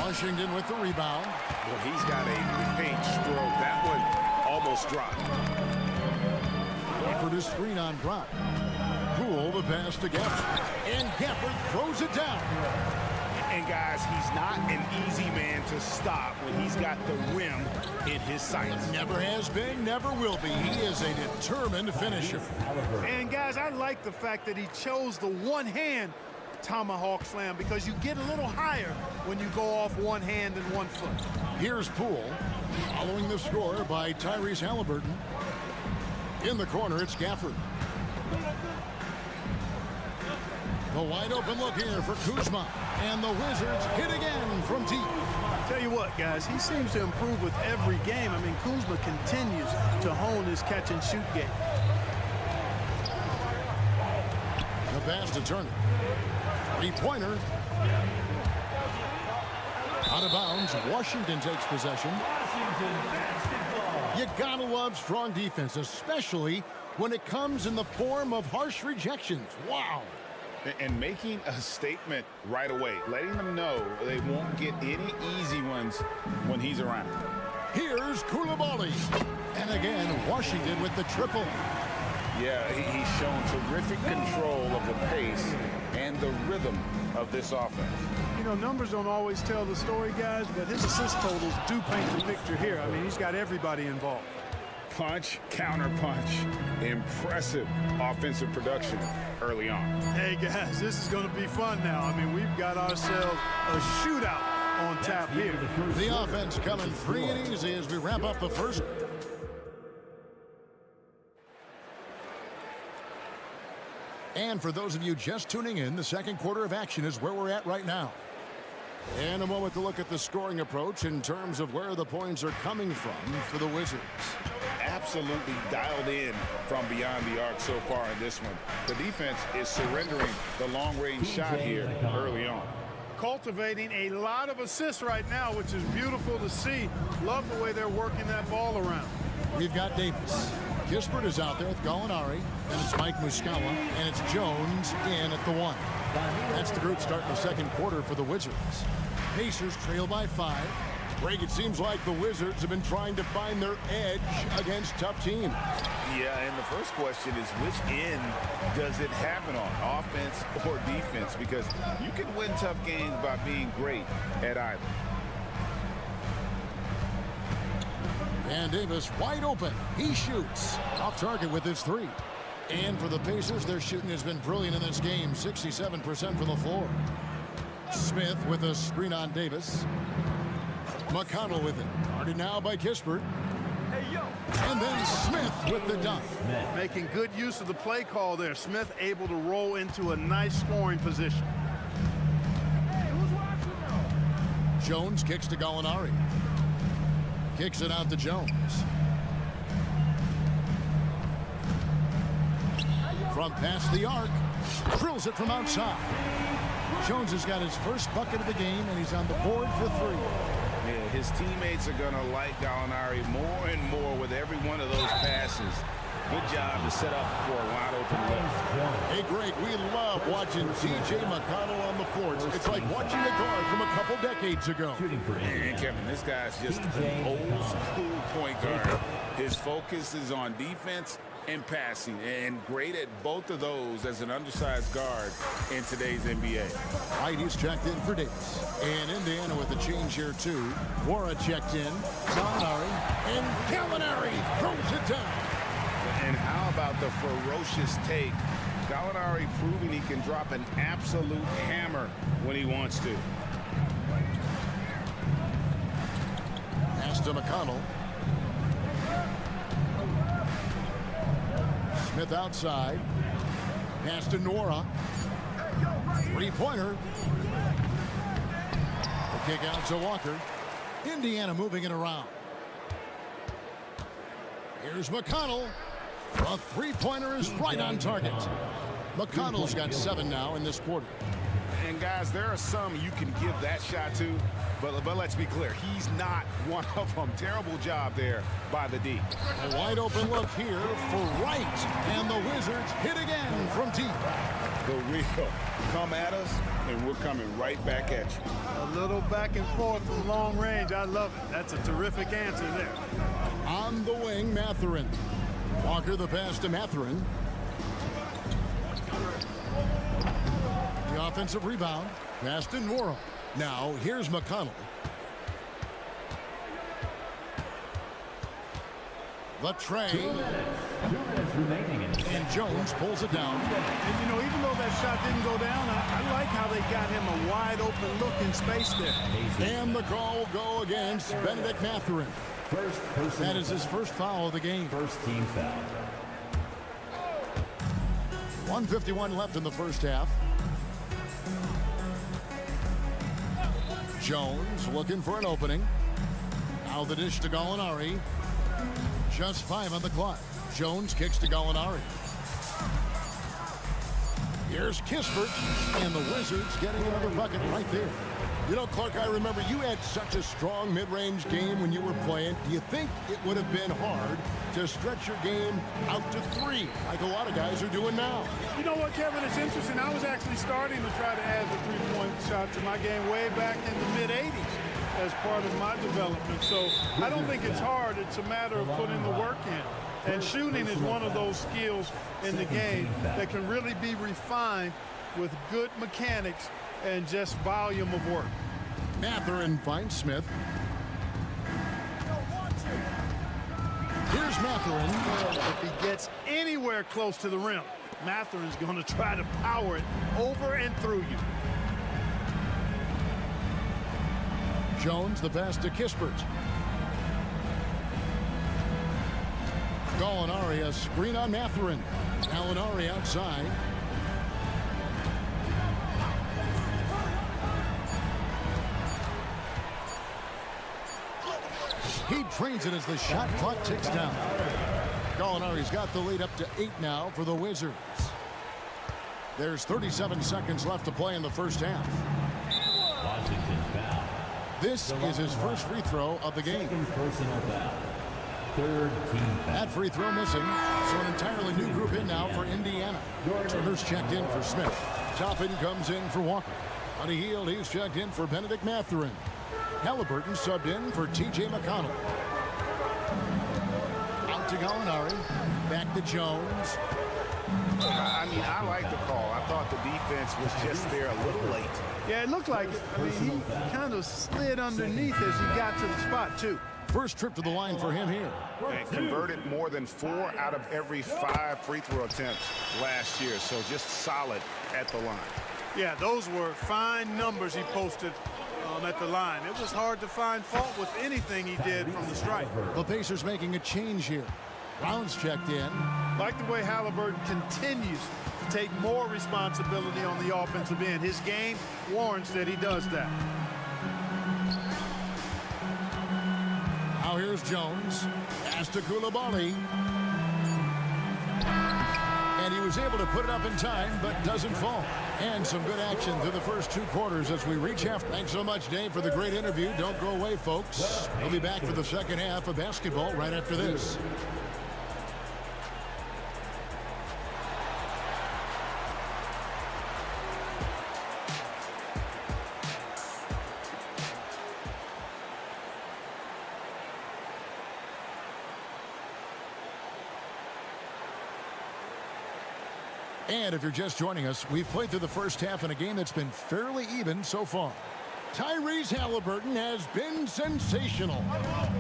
Washington with the rebound. Well, he's got a paint stroke. That one almost dropped. Gafford is screen on Brown. Poole the pass to Gafford. And Gafford throws it down. And guys, he's not an easy man to stop when he's got the rim in his sights. Never has been, never will be. He is a determined finisher. And guys, I like the fact that he chose the one-hand tomahawk slam because you get a little higher when you go off one hand and 1 foot. Here's Poole, following the score by Tyrese Halliburton. In the corner, it's Gafford. The wide open look here for Kuzma. And the Wizards hit again from deep. Tell you what, guys, he seems to improve with every game. I mean, Kuzma continues to hone his catch-and-shoot game. The pass to Turner. Three-pointer. Out of bounds. Washington takes possession. You gotta love strong defense, especially when it comes in the form of harsh rejections. Wow. And making a statement right away, letting them know they won't get any easy ones when he's around. Here's Koulibaly. And again, Washington with the triple. Yeah, he's shown terrific control of the pace and the rhythm of this offense. You know, numbers don't always tell the story, guys, but his assist totals do paint the picture here. I mean, he's got everybody involved. Punch, counter punch, impressive offensive production early on. Hey, guys, this is going to be fun now. I mean, we've got ourselves a shootout on tap here. The offense coming free and easy as we wrap up the first. And for those of you just tuning in, the second quarter of action is where we're at right now. And a moment to look at the scoring approach in terms of where the points are coming from for the Wizards. Absolutely dialed in from beyond the arc so far in this one. The defense is surrendering the long-range shot here early on. Cultivating a lot of assists right now, which is beautiful to see. Love the way they're working that ball around. We've got Davis. Kispert is out there with Gallinari, and it's Mike Muscala, and it's Jones in at the 1. That's the group starting the second quarter for the Wizards. Pacers trail by 5. Greg, it seems like the Wizards have been trying to find their edge against tough teams. Yeah, and the first question is, which end does it happen on, offense or defense? Because you can win tough games by being great at either. And Davis wide open. He shoots. Off target with his 3. And for the Pacers, their shooting has been brilliant in this game. 67% from the floor. Smith with a screen on Davis. McConnell with it. Guarded now by Kispert. And then Smith with the dunk. Making good use of the play call there. Smith able to roll into a nice scoring position. Jones kicks to Gallinari. Kicks it out to Jones. From past the arc. Drills it from outside. Jones has got his first bucket of the game, and he's on the board for 3. Yeah, his teammates are going to like Gallinari more and more with every one of those passes. Good job to set up for a wide open look. Hey, Greg, we love watching T.J. McConnell on the floor. It's like watching a guard from a couple decades ago. And Kevin, this guy's just an old school point guard. His focus is on defense and passing, and great at both of those as an undersized guard in today's NBA. Heidi's checked in for Davis. And Indiana with a change here, too. Wara checked in. Gallinari. And Gallinari throws it down. And how about the ferocious take? Gallinari proving he can drop an absolute hammer when he wants to. Pass to McConnell. Smith outside. Pass to Nora. Three-pointer. The kick out to Walker. Indiana moving it around. Here's McConnell. A three-pointer is right on target. McConnell's got 7 now in this quarter. And guys, there are some you can give that shot to, but let's be clear, he's not one of them. Terrible job there by the D. A wide open look here for Wright, and the Wizards hit again from deep. The real come at us, and we're coming right back at you. A little back and forth from long range. I love it. That's a terrific answer there. On the wing, Mathurin. Walker the pass to Mathurin. The offensive rebound. Pass to Nora. Now here's McConnell. The tray. 2 minutes remaining. And Jones pulls it down. And you know, even though that shot didn't go down, I like how they got him a wide open look in space there. And the call will go against Benedict Mathurin. That is his first foul of the game. First team foul. 1:51 left in the first half. Jones looking for an opening. Now the dish to Gallinari. Just 5 on the clock. Jones kicks to Gallinari. Here's Kispert, and the Wizards getting another bucket right there. You know, Clark, I remember you had such a strong mid-range game when you were playing. Do you think it would have been hard to stretch your game out to 3 like a lot of guys are doing now? You know what, Kevin? It's interesting. I was actually starting to try to add the three-point shot to my game way back in the mid-'80s as part of my development. So I don't think it's hard. It's a matter of putting the work in. And shooting is one of those skills in the game that can really be refined with good mechanics and just volume of work. Mathurin finds Smith. Here's Mathurin. If he gets anywhere close to the rim, Mathurin's going to try to power it over and through you. Jones, the pass to Kispert. Gallinari, a screen on Mathurin. Gallinari outside. He trains it as the shot clock ticks down. Gallinari's got the lead up to 8 now for the Wizards. There's 37 seconds left to play in the first half. This is his first free throw of the game. That free throw missing, so an entirely new group in now for Indiana. Turner's checked in for Smith. Toppin comes in for Walker. On a heel, he's checked in for Benedict Mathurin. Halliburton subbed in for T.J. McConnell. Out to Gallinari. Back to Jones. I mean, I like the call. I thought the defense was just there a little late. Yeah, it looked like it. I mean, he kind of slid underneath as he got to the spot, too. First trip to the line for him here. And converted more than 4 out of every 5 free throw attempts last year. So just solid at the line. Yeah, those were fine numbers he posted at the line. It was hard to find fault with anything he did from the stripe. The Pacers making a change here. Brown's checked in. Like the way Halliburton continues to take more responsibility on the offensive end. His game warrants that he does that. Now here's Jones. Pass to Koulibaly. And he was able to put it up in time, but doesn't fall. And some good action through the first 2 quarters as we reach half. Thanks so much, Dave, for the great interview. Don't go away, folks. We'll be back for the second half of basketball right after this. And if you're just joining us, we've played through the first half in a game that's been fairly even so far. Tyrese Halliburton has been sensational.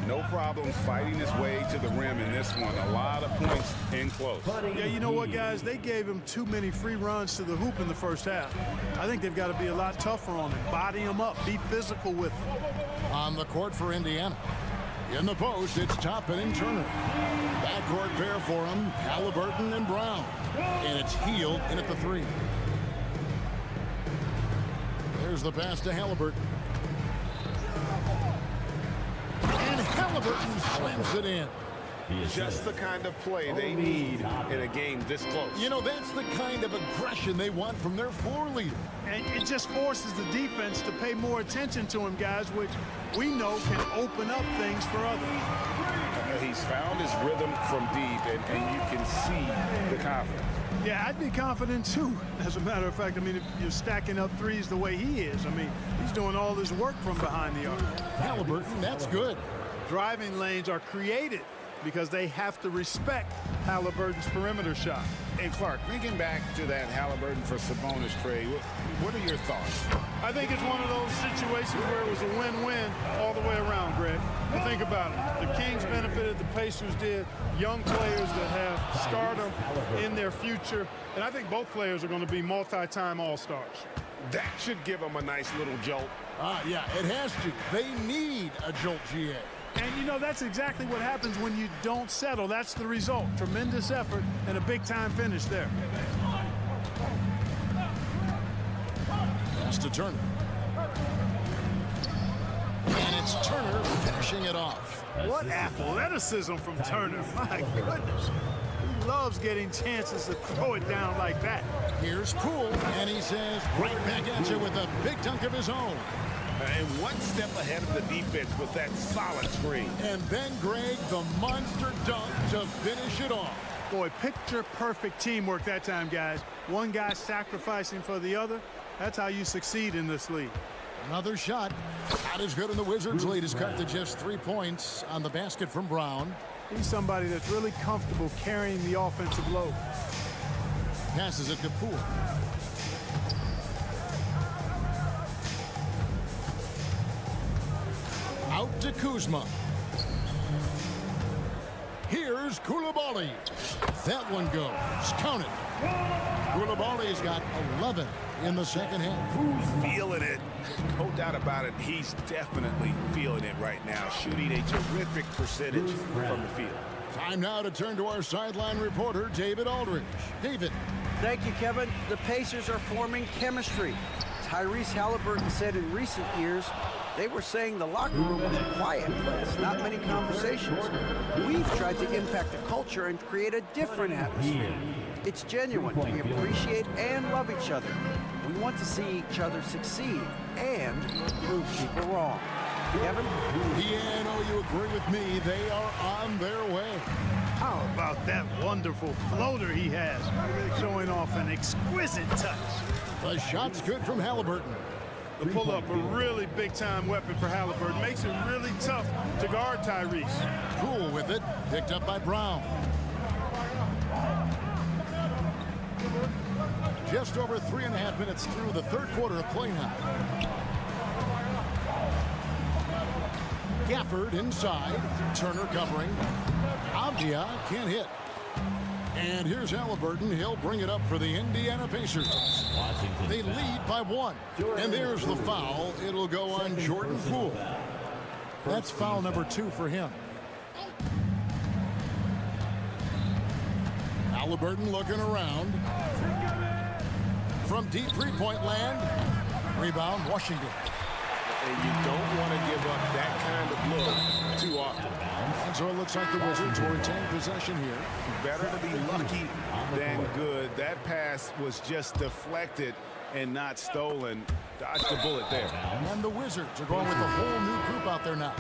No problems fighting his way to the rim in this one. A lot of points in close. Yeah, you know what, guys? They gave him too many free runs to the hoop in the first half. I think they've got to be a lot tougher on him. Body him up. Be physical with him. On the court for Indiana. In the post, it's Toppin and Turner. Backcourt pair for him, Halliburton and Brown. And it's Hield in at the 3. There's the pass to Halliburton. And Halliburton slams it in. Just the kind of play they need in a game this close. You know, that's the kind of aggression they want from their floor leader. And it just forces the defense to pay more attention to him, guys, which we know can open up things for others. He's found his rhythm from deep, and you can see the confidence. Yeah, I'd be confident, too, as a matter of fact. I mean, if you're stacking up threes the way he is, I mean, he's doing all this work from behind the arc. Halliburton, that's good. Driving lanes are created because they have to respect Halliburton's perimeter shot. Hey, Clark, thinking back to that Halliburton for Sabonis trade, what are your thoughts? I think it's one of those situations where it was a win-win all the way around, Greg. But think about it. The Kings benefited, the Pacers did. Young players that have stardom in their future. And I think both players are going to be multi-time All-Stars. That should give them a nice little jolt. Yeah, it has to. They need a jolt, GA. And, you know, that's exactly what happens when you don't settle. That's the result. Tremendous effort and a big-time finish there. Pass to Turner. And it's Turner finishing it off. What athleticism from Turner. My goodness. He loves getting chances to throw it down like that. Here's Poole, and he says right back at you with a big dunk of his own. And one step ahead of the defense with that solid screen. And then Greg, the monster dunk to finish it off. Boy, picture-perfect teamwork that time, guys. One guy sacrificing for the other. That's how you succeed in this league. Another shot. Not as good, and the Wizards' lead is cut to just 3 points on the basket from Brown. He's somebody that's really comfortable carrying the offensive load. Passes it to Poole. Out to Kuzma. Here's Koulibaly. That one goes. Count it. Koulibaly's got 11 in the second half. Feeling it. No doubt about it. He's definitely feeling it right now. Shooting a terrific percentage from the field. Time now to turn to our sideline reporter, David Aldridge. David. Thank you, Kevin. The Pacers are forming chemistry. Tyrese Halliburton said in recent years they were saying the locker room was a quiet place, not many conversations. We've tried to impact the culture and create a different atmosphere. It's genuine. We appreciate and love each other. We want to see each other succeed and prove people wrong. Kevin? Yeah, I know you agree with me. They are on their way. How about that wonderful floater he has, showing off an exquisite touch. The shot's good from Halliburton. The pull-up, a really big-time weapon for Halliburton. Makes it really tough to guard Tyrese. Poole with it, picked up by Brown. Just over 3.5 minutes through the third quarter of play now. Gafford inside. Turner covering. Avdia can't hit. And here's Halliburton. He'll bring it up for the Indiana Pacers. They lead by 1. And there's the foul. It'll go on Jordan Poole. That's foul number 2 for him. Halliburton looking around. From deep three-point land. Rebound, Washington. And you don't want to give up that kind of look too often. And so it looks like the Wizards will retain possession here. Better to be lucky than good. That pass was just deflected and not stolen. Dodged the bullet there. And the Wizards are going with a whole new group out there now.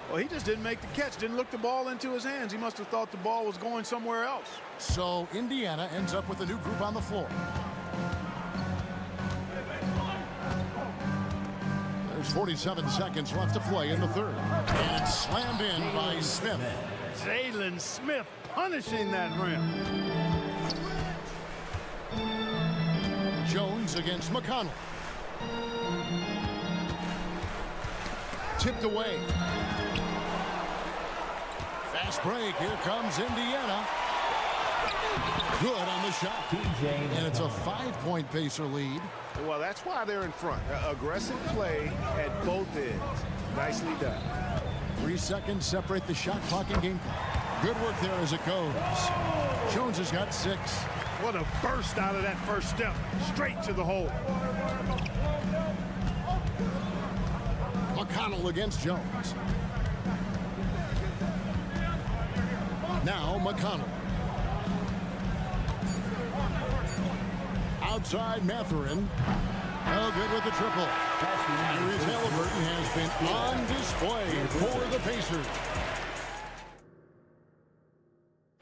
Well, he just didn't make the catch, didn't look the ball into his hands. He must have thought the ball was going somewhere else. So Indiana ends up with a new group on the floor. There's 47 seconds left to play in the third. And it's slammed in by Smith. Jalen Smith punishing that rim. Jones against McConnell. Tipped away. Fast break. Here comes Indiana. Good on the shot. And it's a 5-point Pacer lead. Well, that's why they're in front. Aggressive play at both ends. Nicely done. 3 seconds separate the shot clock and game clock. Good work there as it goes. Jones has got 6. What a burst out of that first step. Straight to the hole. McConnell against Jones. Now McConnell. Outside Mathurin. No good with the triple. Tyrese Halliburton has been on display for the Pacers.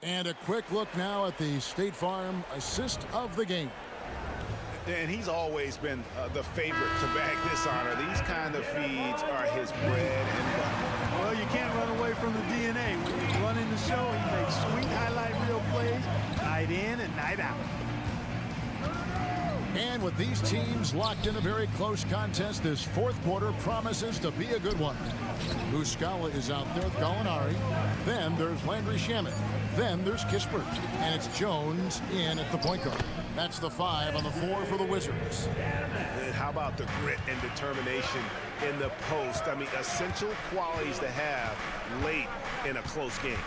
And a quick look now at the State Farm assist of the game. And he's always been the favorite to bag this honor. These kind of feeds are his bread and butter. Well, you can't run away from the DNA. When he's running the show, he makes sweet highlight reel plays night in and night out. And with these teams locked in a very close contest, this fourth quarter promises to be a good one. Muscala is out there with Gallinari. Then there's Landry Shamet. Then there's Kispert. And it's Jones in at the point guard. That's the 5 on the 4 for the Wizards. And how about the grit and determination in the post? I mean, essential qualities to have late in a close game.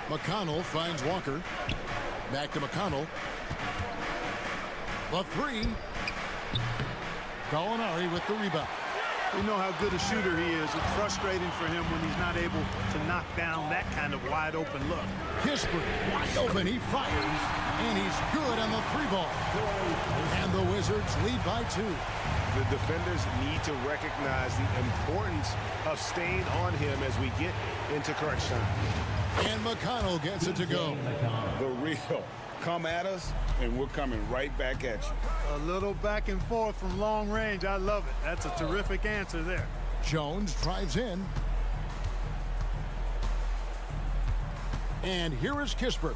McConnell finds Walker. Back to McConnell. The 3. Gallinari with the rebound. We know how good a shooter he is. It's frustrating for him when he's not able to knock down that kind of wide open look. Kispert wide open. He fires, and he's good on the 3-ball. And the Wizards lead by 2. The defenders need to recognize the importance of staying on him as we get into crunch time. And McConnell gets it to go. The real. Come at us, and we're coming right back at you. A little back and forth from long range. I love it. That's a terrific answer there. Jones drives in. And here is Kispert.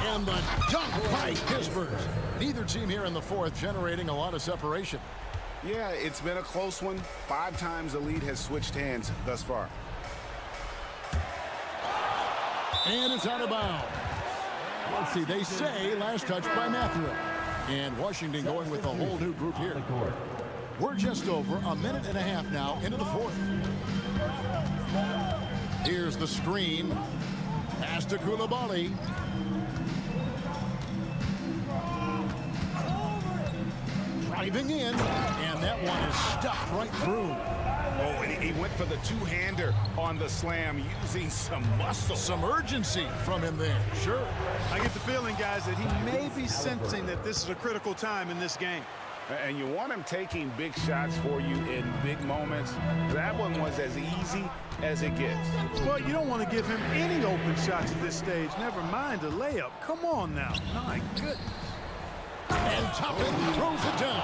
And the dunk by Kispert. Neither team here in the fourth generating a lot of separation. Yeah, it's been a close one. 5 times the lead has switched hands thus far. And it's out of bounds. Let's see, they say last touch by Matthew. And Washington going with a whole new group here. We're just over a minute and a half now into the fourth. Here's the screen. Pass to Koulibaly. Driving in, and that one is stuffed right through. Oh, and he went for the two-hander on the slam, using some muscle. Some urgency from him there, sure. I get the feeling, guys, that he may be sensing that this is a critical time in this game. And you want him taking big shots for you in big moments. That one was as easy as it gets. Well, you don't want to give him any open shots at this stage. Never mind a layup. Come on now. My goodness. And Toppin throws it down.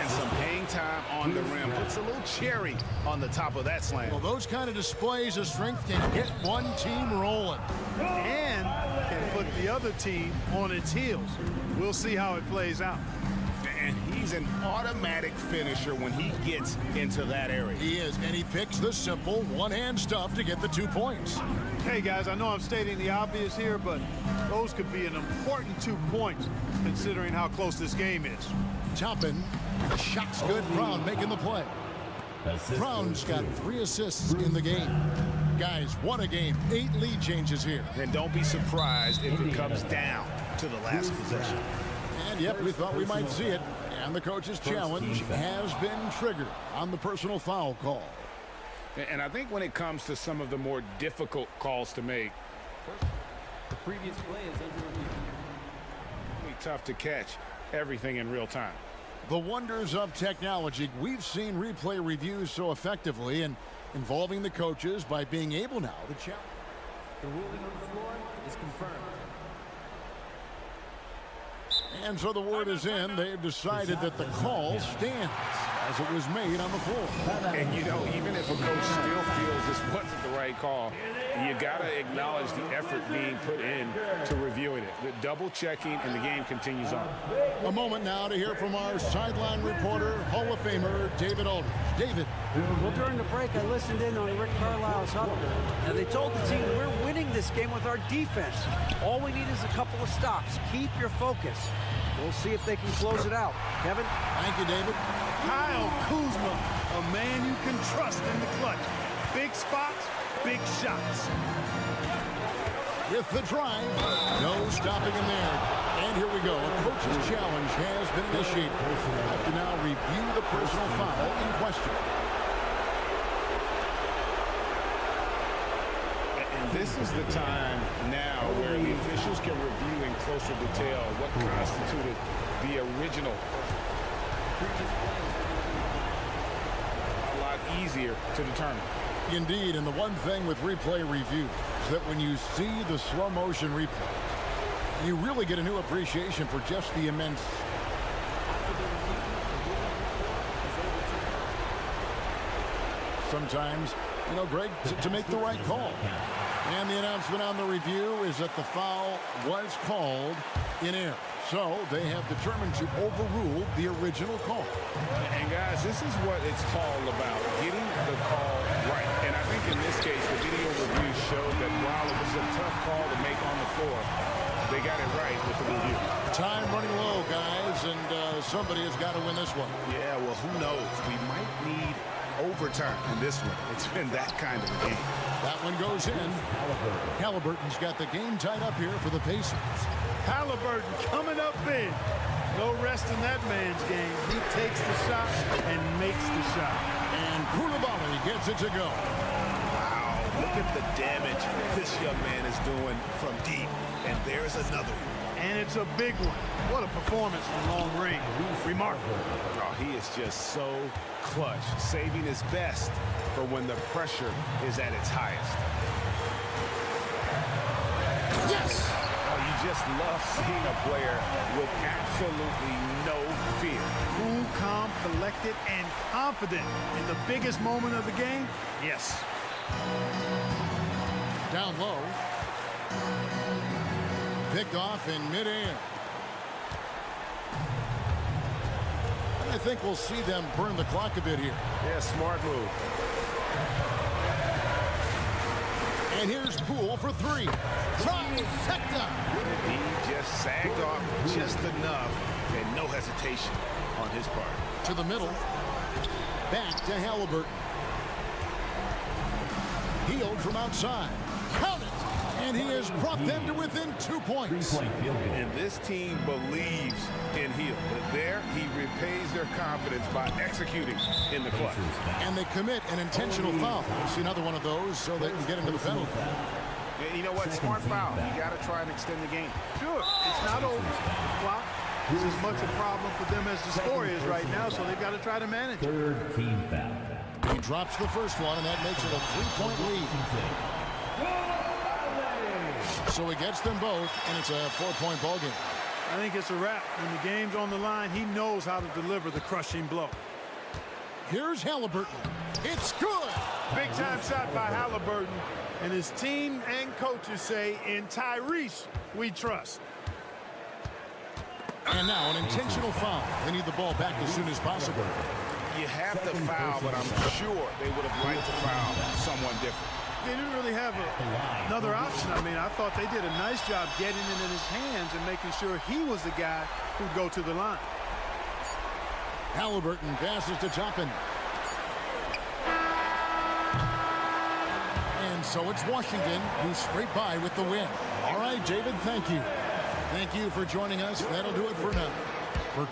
And some hang time on the rim. Puts a little cherry on the top of that slam. Well, those kind of displays of strength can get one team rolling. And can put the other team on its heels. We'll see how it plays out. And he's an automatic finisher when he gets into that area. He is, and he picks the simple one-hand stuff to get the 2 points. Hey, guys, I know I'm stating the obvious here, but those could be an important 2 points considering how close this game is. Toppin, the shot's good. Brown making the play. Brown's got 3 assists in the game. Guys, what a game. 8 lead changes here. And don't be surprised if it comes down to the last possession. And yep, we thought we might see it. And the coach's challenge has been triggered on the personal foul call. And I think when it comes to some of the more difficult calls to make, the previous play is under review. It's tough to catch everything in real time. The wonders of technology. We've seen replay reviews so effectively and involving the coaches by being able now to challenge. The ruling on the floor is confirmed. And so the word is in. They've decided that the call stands as it was made on the floor. And, you know, even if a coach still feels this wasn't the right call, you got to acknowledge the effort being put in to reviewing it. The double checking, and the game continues on. A moment now to hear from our sideline reporter, Hall of Famer David Aldridge. David. Well, during the break, I listened in on Rick Carlisle's huddle. Now, they told the team, we're winning this game with our defense. All we need is a couple of stops. Keep your focus. We'll see if they can close it out. Kevin? Thank you, David. Kyle Kuzma, a man you can trust in the clutch. Big spots, big shots. With the drive, no stopping him there. And here we go. A coach's challenge has been initiated. Have to now review the personal foul in question. And this is the time now where the officials can review in closer detail what constituted the original. A lot easier to determine. Indeed, and the one thing with replay review is that when you see the slow motion replay, you really get a new appreciation for just the immense. Sometimes, you know, Greg, to make the right call. And the announcement on the review is that the foul was called in error. So they have determined to overrule the original call. And guys, this is what it's all about, getting the call right. And I think in this case, the video review showed that while it was a tough call to make on the floor, they got it right with the review. Time running low, guys, and somebody has got to win this one. Yeah, well, who knows? We might need overtime in this one. It's been that kind of a game. That one goes in. Halliburton's got the game tied up here for the Pacers. Halliburton coming up big. No rest in that man's game. He takes the shot and makes the shot. And Koulibaly gets it to go. Wow, look at the damage this young man is doing from deep. And there's another one. And it's a big one. What a performance from long range. Remarkable. Oh, he is just so clutch, saving his best for when the pressure is at its highest. Yes! Oh, you just love seeing a player with absolutely no fear. Cool, calm, collected, and confident in the biggest moment of the game. Yes. Down low. Picked off in midair. I think we'll see them burn the clock a bit here. Yeah, smart move. And here's Poole for three. Trifecta. He just sagged off just enough and no hesitation on his part. To the middle. Back to Halliburton. Healed from outside. Count it. And he has brought them to within 2 points. And this team believes in Hill. There, he repays their confidence by executing in the clutch. And they commit an intentional foul. We'll see another one of those so they can get into the penalty. And you know what? Smart foul. You got to try and extend the game. Sure, it's not over. Clock is as much a problem for them as the score is right now, so they've got to try to manage it. Third team foul. He drops the first one, and that makes it a 3-point lead. So he gets them both, and it's a 4-point ball game. I think it's a wrap. When the game's on the line, he knows how to deliver the crushing blow. Here's Halliburton. It's good. Big-time shot by Halliburton. And his team and coaches say, in Tyrese, we trust. And now an intentional foul. They need the ball back as soon as possible. You have the foul, but I'm sure they would have liked to foul someone different. They didn't really have another option. I mean, I thought they did a nice job getting it in his hands and making sure he was the guy who'd go to the line. Halliburton passes to Toppin. And so it's Washington who scrape by with the win. All right, David, thank you. Thank you for joining us. That'll do it for now. For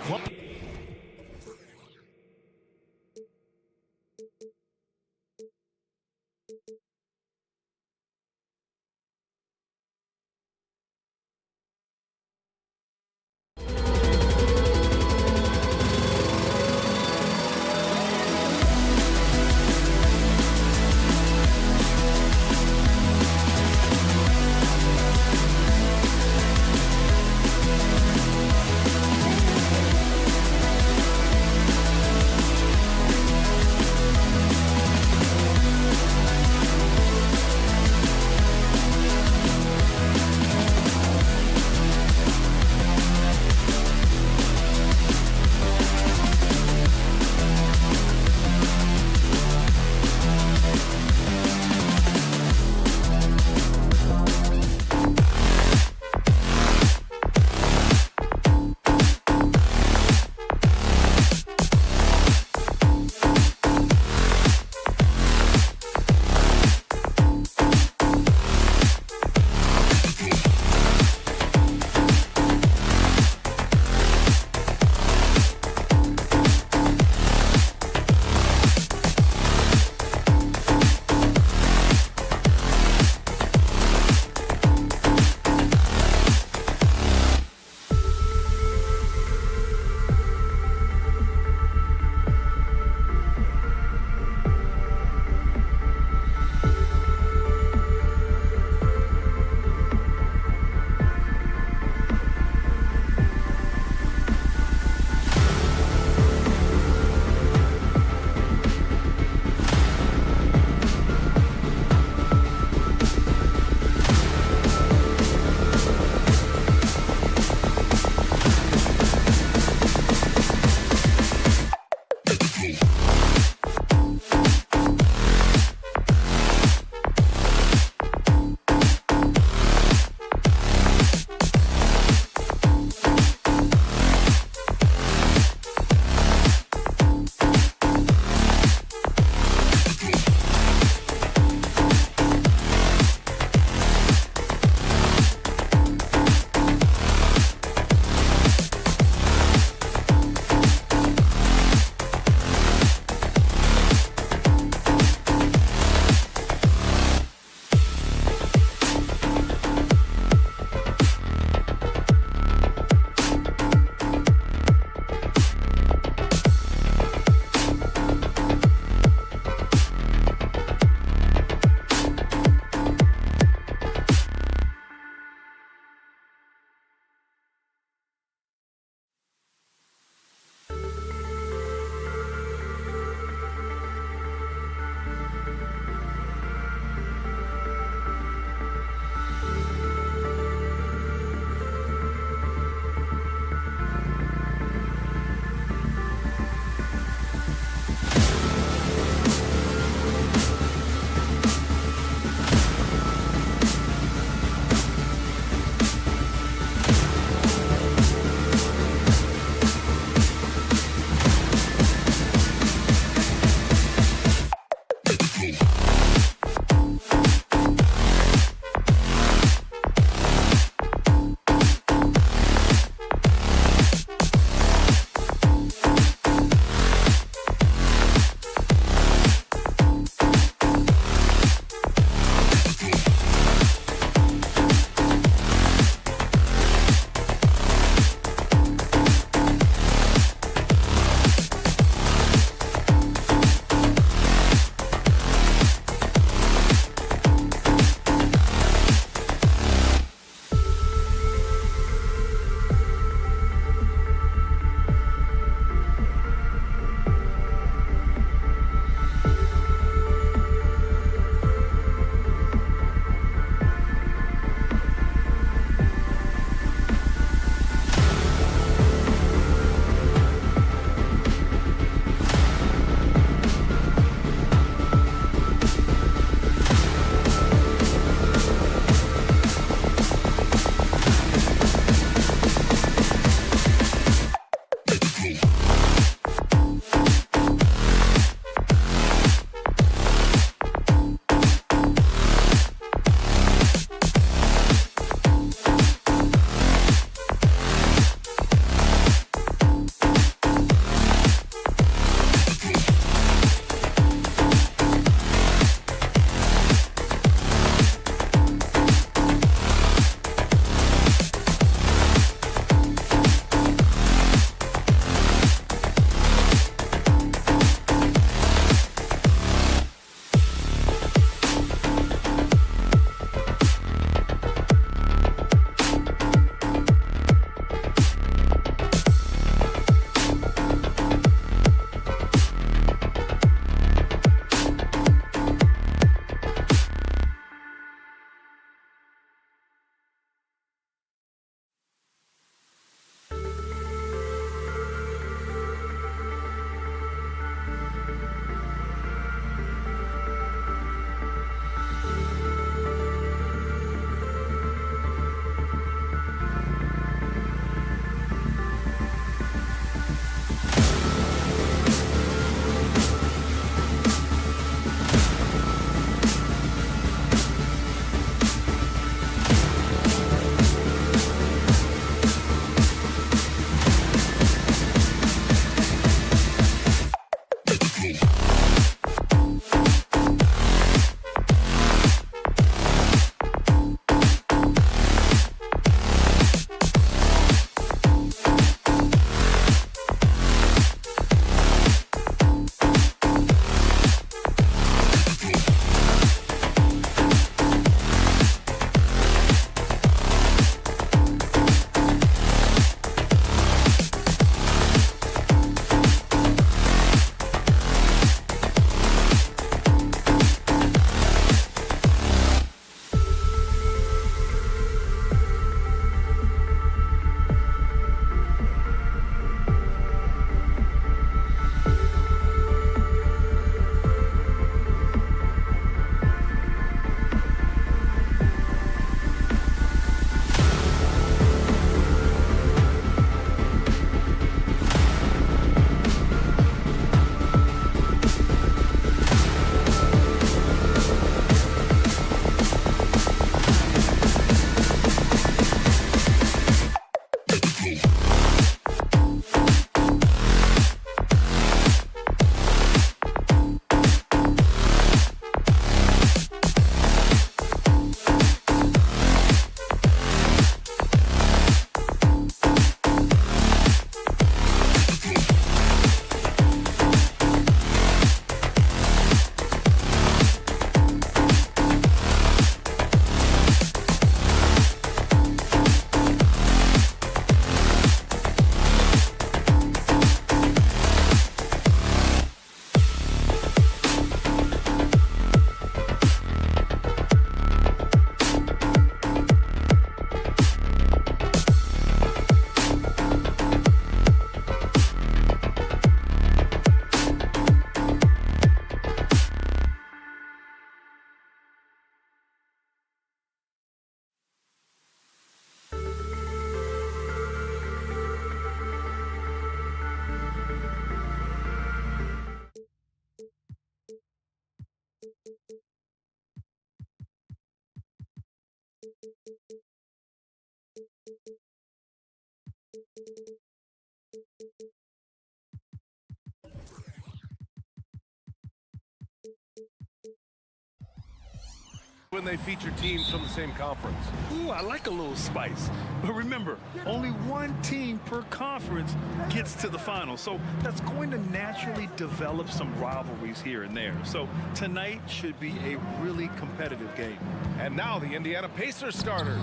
When they feature teams from the same conference. Ooh, I like a little spice. But remember, only one team per conference gets to the final. So that's going to naturally develop some rivalries here and there. So tonight should be a really competitive game. And now the Indiana Pacers starters.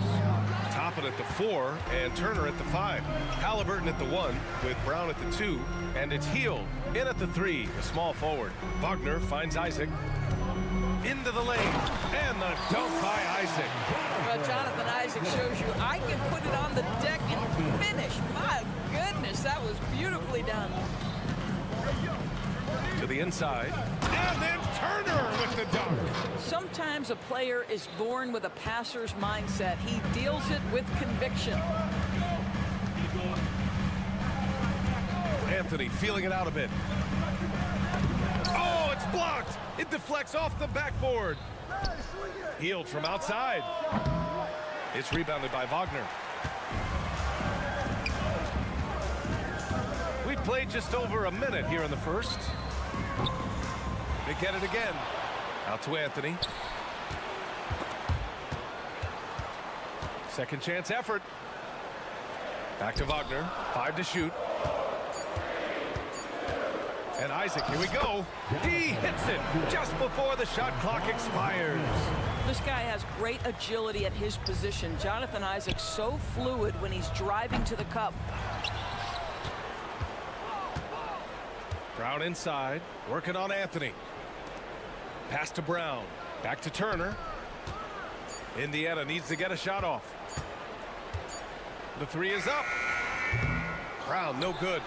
Toppin at the 4 and Turner at the 5. Halliburton at the 1 with Brown at the 2. And it's Hield in at the 3, a small forward. Wagner finds Isaac. Into the lane, and the dunk by Isaac. Well, Jonathan Isaac shows you I can put it on the deck and finish. My goodness, that was beautifully done. To the inside, and then Turner with the dunk. Sometimes a player is born with a passer's mindset. He deals it with conviction. Anthony feeling it out a bit. Oh, it's blocked. It deflects off the backboard. Hield from outside. It's rebounded by Wagner. We played just over a minute here in the first. They get it again. Out to Anthony. Second chance effort. Back to Wagner. 5 to shoot. And Isaac, here we go. He hits it just before the shot clock expires. This guy has great agility at his position. Jonathan Isaac so fluid when he's driving to the cup. Brown inside, working on Anthony. Pass to Brown. Back to Turner. Indiana needs to get a shot off. The 3 is up. Brown, no good.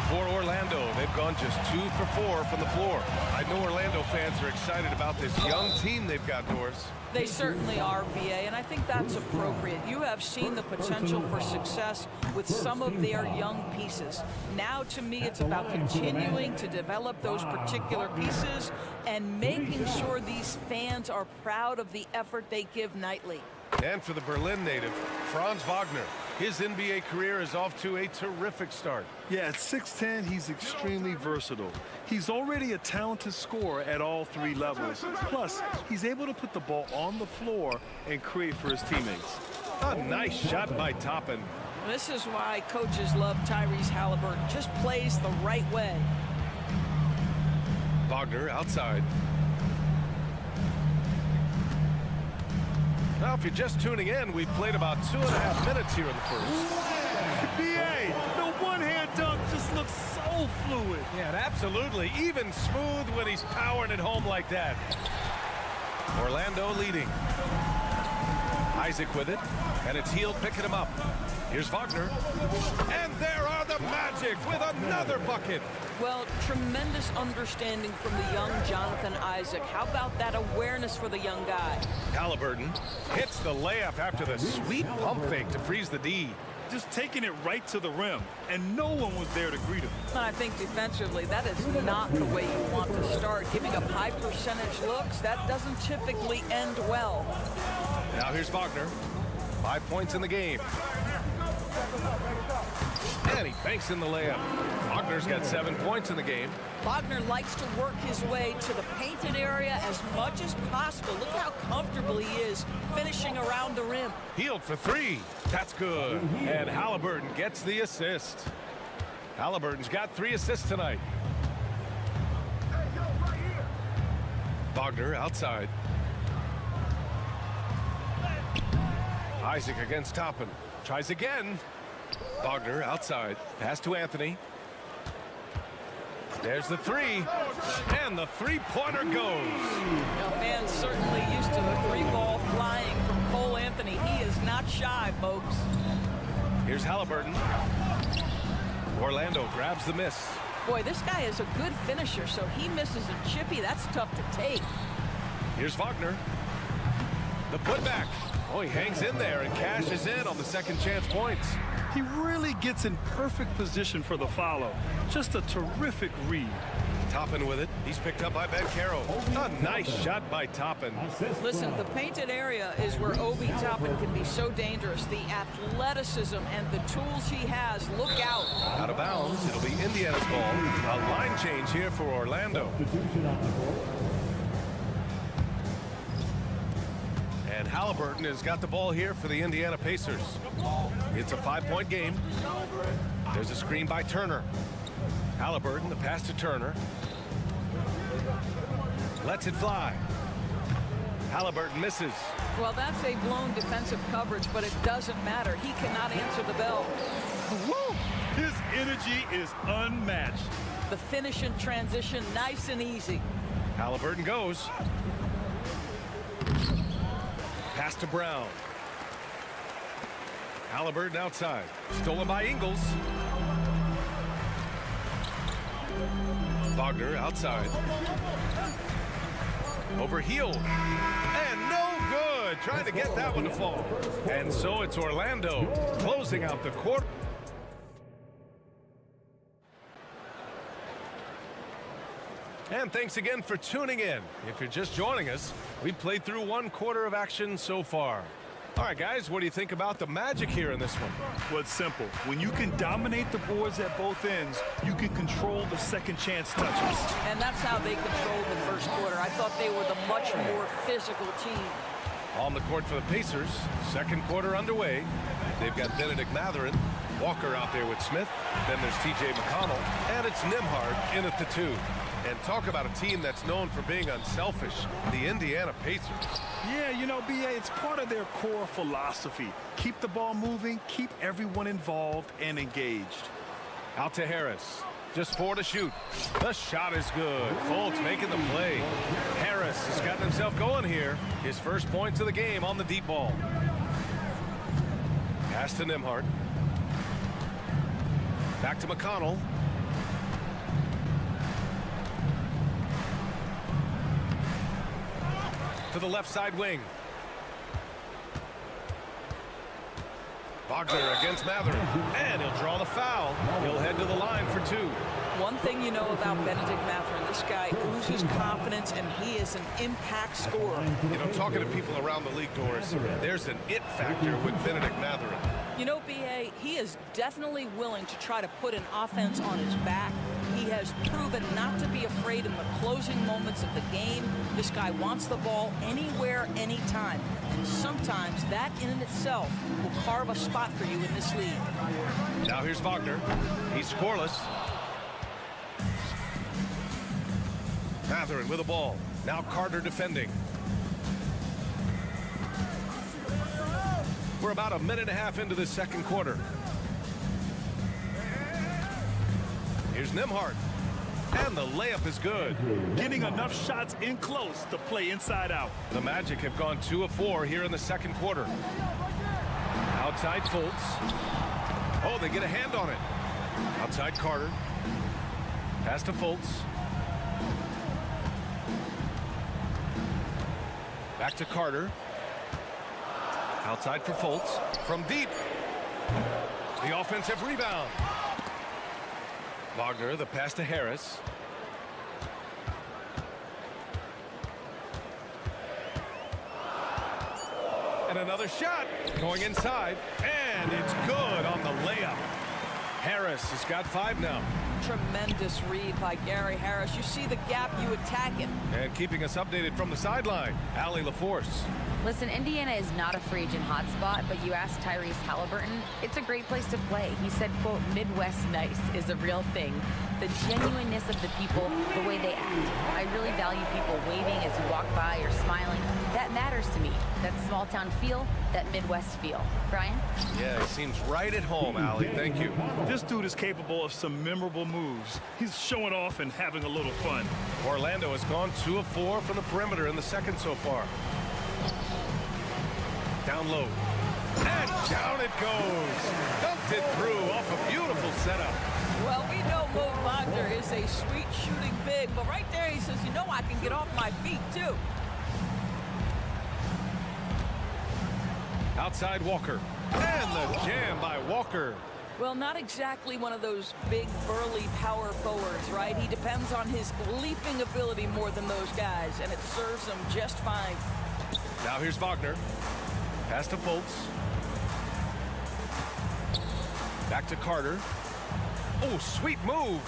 For Orlando, they've gone just 2 for 4 from the floor. I know Orlando fans are excited about this young team they've got, Doris. They certainly are, BA, and I think that's appropriate. You have seen the potential for success with some of their young pieces. Now, to me, it's about continuing to develop those particular pieces and making sure these fans are proud of the effort they give nightly. And for the Berlin native, Franz Wagner. His NBA career is off to a terrific start. Yeah, at 6'10", he's extremely versatile. He's already a talented scorer at all 3 levels. Plus, he's able to put the ball on the floor and create for his teammates. A nice shot by Toppin. This is why coaches love Tyrese Halliburton. Just plays the right way. Wagner outside. Now, if you're just tuning in, we've played about 2.5 minutes here in the first. BA, the one-hand dunk just looks so fluid. Yeah, and absolutely. Even smooth when he's powering it home like that. Orlando leading. Isaac with it, and it's Hield picking him up. Here's Wagner. And there are the Magic with another bucket. Well, tremendous understanding from the young Jonathan Isaac. How about that awareness for the young guy? Halliburton hits the layup after the sweet pump fake to freeze the D. Just taking it right to the rim, and no one was there to greet him. I think defensively, that is not the way you want to start. Giving up high percentage looks, that doesn't typically end well. Now here's Wagner. 5 points in the game. And he banks in the layup. Wagner's got 7 points in the game. Wagner likes to work his way to the painted area as much as possible. Look how comfortable he is finishing around the rim. Hield for 3. That's good. And Halliburton gets the assist. Halliburton's got 3 assists tonight. Wagner outside. Isaac against Toppin. Tries again. Wagner outside. Pass to Anthony. There's the 3. And the three-pointer goes. Now, fans certainly used to the 3-ball flying from Cole Anthony. He is not shy, folks. Here's Halliburton. Orlando grabs the miss. Boy, this guy is a good finisher, so he misses a chippy. That's tough to take. Here's Wagner. The putback. Oh, he hangs in there and cashes in on the second chance points. He really gets in perfect position for the follow. Just a terrific read. Toppin with it. He's picked up by Caro. A nice shot by Toppin. Listen, the painted area is where Obi Toppin can be so dangerous. The athleticism and the tools he has. Look out. Out of bounds. It'll be Indiana's ball. A line change here for Orlando. And Halliburton has got the ball here for the Indiana Pacers. It's a 5-point game. There's a screen by Turner. Halliburton, the pass to Turner. Lets it fly. Halliburton misses. Well, that's a blown defensive coverage, but it doesn't matter. He cannot answer the bell. Woo! His energy is unmatched. The finish in transition, nice and easy. Halliburton goes. Pass to Brown. Halliburton outside. Stolen by Ingles. Wagner outside. Overhealed. And no good. Trying to get that one to fall. And so it's Orlando closing out the quarter. And thanks again for tuning in. If you're just joining us, we've played through 1 quarter of action so far. All right, guys, what do you think about the magic here in this one? Well, it's simple. When you can dominate the boards at both ends, you can control the second chance touches. And that's how they controlled the first quarter. I thought they were the much more physical team. On the court for the Pacers, second quarter underway. They've got Benedict Mathurin, Walker out there with Smith. Then there's T.J. McConnell, and it's Nembhard in at the 2. And talk about a team that's known for being unselfish, the Indiana Pacers. Yeah, you know, B.A., it's part of their core philosophy. Keep the ball moving, keep everyone involved and engaged. Out to Harris. Just 4 to shoot. The shot is good. Fultz making the play. Harris has gotten himself going here. His first points of the game on the deep ball. Pass to Nembhard. Back to McConnell. To the left side wing. Wagner against Mathurin. And he'll draw the foul. He'll head to the line for 2. One thing you know about Benedict Mathurin, this guy oozes confidence, and he is an impact scorer. You know, talking to people around the league, Doris, there's an it factor with Benedict Mathurin. You know, B.A., he is definitely willing to try to put an offense on his back. He has proven not to be afraid in the closing moments of the game. This guy wants the ball anywhere, anytime. And sometimes that in and itself will carve a spot for you in this league. Now here's Wagner. He's scoreless. Mathurin with the ball. Now Carter defending. We're about a minute and a half into the second quarter. Here's Nembhard. And the layup is good. Getting enough shots in close to play inside out. The Magic have gone 2 of 4 here in the second quarter. Outside Fultz. Oh, they get a hand on it. Outside Carter. Pass to Fultz. Back to Carter. Outside for Fultz. From deep. The offensive rebound. Wagner, the pass to Harris. And another shot going inside. And it's good on the layup. Harris has got 5 now. Tremendous read by Gary Harris. You see the gap, you attack it. And keeping us updated from the sideline, Allie LaForce. Listen, Indiana is not a free agent hotspot, but you ask Tyrese Halliburton, it's a great place to play. He said, quote, Midwest nice is a real thing. The genuineness of the people, the way they act. I really value people waving as you walk by or smiling. That matters to me. That small town feel, that Midwest feel. Brian? Yeah, it seems right at home, Allie. Thank you. This dude is capable of some memorable moves. He's showing off and having a little fun. Orlando has gone 2 of 4 from the perimeter in the second so far. Down low. And down it goes. Dumped it through off a beautiful setup. Well, we know Mo Wagner is a sweet shooting big, but right there he says, you know, I can get off my feet too. Outside Walker. And the jam by Walker. Well, not exactly one of those big, burly power forwards, right? He depends on his leaping ability more than those guys, and it serves him just fine. Now here's Wagner. Pass to Fultz. Back to Carter. Oh, sweet move.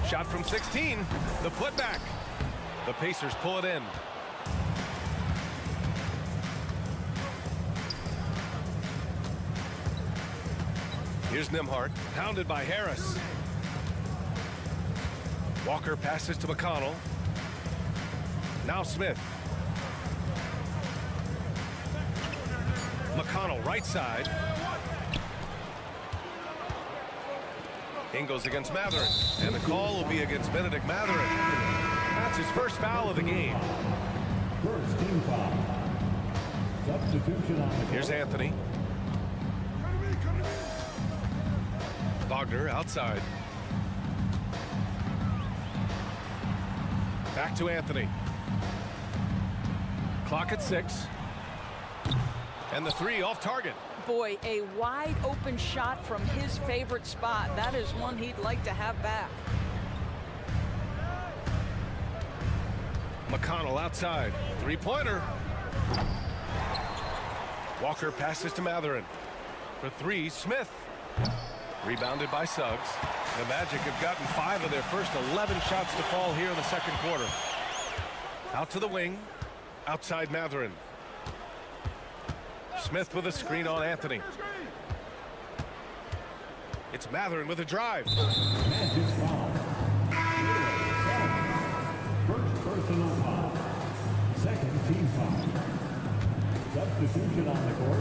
Shot from 16. The putback. The Pacers pull it in. Here's Nembhard, pounded by Harris. Walker passes to McConnell. Now Smith. McConnell right side. Ingles against Mathurin, and the call will be against Benedict Mathurin. That's his first foul of the game. First team foul. Substitution on the court. Here's Anthony. Wagner outside. Back to Anthony. Clock at 6. And the three off target. Boy, a wide open shot from his favorite spot. That is one he'd like to have back. McConnell outside. Three-pointer. Walker passes to Mathurin. For three, Smith. Rebounded by Suggs. The Magic have gotten 5 of their first 11 shots to fall here in the second quarter. Out to the wing. Outside Mathurin. Smith with a screen on Anthony. It's Mathurin with a drive. Magic foul. First personal foul. Second team foul. Substitution on the court.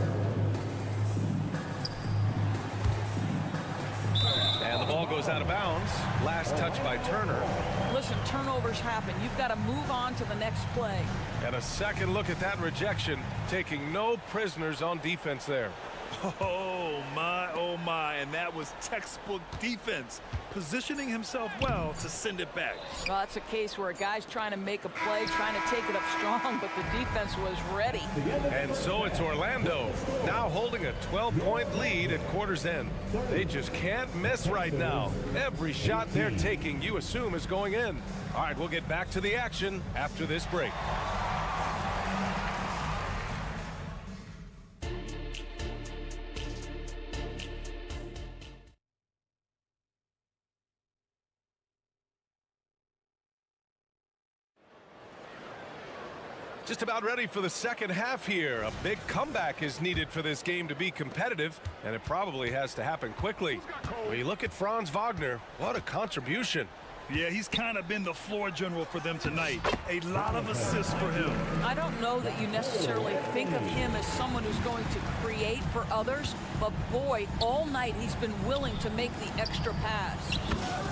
And the ball goes out of bounds. Last touch by Turner. Listen, turnovers happen. You've got to move on to the next play. And a second look at that rejection, taking no prisoners on defense there. Oh my, and that was textbook defense, positioning himself well to send it back. Well, that's a case where a guy's trying to make a play, trying to take it up strong, but the defense was ready. And so it's Orlando, now holding a 12-point lead at quarter's end. They just can't miss right now. Every shot they're taking, you assume, is going in. All right, we'll get back to the action after this break. Just about ready for the second half here. A big comeback is needed for this game to be competitive, and it probably has to happen quickly. When you look at Franz Wagner, what a contribution. Yeah, he's kind of been the floor general for them tonight. A lot of assists for him. I don't know that you necessarily think of him as someone who's going to create for others, but boy, all night he's been willing to make the extra pass.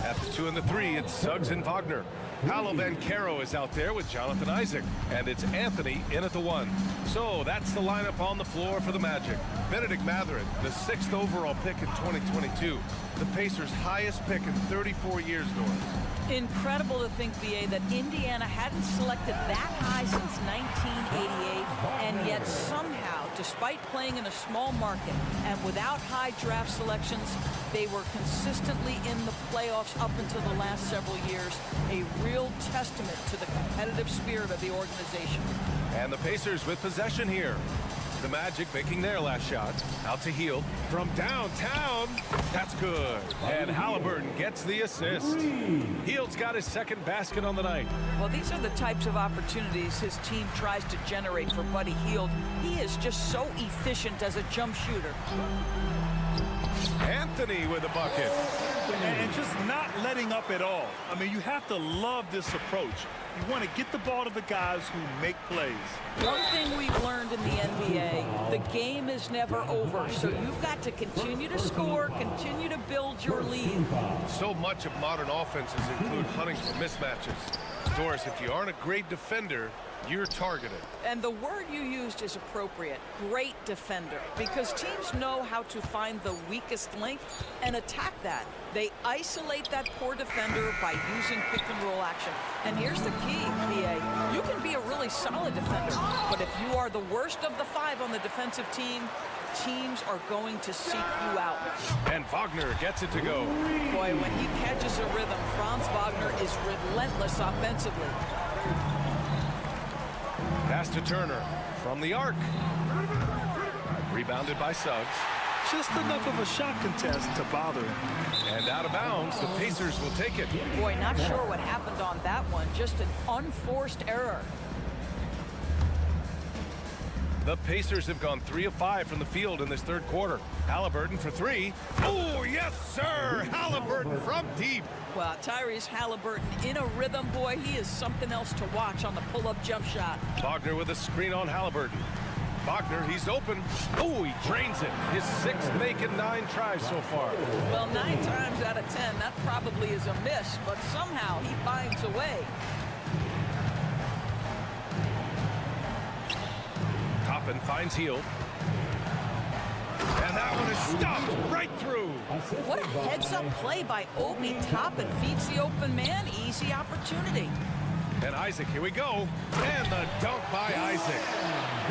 At the 2 and the 3, it's Suggs and Wagner. Paolo Banchero is out there with Jonathan Isaac, and it's Anthony in at the 1. So that's the lineup on the floor for the Magic. Benedict Mathurin, the 6th overall pick in 2022. The Pacers' highest pick in 34 years, Doris. Incredible to think, B.A., that Indiana hadn't selected that high since 1988, and yet somehow, despite playing in a small market and without high draft selections, they were consistently in the playoffs up until the last several years. A real testament to the competitive spirit of the organization. And the Pacers with possession here. The Magic making their last shot. Out to Hield from downtown. That's good. And Halliburton gets the assist. Hield's got his second basket on the night. Well, these are the types of opportunities his team tries to generate for Buddy Hield. He is just so efficient as a jump shooter. Anthony with a bucket. And just not letting up at all. I mean, you have to love this approach. You want to get the ball to the guys who make plays. One thing we've learned in the NBA, the game is never over. So you've got to continue to score, continue to build your lead. So much of modern offenses include hunting for mismatches. Doris, if you aren't a great defender, You're targeted. And the word you used is appropriate. Great defender. Because teams know how to find the weakest link and attack that. They isolate that poor defender by using pick-and-roll action. And here's the key, BA. You can be a really solid defender, but if you are the worst of the 5 on the defensive team, teams are going to seek you out. And Wagner gets it to go. Boy, when he catches a rhythm, Franz Wagner is relentless offensively. Pass to Turner from the arc. Rebounded by Suggs. Just enough of a shot contest to bother him. And out of bounds, the Pacers will take it. Boy, not sure what happened on that one. Just an unforced error. The Pacers have gone 3 of 5 from the field in this third quarter. Halliburton for 3. Oh, yes, sir! Halliburton from deep. Well, Tyrese Halliburton in a rhythm, boy. He is something else to watch on the pull-up jump shot. Wagner with a screen on Halliburton. Wagner, he's open. Oh, he drains it. His 6th make in 9 tries so far. Well, 9 times out of 10, that probably is a miss, but somehow he finds a way. Toppin finds Hield. And that one is stopped right through. What a heads-up play by Obi Toppin. Feeds the open man. Easy opportunity. And Isaac, here we go. And the dunk by Isaac.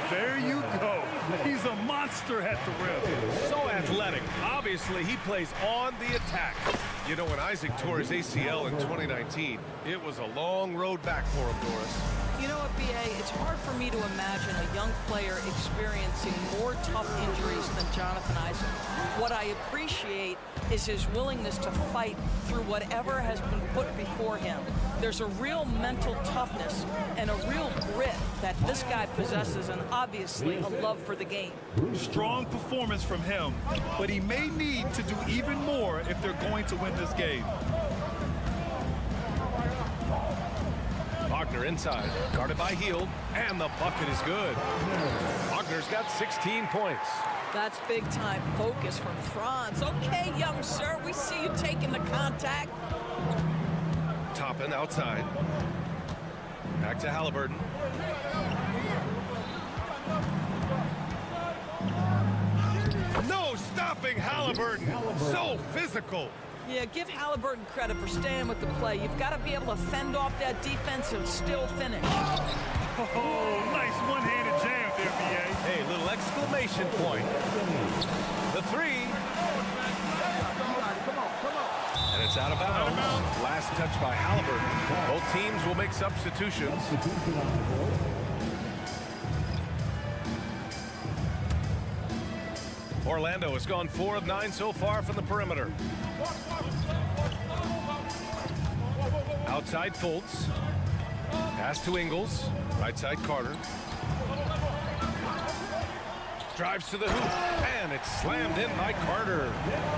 There you go. He's a monster at the rim. So athletic. Obviously, he plays on the attack. You know, when Isaac tore his ACL in 2019, it was a long road back for him, Doris. You know what, BA? It's hard for me to imagine a young player experiencing more tough injuries than Jonathan Isaac. What I appreciate is his willingness to fight through whatever has been put before him. There's a real mental toughness and a real grit that this guy possesses, and obviously a love for the game. Strong performance from him, but he may need to do even more if they're going to win this game. Wagner inside, guarded by Hield, and the bucket is good. Wagner's got 16 points. That's big-time focus from Franz. Okay, young sir, we see you taking the contact. Toppin outside. Back to Halliburton. No stopping Halliburton. So physical. Yeah, give Halliburton credit for staying with the play. You've got to be able to fend off that defense and still finish. Oh, nice one-handed jam there, BA. Hey, little exclamation point. The 3. And it's out of bounds. Last touch by Halliburton. Both teams will make substitutions. Orlando has gone 4 of 9 so far from the perimeter. Outside Fultz. Pass to Ingles. Right side Carter. Drives to the hoop, and it's slammed in by Carter.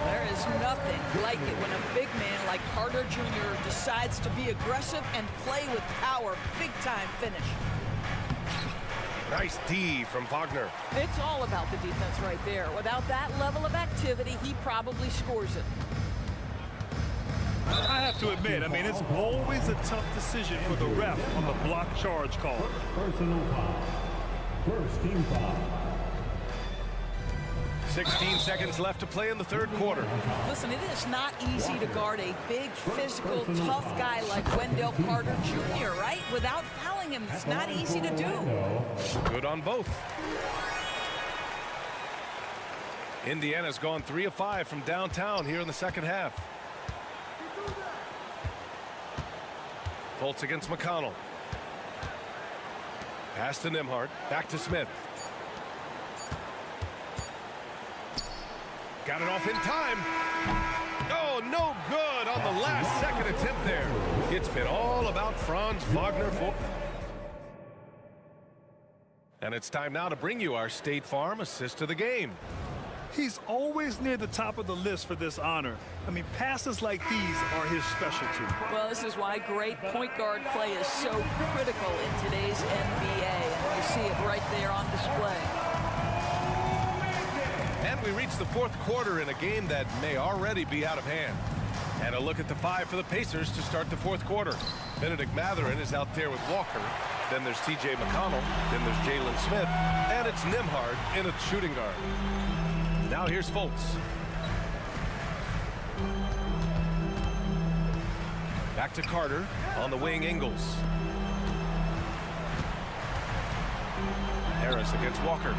There is nothing like it when a big man like Carter Jr. decides to be aggressive and play with power. Big-time finish. Nice D from Wagner. It's all about the defense right there. Without that level of activity, he probably scores it. I have to admit, I mean, it's always a tough decision for the ref on the block charge call. Personal foul. First team foul. 16 seconds left to play in the third quarter. Listen, it is not easy to guard a big, physical, tough guy like Wendell Carter Jr., right? Without fouling him, it's not easy to do. Good on both. Indiana's gone 3 of 5 from downtown here in the second half. Fultz against McConnell. Pass to Nembhard. Back to Smith. Got it off in time. Oh, no good on the last second attempt there. It's been all about Franz Wagner. And it's time now to bring you our State Farm assist of the game. He's always near the top of the list for this honor. I mean, passes like these are his specialty. Well, this is why great point guard play is so critical in today's NBA. And you see it right there on display. And we reach the fourth quarter in a game that may already be out of hand. And a look at the 5 for the Pacers to start the fourth quarter. Benedict Mathurin is out there with Walker. Then there's T.J. McConnell. Then there's Jalen Smith. And it's Nimhard in a shooting guard. Now here's Fultz. Back to Carter. On the wing, Ingles. Harris against Walker.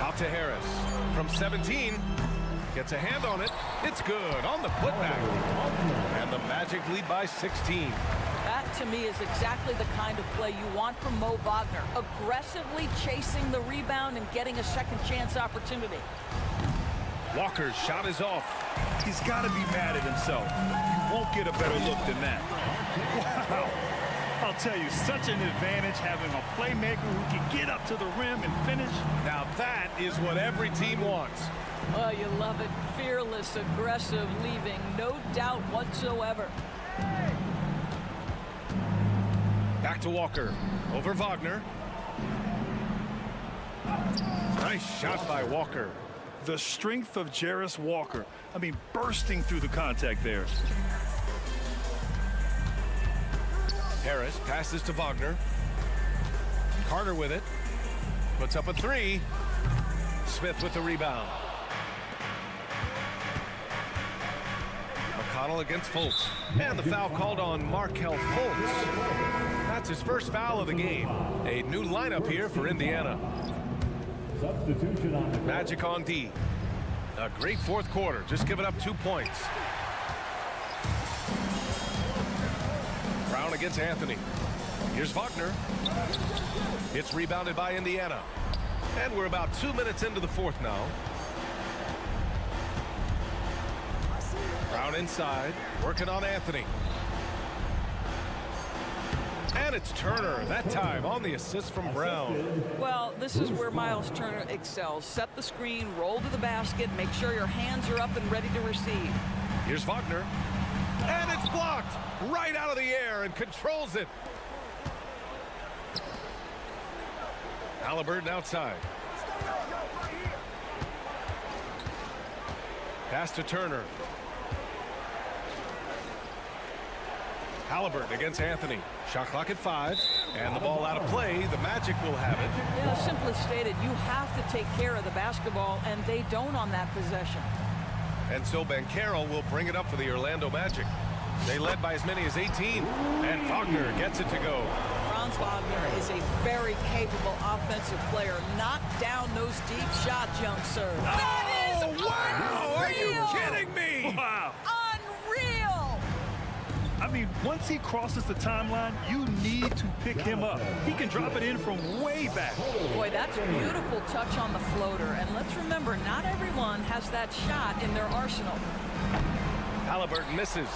Out to Harris. From 17. Gets a hand on it. It's good on the putback. And the Magic lead by 16. That, to me, is exactly the kind of play you want from Mo Wagner. Aggressively chasing the rebound and getting a second chance opportunity. Walker's shot is off. He's got to be mad at himself. You won't get a better look than that. Wow. I'll tell you, such an advantage having a playmaker who can get up to the rim and finish. Now that is what every team wants. Oh, you love it. Fearless, aggressive, leaving no doubt whatsoever. Back to Walker. Over Wagner. Nice shot by Walker. The strength of Jarris Walker. I mean, bursting through the contact there. Harris passes to Wagner. Carter with it. Puts up a three. Smith with the rebound. McConnell against Fultz. And the foul called on Markelle Fultz. That's his first foul of the game. A new lineup here for Indiana. Substitution on the Magic on D. A great fourth quarter, just giving up 2 points. Brown against Anthony. Here's Wagner. It's rebounded by Indiana. And we're about 2 minutes into the fourth now. Brown inside, working on Anthony. And it's Turner, that time on the assist from Brown. Well, this is where Miles Turner excels. Set the screen, roll to the basket, make sure your hands are up and ready to receive. Here's Wagner. And it's blocked right out of the air and controls it. Halliburton outside. Pass to Turner. Halliburton against Anthony. Shot clock at 5. And the ball out of play. The Magic will have it. Yeah, simply stated, you have to take care of the basketball, and they don't on that possession. And so Banchero will bring it up for the Orlando Magic. They led by as many as 18. And Wagner gets it to go. Franz Wagner is a very capable offensive player. Knock down those deep shots, young sir. That is wow! Are you kidding me? Wow. Unreal! I mean, once he crosses the timeline, you need to pick him up. He can drop it in from way back. Boy, that's a beautiful touch on the floater. And let's remember, not everyone has that shot in their arsenal. Halliburton misses.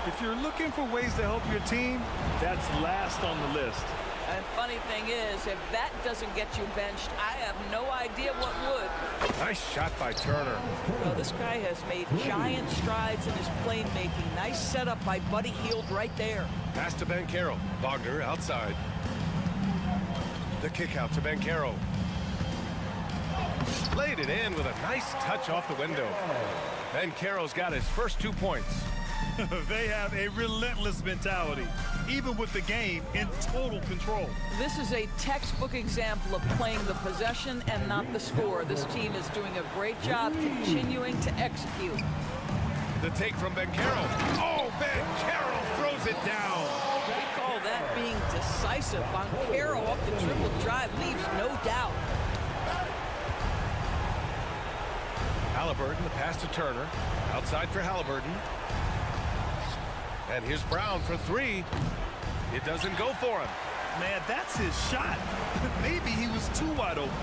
If you're looking for ways to help your team, that's last on the list. And funny thing is, if that doesn't get you benched, I have no idea what would. Nice shot by Turner. Well, this guy has made giant strides in his playmaking. Nice setup by Buddy Hield right there. Pass to Banchero. Wagner outside. The kick out to Banchero. Laid it in with a nice touch off the window. Banchero's got his first 2 points. They have a relentless mentality, even with the game in total control. This is a textbook example of playing the possession and not the score. This team is doing a great job continuing to execute. The take from Banchero. Oh, Banchero throws it down. We call that being decisive. Banchero up the triple drive leaves no doubt. Halliburton, the pass to Turner. Outside for Halliburton. And here's Brown for 3. It doesn't go for him. Man, that's his shot. Maybe he was too wide open.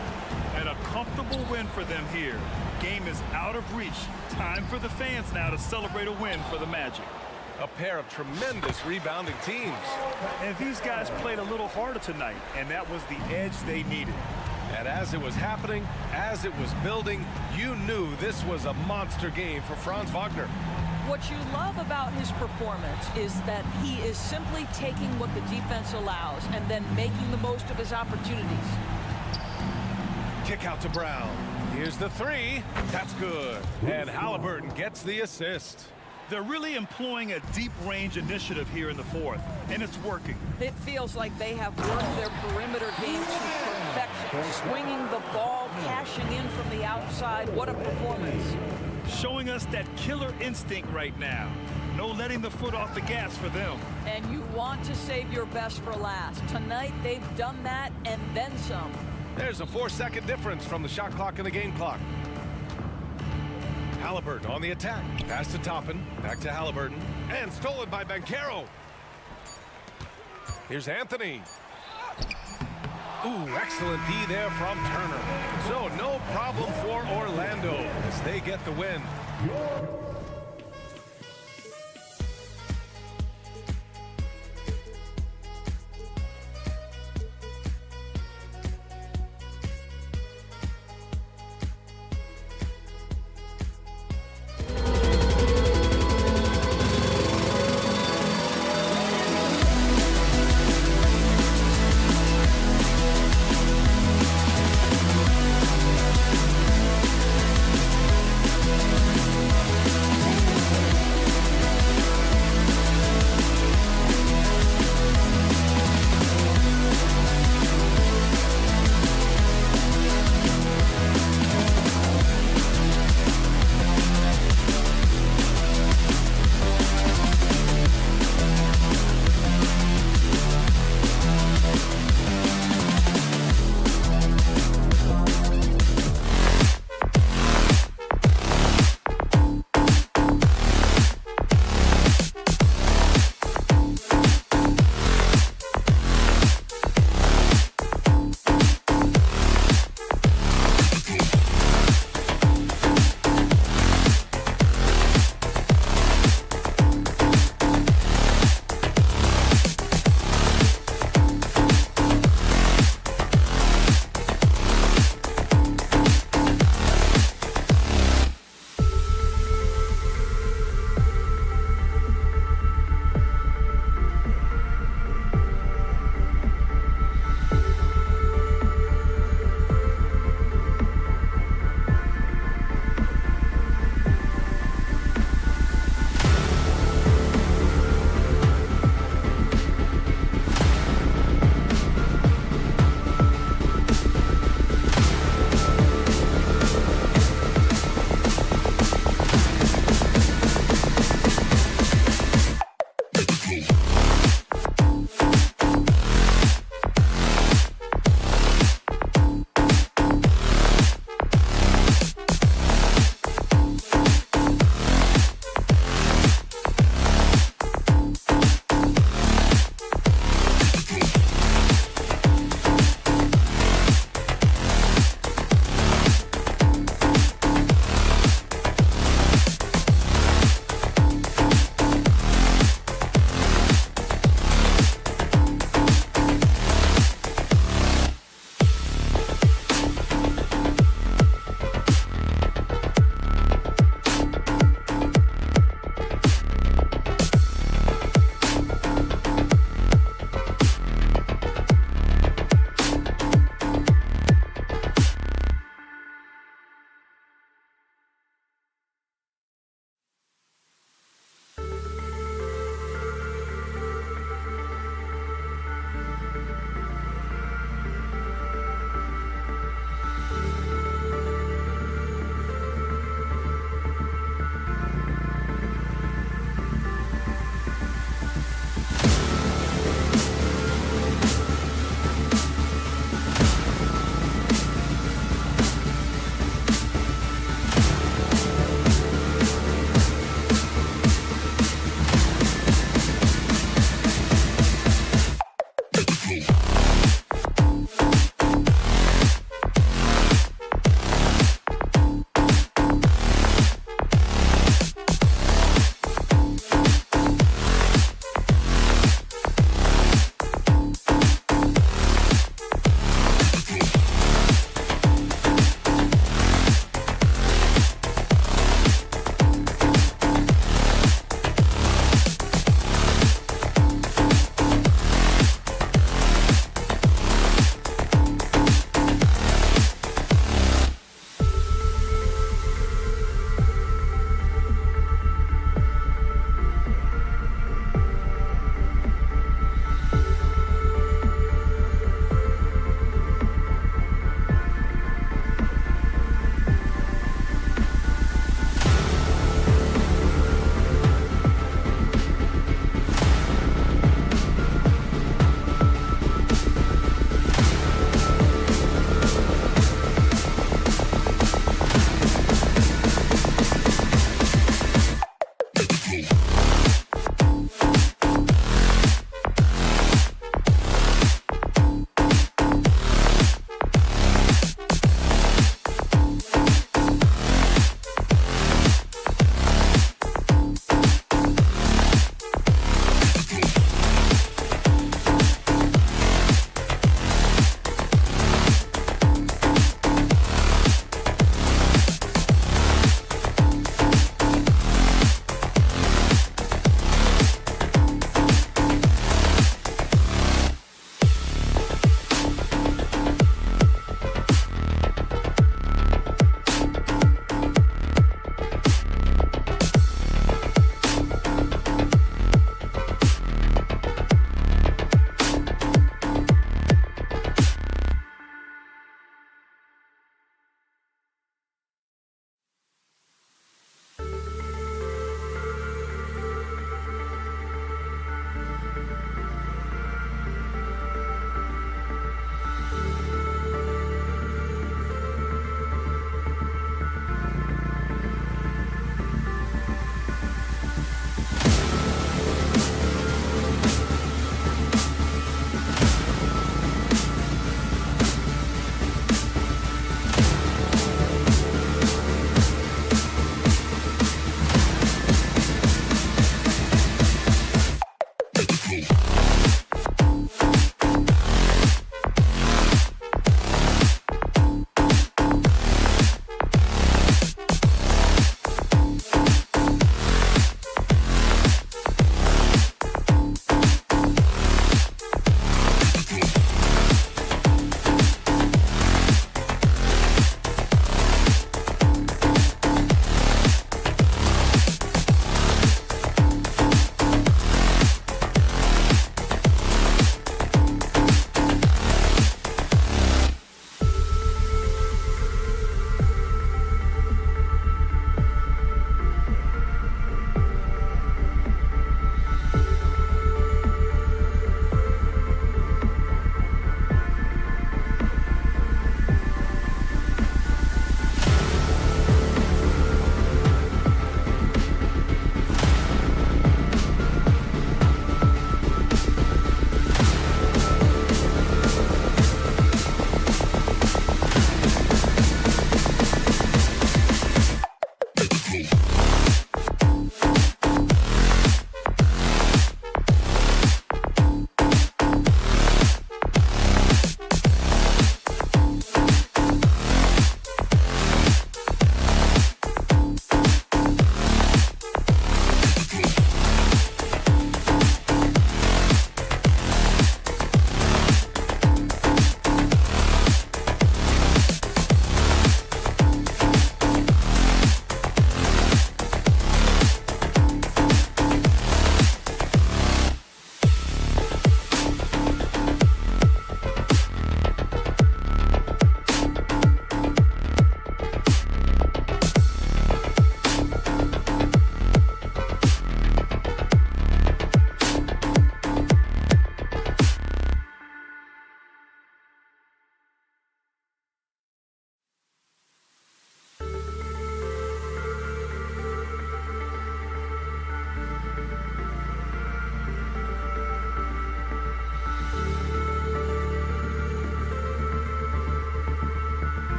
And a comfortable win for them here. Game is out of reach. Time for the fans now to celebrate a win for the Magic. A pair of tremendous rebounding teams. And these guys played a little harder tonight, and that was the edge they needed. And as it was happening, as it was building, you knew this was a monster game for Franz Wagner. What you love about his performance is that he is simply taking what the defense allows and then making the most of his opportunities. Kick out to Brown. Here's the 3. That's good. And Halliburton gets the assist. They're really employing a deep range initiative here in the fourth, and it's working. It feels like they have worked their perimeter game to perfection. Swinging the ball, cashing in from the outside. What a performance. Showing us that killer instinct right now. No letting the foot off the gas for them. And you want to save your best for last. Tonight, they've done that and then some. There's a 4-second difference from the shot clock and the game clock. Halliburton on the attack. Pass to Toppin. Back to Halliburton. And stolen by Banchero. Here's Anthony. Ooh, excellent D there from Turner. So no problem for Orlando as they get the win.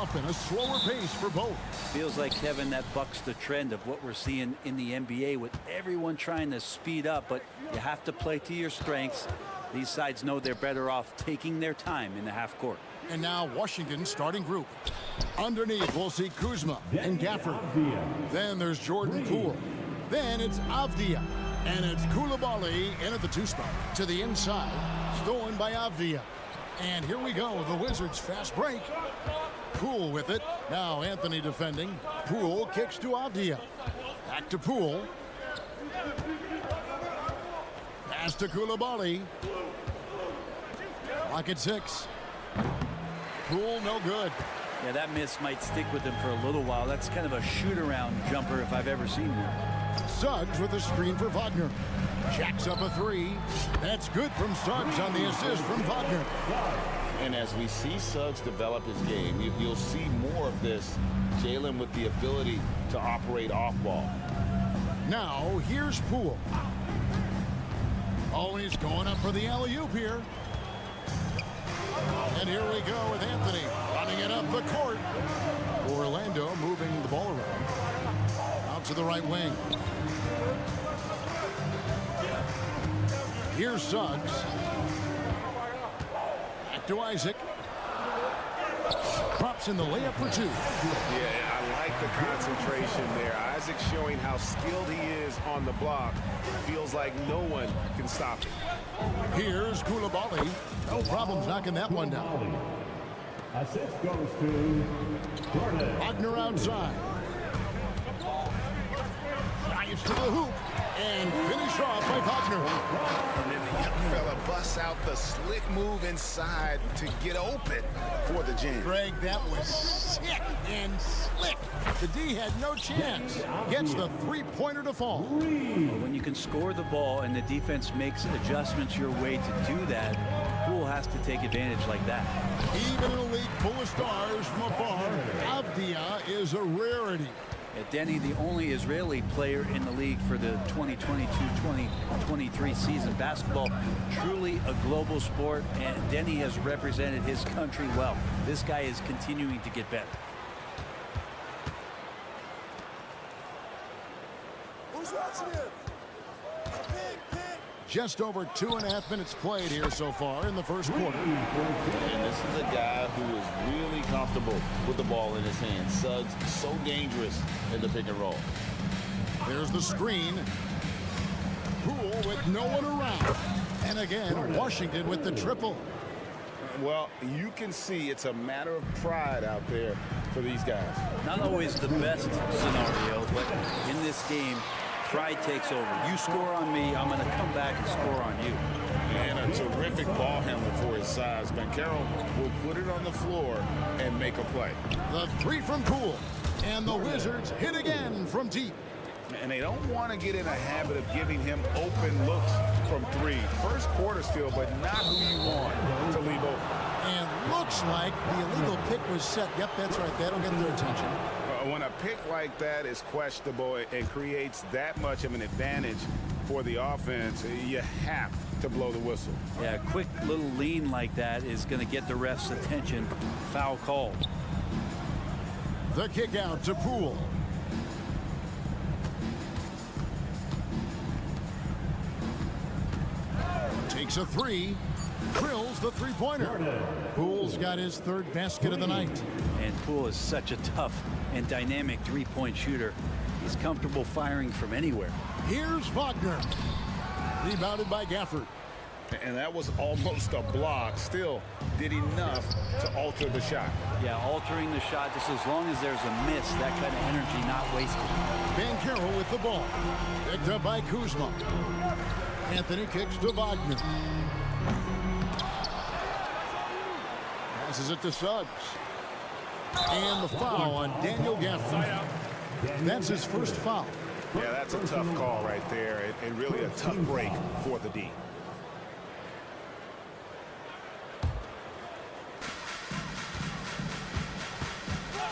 off and a slower pace for both. Feels like, Kevin, that bucks the trend of what we're seeing in the NBA with everyone trying to speed up, but you have to play to your strengths. These sides know they're better off taking their time in the half court. And now Washington's starting group. Underneath, we'll see Kuzma and Gafford. Then there's Jordan Poole. Then it's Avdia. And it's Koulibaly in at the 2 spot. To the inside, stolen by Avdia. And here we go, the Wizards fast break. Poole with it. Now Anthony defending. Poole kicks to Avdia. Back to Poole. Pass to Koulibaly. Clock at 6. Poole no good. Yeah, that miss might stick with him for a little while. That's kind of a shoot-around jumper if I've ever seen one. Suggs with a screen for Wagner. Jacks up a 3. That's good from Suggs on the assist from Wagner. And as we see Suggs develop his game, you'll see more of this. Jalen with the ability to operate off ball. Now here's Poole. Always going up for the alley-oop here. And here we go with Anthony running it up the court. Orlando moving the ball around. Out to the right wing. Here's Suggs. Back to Isaac. Drops in the layup for 2. Yeah, I like the concentration there. Isaac showing how skilled he is on the block. Feels like no one can stop him. Here's Koulibaly. No problems knocking that one down. Assist goes to Jordan. Wagner outside. Drives to the hoop. And finish off by Wagner. And then the young fella busts out the slick move inside to get open for the jam. Greg, that was sick and slick. The D had no chance. Gets the 3-pointer to fall. When you can score the ball and the defense makes adjustments your way to do that, Poole has to take advantage like that. Even in a league full of stars from afar, Avdia is a rarity. Yeah, Denny, the only Israeli player in the league for the 2022-2023 season. Basketball, truly a global sport, and Denny has represented his country well. This guy is continuing to get better. Who's watching it? Just over 2.5 minutes played here so far in the first quarter. And this is a guy who is really comfortable with the ball in his hands. Suggs so dangerous in the pick and roll. There's the screen. Poole with no one around. And again, Washington with the triple. Well, you can see it's a matter of pride out there for these guys. Not always the best scenario, but in this game, pride takes over. You score on me, I'm going to come back and score on you. And a terrific ball handler for his size. Banchero will put it on the floor and make a play. The 3 from Poole. And the Wizards hit again from deep. And they don't want to get in a habit of giving him open looks from 3. First quarter still, but not who you want to leave open. And looks like the illegal pick was set. Yep, that's right. That'll get their attention. When a pick like that is questionable and creates that much of an advantage for the offense, you have to blow the whistle. Yeah, a quick little lean like that is going to get the ref's attention. Foul call. The kick out to Poole. Takes a 3. Drills the 3-pointer. Poole's got his 3rd basket of the night. And Poole is such a tough and dynamic 3-point shooter. He's comfortable firing from anywhere. Here's Wagner. Rebounded by Gafford. And that was almost a block. Still did enough to alter the shot. Yeah, altering the shot, just as long as there's a miss, that kind of energy not wasted. Banchero with the ball. Picked up by Kuzma. Anthony kicks to Wagner. Passes it to Suggs. And the foul on Daniel Gafford. That's his first foul. Yeah, that's a tough call right there, and really a tough break for the D.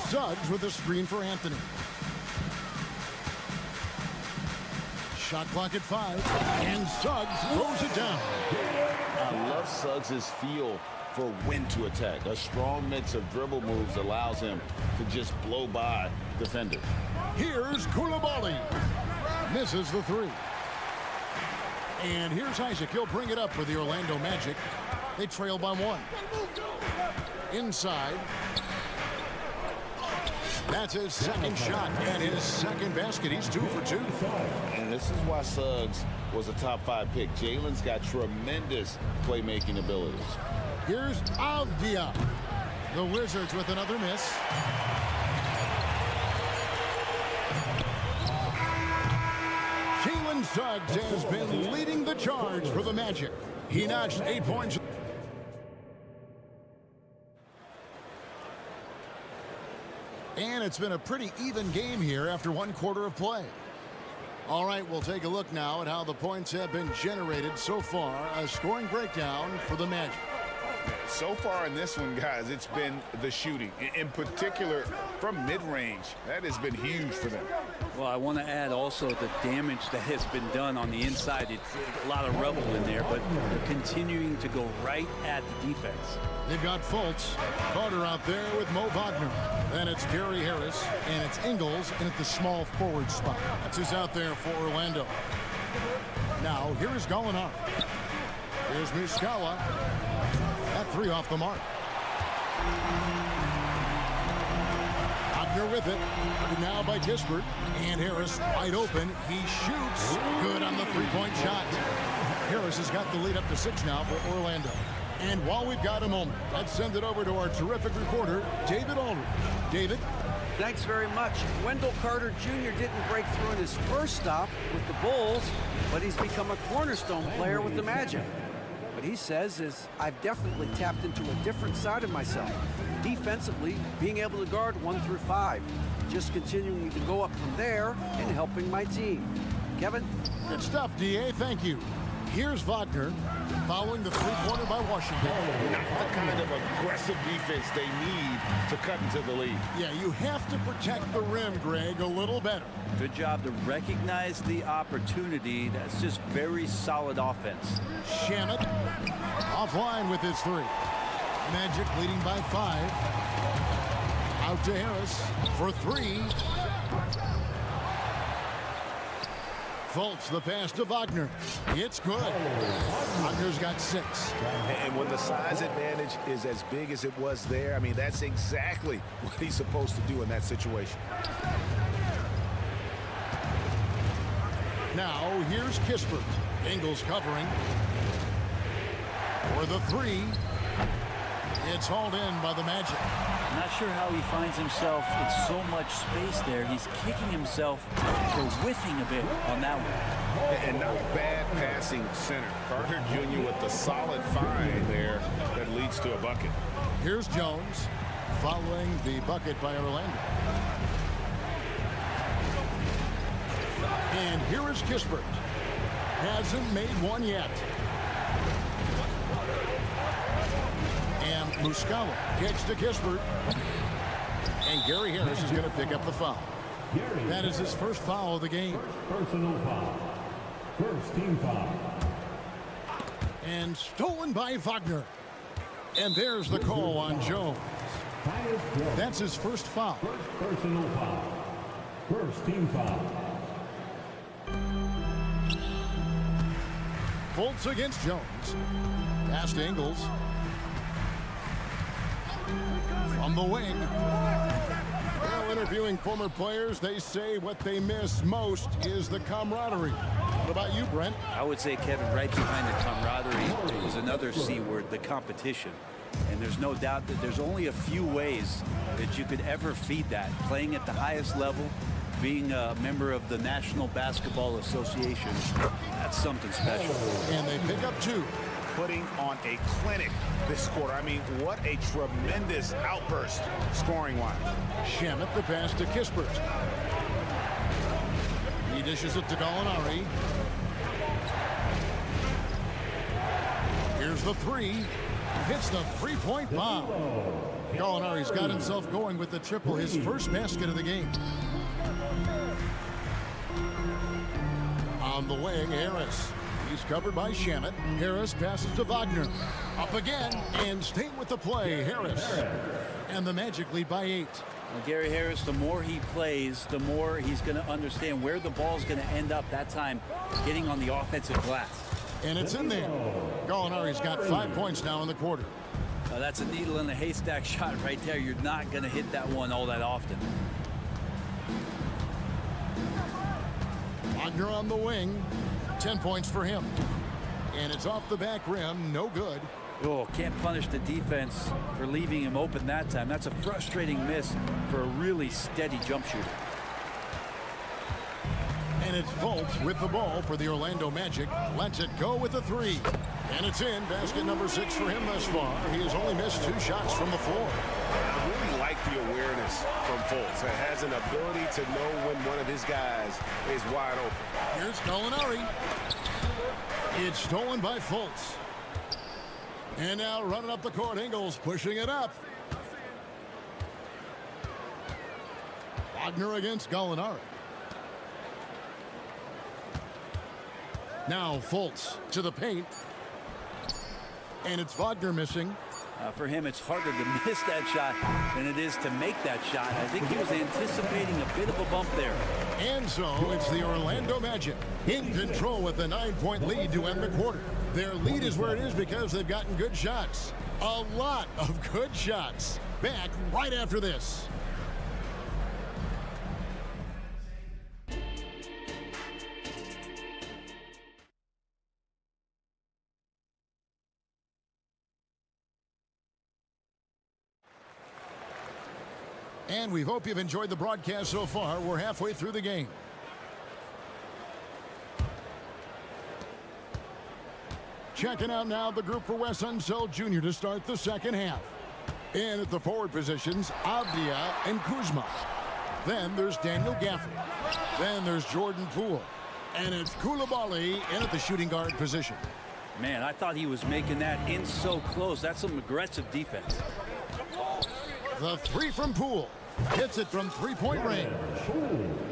Suggs with a screen for Anthony. Shot clock at 5, and Suggs throws it down. I love Suggs' feel for when to attack. A strong mix of dribble moves allows him to just blow by defenders. Here's Koulibaly. Misses the three. And here's Isaac. He'll bring it up for the Orlando Magic. They trail by one. Inside. That's his second shot and his second basket. He's 2 for 2. And this is why Suggs was a top 5 pick. Jalen's got tremendous playmaking abilities. Here's Avdia. The Wizards with another miss. Jalen Suggs has been leading the charge for the Magic. He notched 8 points. And it's been a pretty even game here after 1 quarter of play. All right, we'll take a look now at how the points have been generated so far. A scoring breakdown for the Magic. So far in this one, guys, it's been the shooting. In particular, from mid-range. That has been huge for them. Well, I want to add also the damage that has been done on the inside. It's a lot of rubble in there, but they're continuing to go right at the defense. They've got Fultz, Carter out there with Mo Wagner. Then it's Gary Harris, and it's Ingles in at the small forward spot. That's who's out there for Orlando. Now, here is Gallinari. Here's Muscala. That 3 off the mark. Wagner with it. Now by Kispert. And Harris wide open. He shoots. Good on the 3-point shot. Harris has got the lead up to 6 now for Orlando. And while we've got a moment, let's send it over to our terrific reporter, David Aldridge. David? Thanks very much. Wendell Carter Jr. didn't break through in his first stop with the Bulls, but he's become a cornerstone player with the Magic. What he says is, I've definitely tapped into a different side of myself. Defensively, being able to guard 1 through 5. Just continuing to go up from there and helping my team. Kevin? Good stuff, D.A. Thank you. Here's Wagner following the 3-pointer by Washington. Not the kind of aggressive defense they need to cut into the lead. Yeah, you have to protect the rim, Greg, a little better. Good job to recognize the opportunity. That's just very solid offense. Shamet offline with his 3. Magic leading by 5. Out to Harris for 3. Fultz the pass to Wagner. It's good. Wagner's got 6. And when the size advantage is as big as it was there, I mean, that's exactly what he's supposed to do in that situation. Now, here's Kispert. Ingles covering. For the 3. It's hauled in by the Magic. Not sure how he finds himself in so much space there. He's kicking himself for whiffing a bit on that one. And not bad passing center. Carter Jr. with the solid find there that leads to a bucket. Here's Jones following the bucket by Orlando. And here is Kispert. Hasn't made one yet. And Muscala kicks to Kispert. And Gary Harris is going to pick up the foul. That is his first foul of the game. Personal foul. First team foul. And stolen by Wagner. And there's the call on Jones. That's his first foul. First personal foul. First team foul. Fultz against Jones. Pass to Ingles. From the wing. Well, interviewing former players, they say what they miss most is the camaraderie. What about you, Brent? I would say, Kevin, right behind the camaraderie is another C word, the competition. And there's no doubt that there's only a few ways that you could ever feed that. Playing at the highest level, being a member of the National Basketball Association, that's something special. And they pick up 2. Putting on a clinic this quarter. I mean, what a tremendous outburst scoring-wise. Shamet the pass to Kispert. He dishes it to Gallinari. Here's the 3. Hits the 3-point bomb. Gallinari's got himself going with the triple, his first basket of the game. On the wing, Harris. He's covered by Shamit. Harris passes to Wagner. Up again, and staying with the play, Harris. And the Magic lead by 8. Well, Gary Harris, the more he plays, the more he's going to understand where the ball's going to end up that time, getting on the offensive glass. And it's in there. Gallinari's got 5 points now in the quarter. That's a needle in the haystack shot right there. You're not going to hit that one all that often. Wagner on the wing. 10 points for him. And it's off the back rim. No good. Oh, can't punish the defense for leaving him open that time. That's a frustrating miss for a really steady jump shooter. And it's Fultz with the ball for the Orlando Magic. Lets it go with a 3. And it's in. Basket number 6 for him thus far. He has only missed 2 shots from the floor. I really like the awareness from Fultz. It has an ability to know when one of his guys is wide open. Here's Gallinari. It's stolen by Fultz. And now running up the court, Ingles pushing it up. Wagner against Gallinari. Now Fultz to the paint. And it's Wagner missing. For him, it's harder to miss that shot than it is to make that shot. I think he was anticipating a bit of a bump there. And so it's the Orlando Magic in control with a 9-point lead to end the quarter. Their lead is where it is because they've gotten good shots. A lot of good shots. Back right after this. And we hope you've enjoyed the broadcast so far. We're halfway through the game. Checking out now the group for Wes Unseld Jr. to start the second half. In at the forward positions, Avdia and Kuzma. Then there's Daniel Gafford. Then there's Jordan Poole. And it's Koulibaly in at the shooting guard position. Man, I thought he was making that in so close. That's some aggressive defense. The 3 from Poole. Hits it from 3-point range.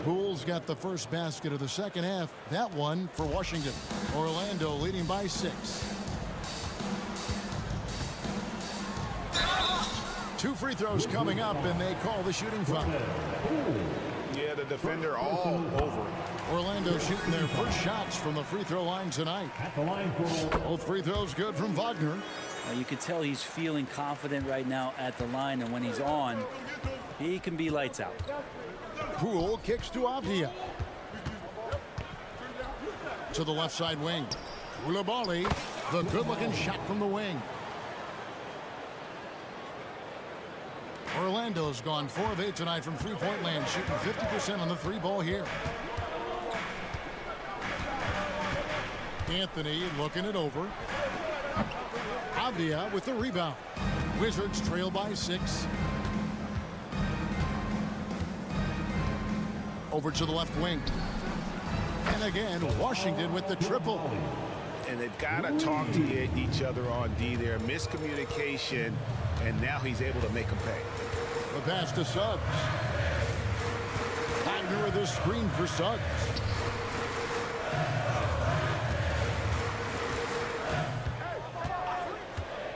Poole's got the first basket of the second half. That one for Washington. Orlando leading by 6. 2 free throws coming up, and they call the shooting foul. Yeah, the defender all over it. Orlando shooting their first shots from the free throw line tonight. Both free throws good from Wagner. You can tell he's feeling confident right now at the line, and when he's on, he can be lights out. Poole kicks to Avdia. To the left side wing. Koulibaly, the good-looking shot from the wing. Orlando's gone 4 of 8 tonight from three-point land, shooting 50% on the 3-ball here. Anthony looking it over. Avdia with the rebound. Wizards trail by 6. Over to the left wing. And again, Washington with the triple. And they've got to talk to each other on D there. Miscommunication, and now he's able to make them pay. The pass to Suggs. Wagner with the screen for Suggs.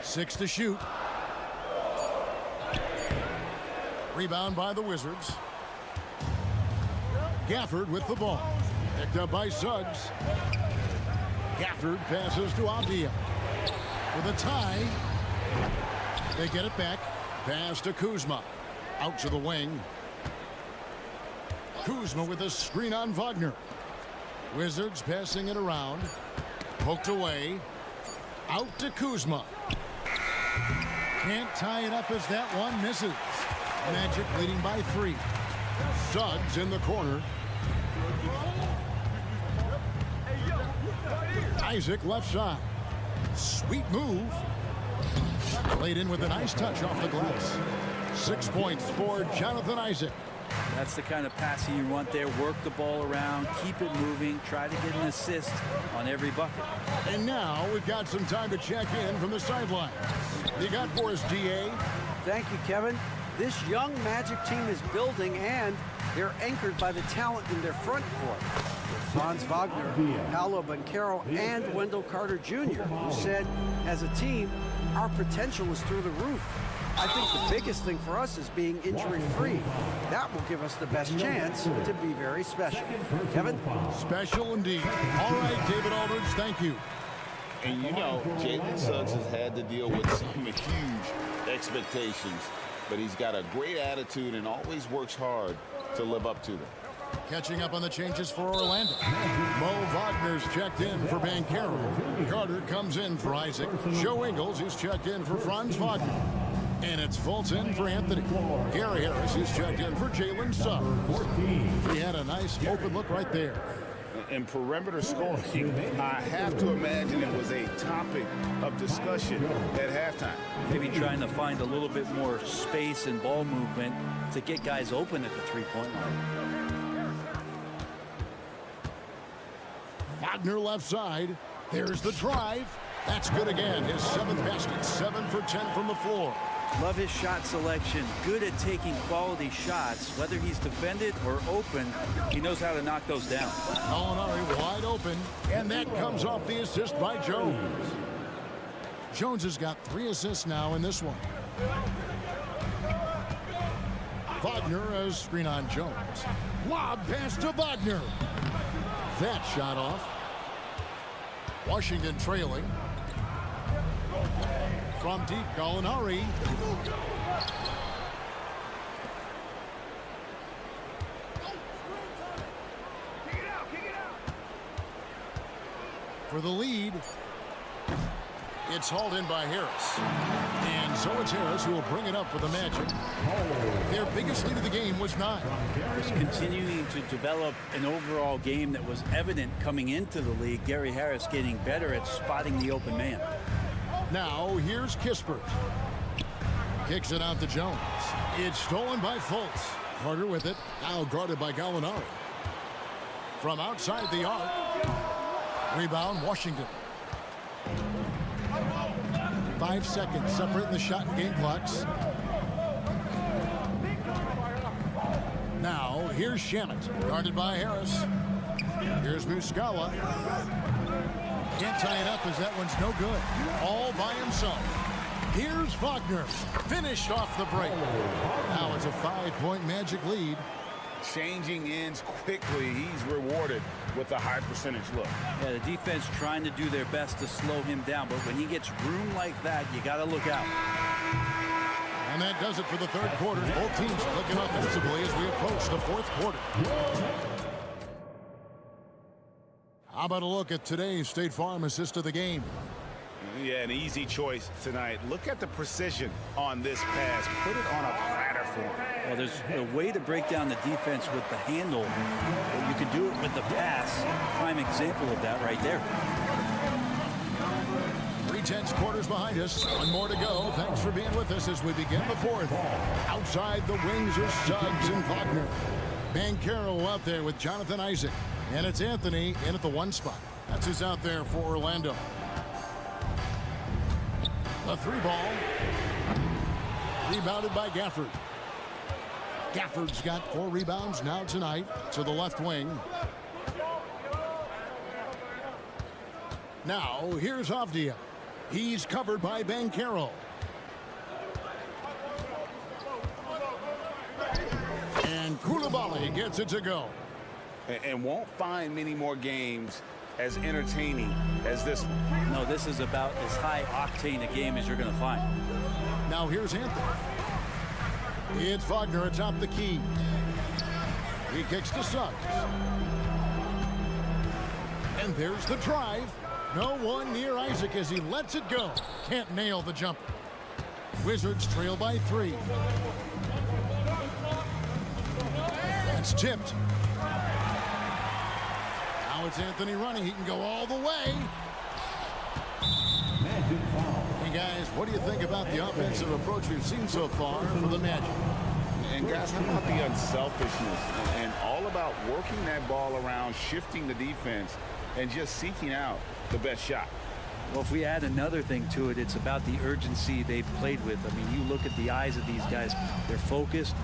Six to shoot. Rebound by the Wizards. Gafford with the ball. Picked up by Suggs. Gafford passes to Avdia. For the tie. They get it back. Pass to Kuzma. Out to the wing. Kuzma with a screen on Wagner. Wizards passing it around. Poked away. Out to Kuzma. Can't tie it up as that one misses. Magic leading by 3. Suggs in the corner. Isaac left side. Sweet move. Played in with a nice touch off the glass. 6 points for Jonathan Isaac. That's the kind of passing you want there. Work the ball around, keep it moving, try to get an assist on every bucket. And now we've got some time to check in from the sideline. You got for us, DA? Thank you, Kevin. This young Magic team is building, and They're anchored by the talent in their front court. Franz Wagner, Paolo Banchero, and Wendell Carter Jr., who said, as a team, our potential is through the roof. I think the biggest thing for us is being injury-free. That will give us the best chance to be very special. Kevin? Special indeed. All right, David Aldridge, thank you. And you know, Jalen Suggs has had to deal with some huge expectations, but he's got a great attitude and always works hard to live up to them. Catching up on the changes for Orlando. Mo Wagner's checked in for Banchero. Carter comes in for Isaac. Joe Ingles is checked in for Franz Wagner. And it's Fultz in for Anthony. Gary Harris is checked in for Jalen Suggs. He had a nice open look right there. And perimeter scoring, I have to imagine it was a topic of discussion at halftime. Maybe trying to find a little bit more space and ball movement to get guys open at the three-point line. Wagner left side. There's the drive. That's good again. His 7th basket, 7 for 10 from the floor. Love his shot selection. Good at taking quality shots. Whether he's defended or open, he knows how to knock those down. Molinari wide open, and that comes off the assist by Jones. Jones has got 3 assists now in this one. Wagner as screen on Jones. Lob pass to Wagner. That shot off. Washington trailing. From deep, Gallinari. For the lead, it's hauled in by Harris. And so it's Harris who will bring it up for the Magic. Their biggest lead of the game was 9. Just continuing to develop an overall game that was evident coming into the league. Gary Harris getting better at spotting the open man. Now, here's Kispert. Kicks it out to Jones. It's stolen by Fultz. Carter with it. Now guarded by Gallinari. From outside the arc. Rebound, Washington. 5 seconds separating the shot and game clocks. Now, here's Shamet. Guarded by Harris. Here's Muscala. Can't tie it up as that one's no good. All by himself. Here's Wagner. Finished off the break. Now it's a 5-point Magic lead. Changing ends quickly. He's rewarded with a high percentage look. Yeah, the defense trying to do their best to slow him down, but when he gets room like that, you got to look out. And that does it for the third quarter. Both teams clicking offensively as we approach the fourth quarter. How about a look at today's State Farm assist of the game? Yeah, an easy choice tonight. Look at the precision on this pass. Put it on a platter for him. Well, there's a way to break down the defense with the handle. You can do it with the pass. Prime example of that right there. 3/10 quarters behind us. One more to go. Thanks for being with us as we begin the fourth. Outside the wings are Suggs and Wagner. Banchero out there with Jonathan Isaac. And it's Anthony in at the 1 spot. That's who's out there for Orlando. The 3 ball. Rebounded by Gafford. Gafford's got 4 rebounds now tonight to the left wing. Now, here's Avdia. He's covered by Banchero. And Koulibaly gets it to go. And won't find many more games as entertaining as this one. No, this is about as high octane a game as you're going to find. Now here's Anthony. It's Wagner atop the key. He kicks to Suggs. And there's the drive. No one near Isaac as he lets it go. Can't nail the jumper. Wizards trail by 3. That's tipped. Now it's Anthony running. He can go all the way. Hey guys, what do you think about the offensive approach we've seen so far for the Magic? And guys, how about the unselfishness and all about working that ball around, shifting the defense, and just seeking out the best shot? Well, if we add another thing to it, it's about the urgency they've played with. I mean, you look at the eyes of these guys, they're focused,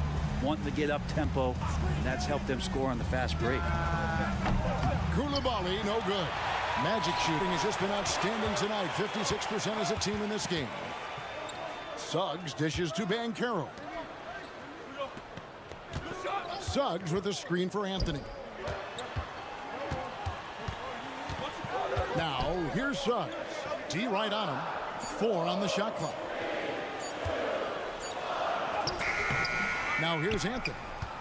wanting to get up tempo, and that's helped them score on the fast break. Koulibaly, no good. Magic shooting has just been outstanding tonight. 56% as a team in this game. Suggs dishes to Banchero. Suggs with a screen for Anthony. Now, here's Suggs. D right on him. 4 on the shot clock. Now here's Anthony.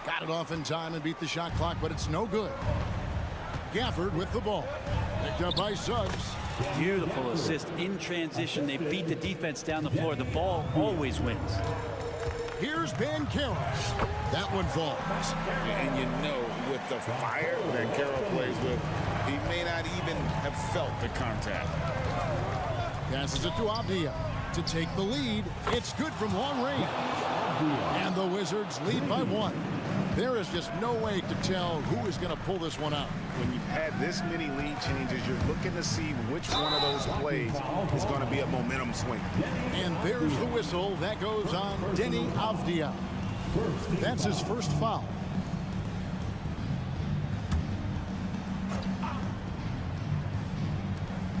Got it off in time and beat the shot clock, but it's no good. Gafford with the ball. Picked up by Suggs. Beautiful assist in transition. They beat the defense down the floor. The ball always wins. Here's Banchero. That one falls. And you know, with the fire that Carroll plays with, he may not even have felt the contact. Passes it to Avdia to take the lead. It's good from long range. And the Wizards lead by 1. There is just no way to tell who is going to pull this one out. When you've had this many lead changes, you're looking to see which one of those plays is going to be a momentum swing. And there's the whistle. That goes on Denny Avdia. That's his first foul.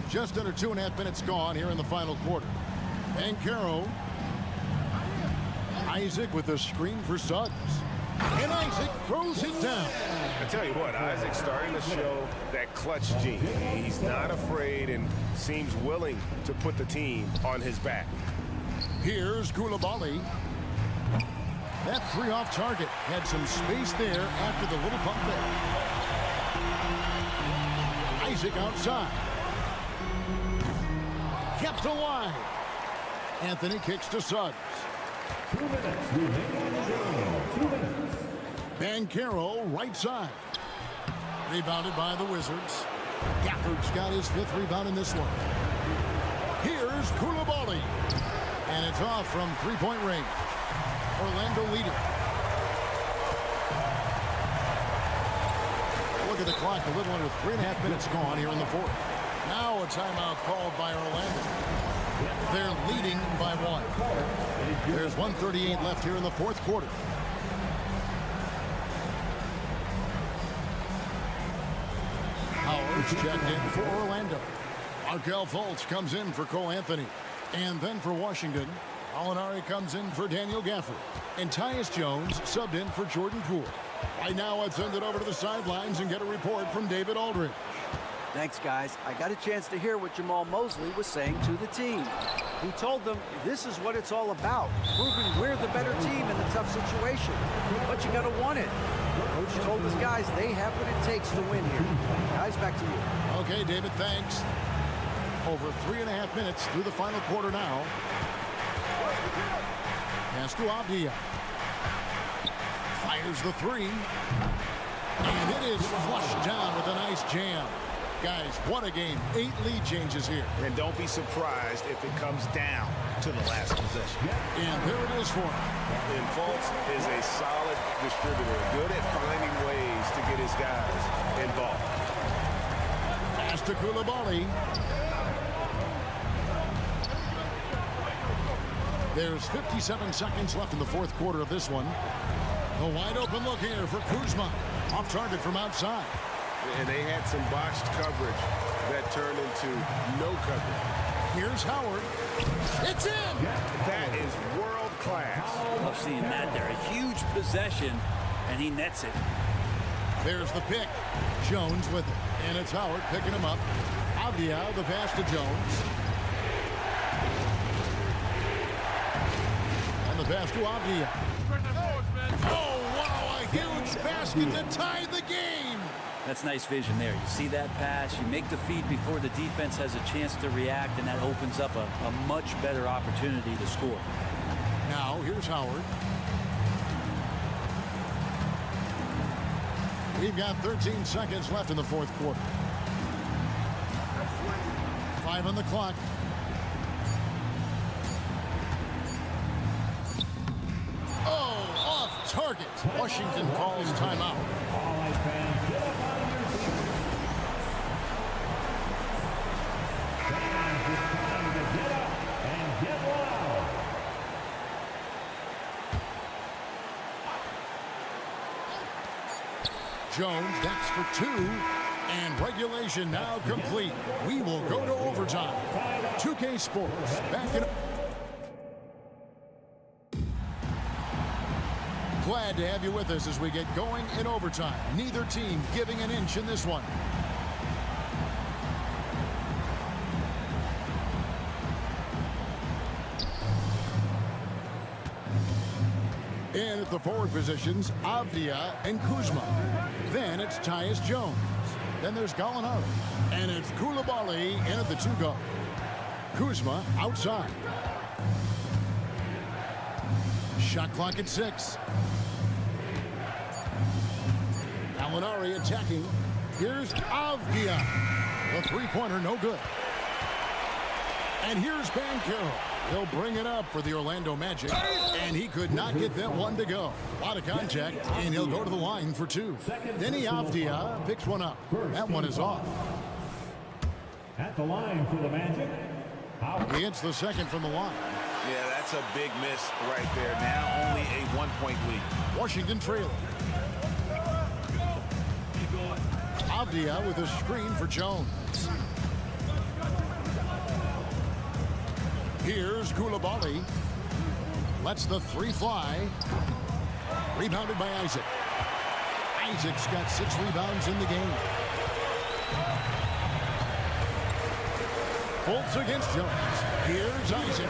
Just under 2.5 minutes gone here in the final quarter. Banchero. Isaac with a screen for Suggs. And Isaac throws it down. I tell you what, Isaac's starting to show that clutch gene. He's not afraid and seems willing to put the team on his back. Here's Koulibaly. That 3 off target had some space there after the little pump there. Isaac outside. Kept alive. Anthony kicks to Suggs. 2 minutes remaining in the game. 2 minutes. Banchero right side. Rebounded by the Wizards. Gafford's got his 5th rebound in this one. Here's Koulibaly. And it's off from 3-point range. Orlando leading. Look at the clock. A little under 3.5 minutes gone here in the 4th. Now a timeout called by Orlando. They're leading by 1. There's 1:38 left here in the 4th quarter. Howard's checked in for Orlando. Markelle Fultz comes in for Cole Anthony. And then for Washington, Alinari comes in for Daniel Gafford. And Tyus Jones subbed in for Jordan Poole. Right now, let's send it over to the sidelines and get a report from David Aldridge. Thanks, guys. I got a chance to hear what Jamal Mosley was saying to the team. He told them this is what it's all about, proving we're the better team in a tough situation. But you got to want it. Coach told his guys they have what it takes to win here. Guys, back to you. Okay, David, thanks. Over 3.5 minutes through the final quarter now. Pass to Avdia. Fires the 3. And it is flushed down with a nice jam. Guys, what a game. 8 lead changes here. And don't be surprised if it comes down to the last possession. And there it is for him. And Fultz is a solid distributor, good at finding ways to get his guys involved. Pass to Koulibaly. There's 57 seconds left in the 4th quarter of this one. The wide open look here for Kuzma. Off target from outside. And they had some botched coverage that turned into no coverage. Here's Howard. It's in! That is world class. Love seeing that there. A huge possession, and he nets it. There's the pick. Jones with it. And it's Howard picking him up. Avdia, the pass to Jones. And the pass to Avdia. Oh, wow, a huge basket to tie the game. That's nice vision there. You see that pass, you make the feed before the defense has a chance to react, and that opens up a much better opportunity to score. Now, here's Howard. We've got 13 seconds left in the 4th quarter. 5 on the clock. Oh, off target. Washington calls timeout. All right, fans, get up out of your seats. Fans, it's time to get up and get loud. Jones next for 2. And regulation now complete. We will go to overtime. 2K Sports back in. Glad to have you with us as we get going in overtime. Neither team giving an inch in this one. In at the forward positions, Avdia and Kuzma. Then it's Tyus Jones. Then there's Gallinari. And it's Koulibaly in at the 2 guard. Kuzma outside. Shot clock at 6. Gallinari attacking. Here's Avdia. The three-pointer no good. And here's Banchero. He'll bring it up for the Orlando Magic. And he could not get that one to go. A lot of contact, and he'll go to the line for 2. Denny Avdia picks one up. That one is off. At the line for the Magic. He hits the second from the line. Yeah, that's a big miss right there. Now only a 1-point lead. Washington trailing. Avdia with a screen for Jones. Here's Koulibaly. Lets the 3 fly. Rebounded by Isaac. Isaac's got 6 rebounds in the game. Fultz against Jones. Here's Isaac.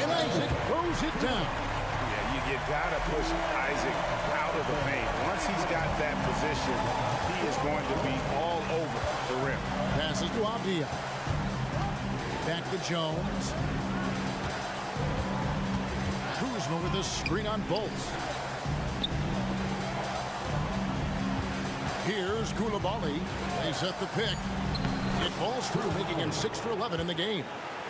And Isaac throws it down. Yeah, you gotta push Isaac out of the paint. Once he's got that position, he is going to be all over the rim. Passes to Avdia. Back to Jones. Kuzma with a screen on Fultz. Here's Koulibaly. They set the pick. It falls through, making him 6 for 11 in the game.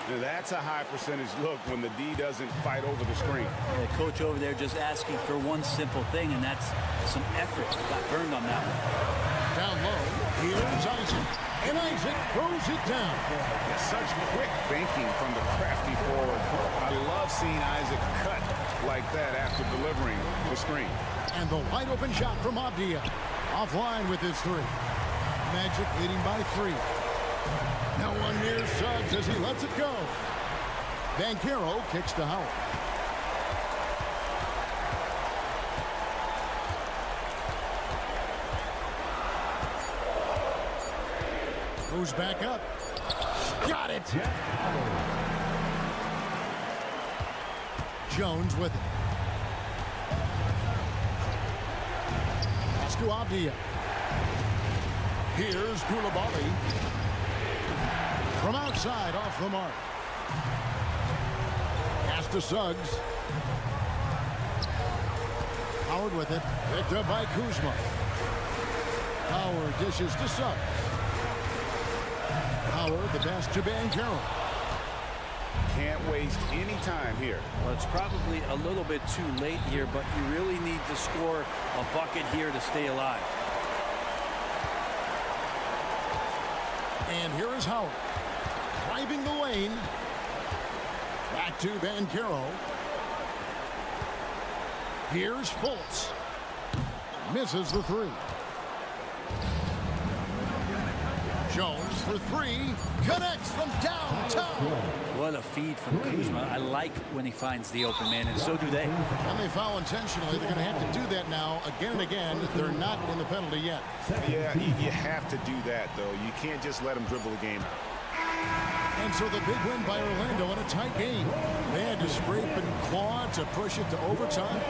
Now, that's a high percentage look when the D doesn't fight over the screen. Yeah, coach over there just asking for one simple thing, and that's some effort. Got burned on that one. Down low, here's Isaac. And Isaac throws it down. Such quick thinking from the crafty forward. I love seeing Isaac cut like that after delivering the screen. And the wide open shot from Avdia. Offline with his 3. Magic leading by 3. No one near Suggs as he lets it go. Banchero kicks to Howard. Goes back up. Got it. Jones with it. Pass to Avdia. Here's Koulibaly. From outside, off the mark. Pass to Suggs. Howard with it. Picked up by Kuzma. Howard dishes to Suggs. Howard, the pass to Banchero. Can't waste any time here. Well, it's probably a little bit too late here, but you really need to score a bucket here to stay alive. And here is Howard. Driving the lane. Back to Banchero. Here's Fultz. Misses the 3. Jones for 3. Connects from downtown. What a feed from Kuzma. I like when he finds the open man, and so do they. And they foul intentionally. They're going to have to do that now again and again. They're not in the penalty yet. Yeah, you have to do that, though. You can't just let them dribble the game out. And so the big win by Orlando in a tight game. They had to scrape and claw to push it to overtime.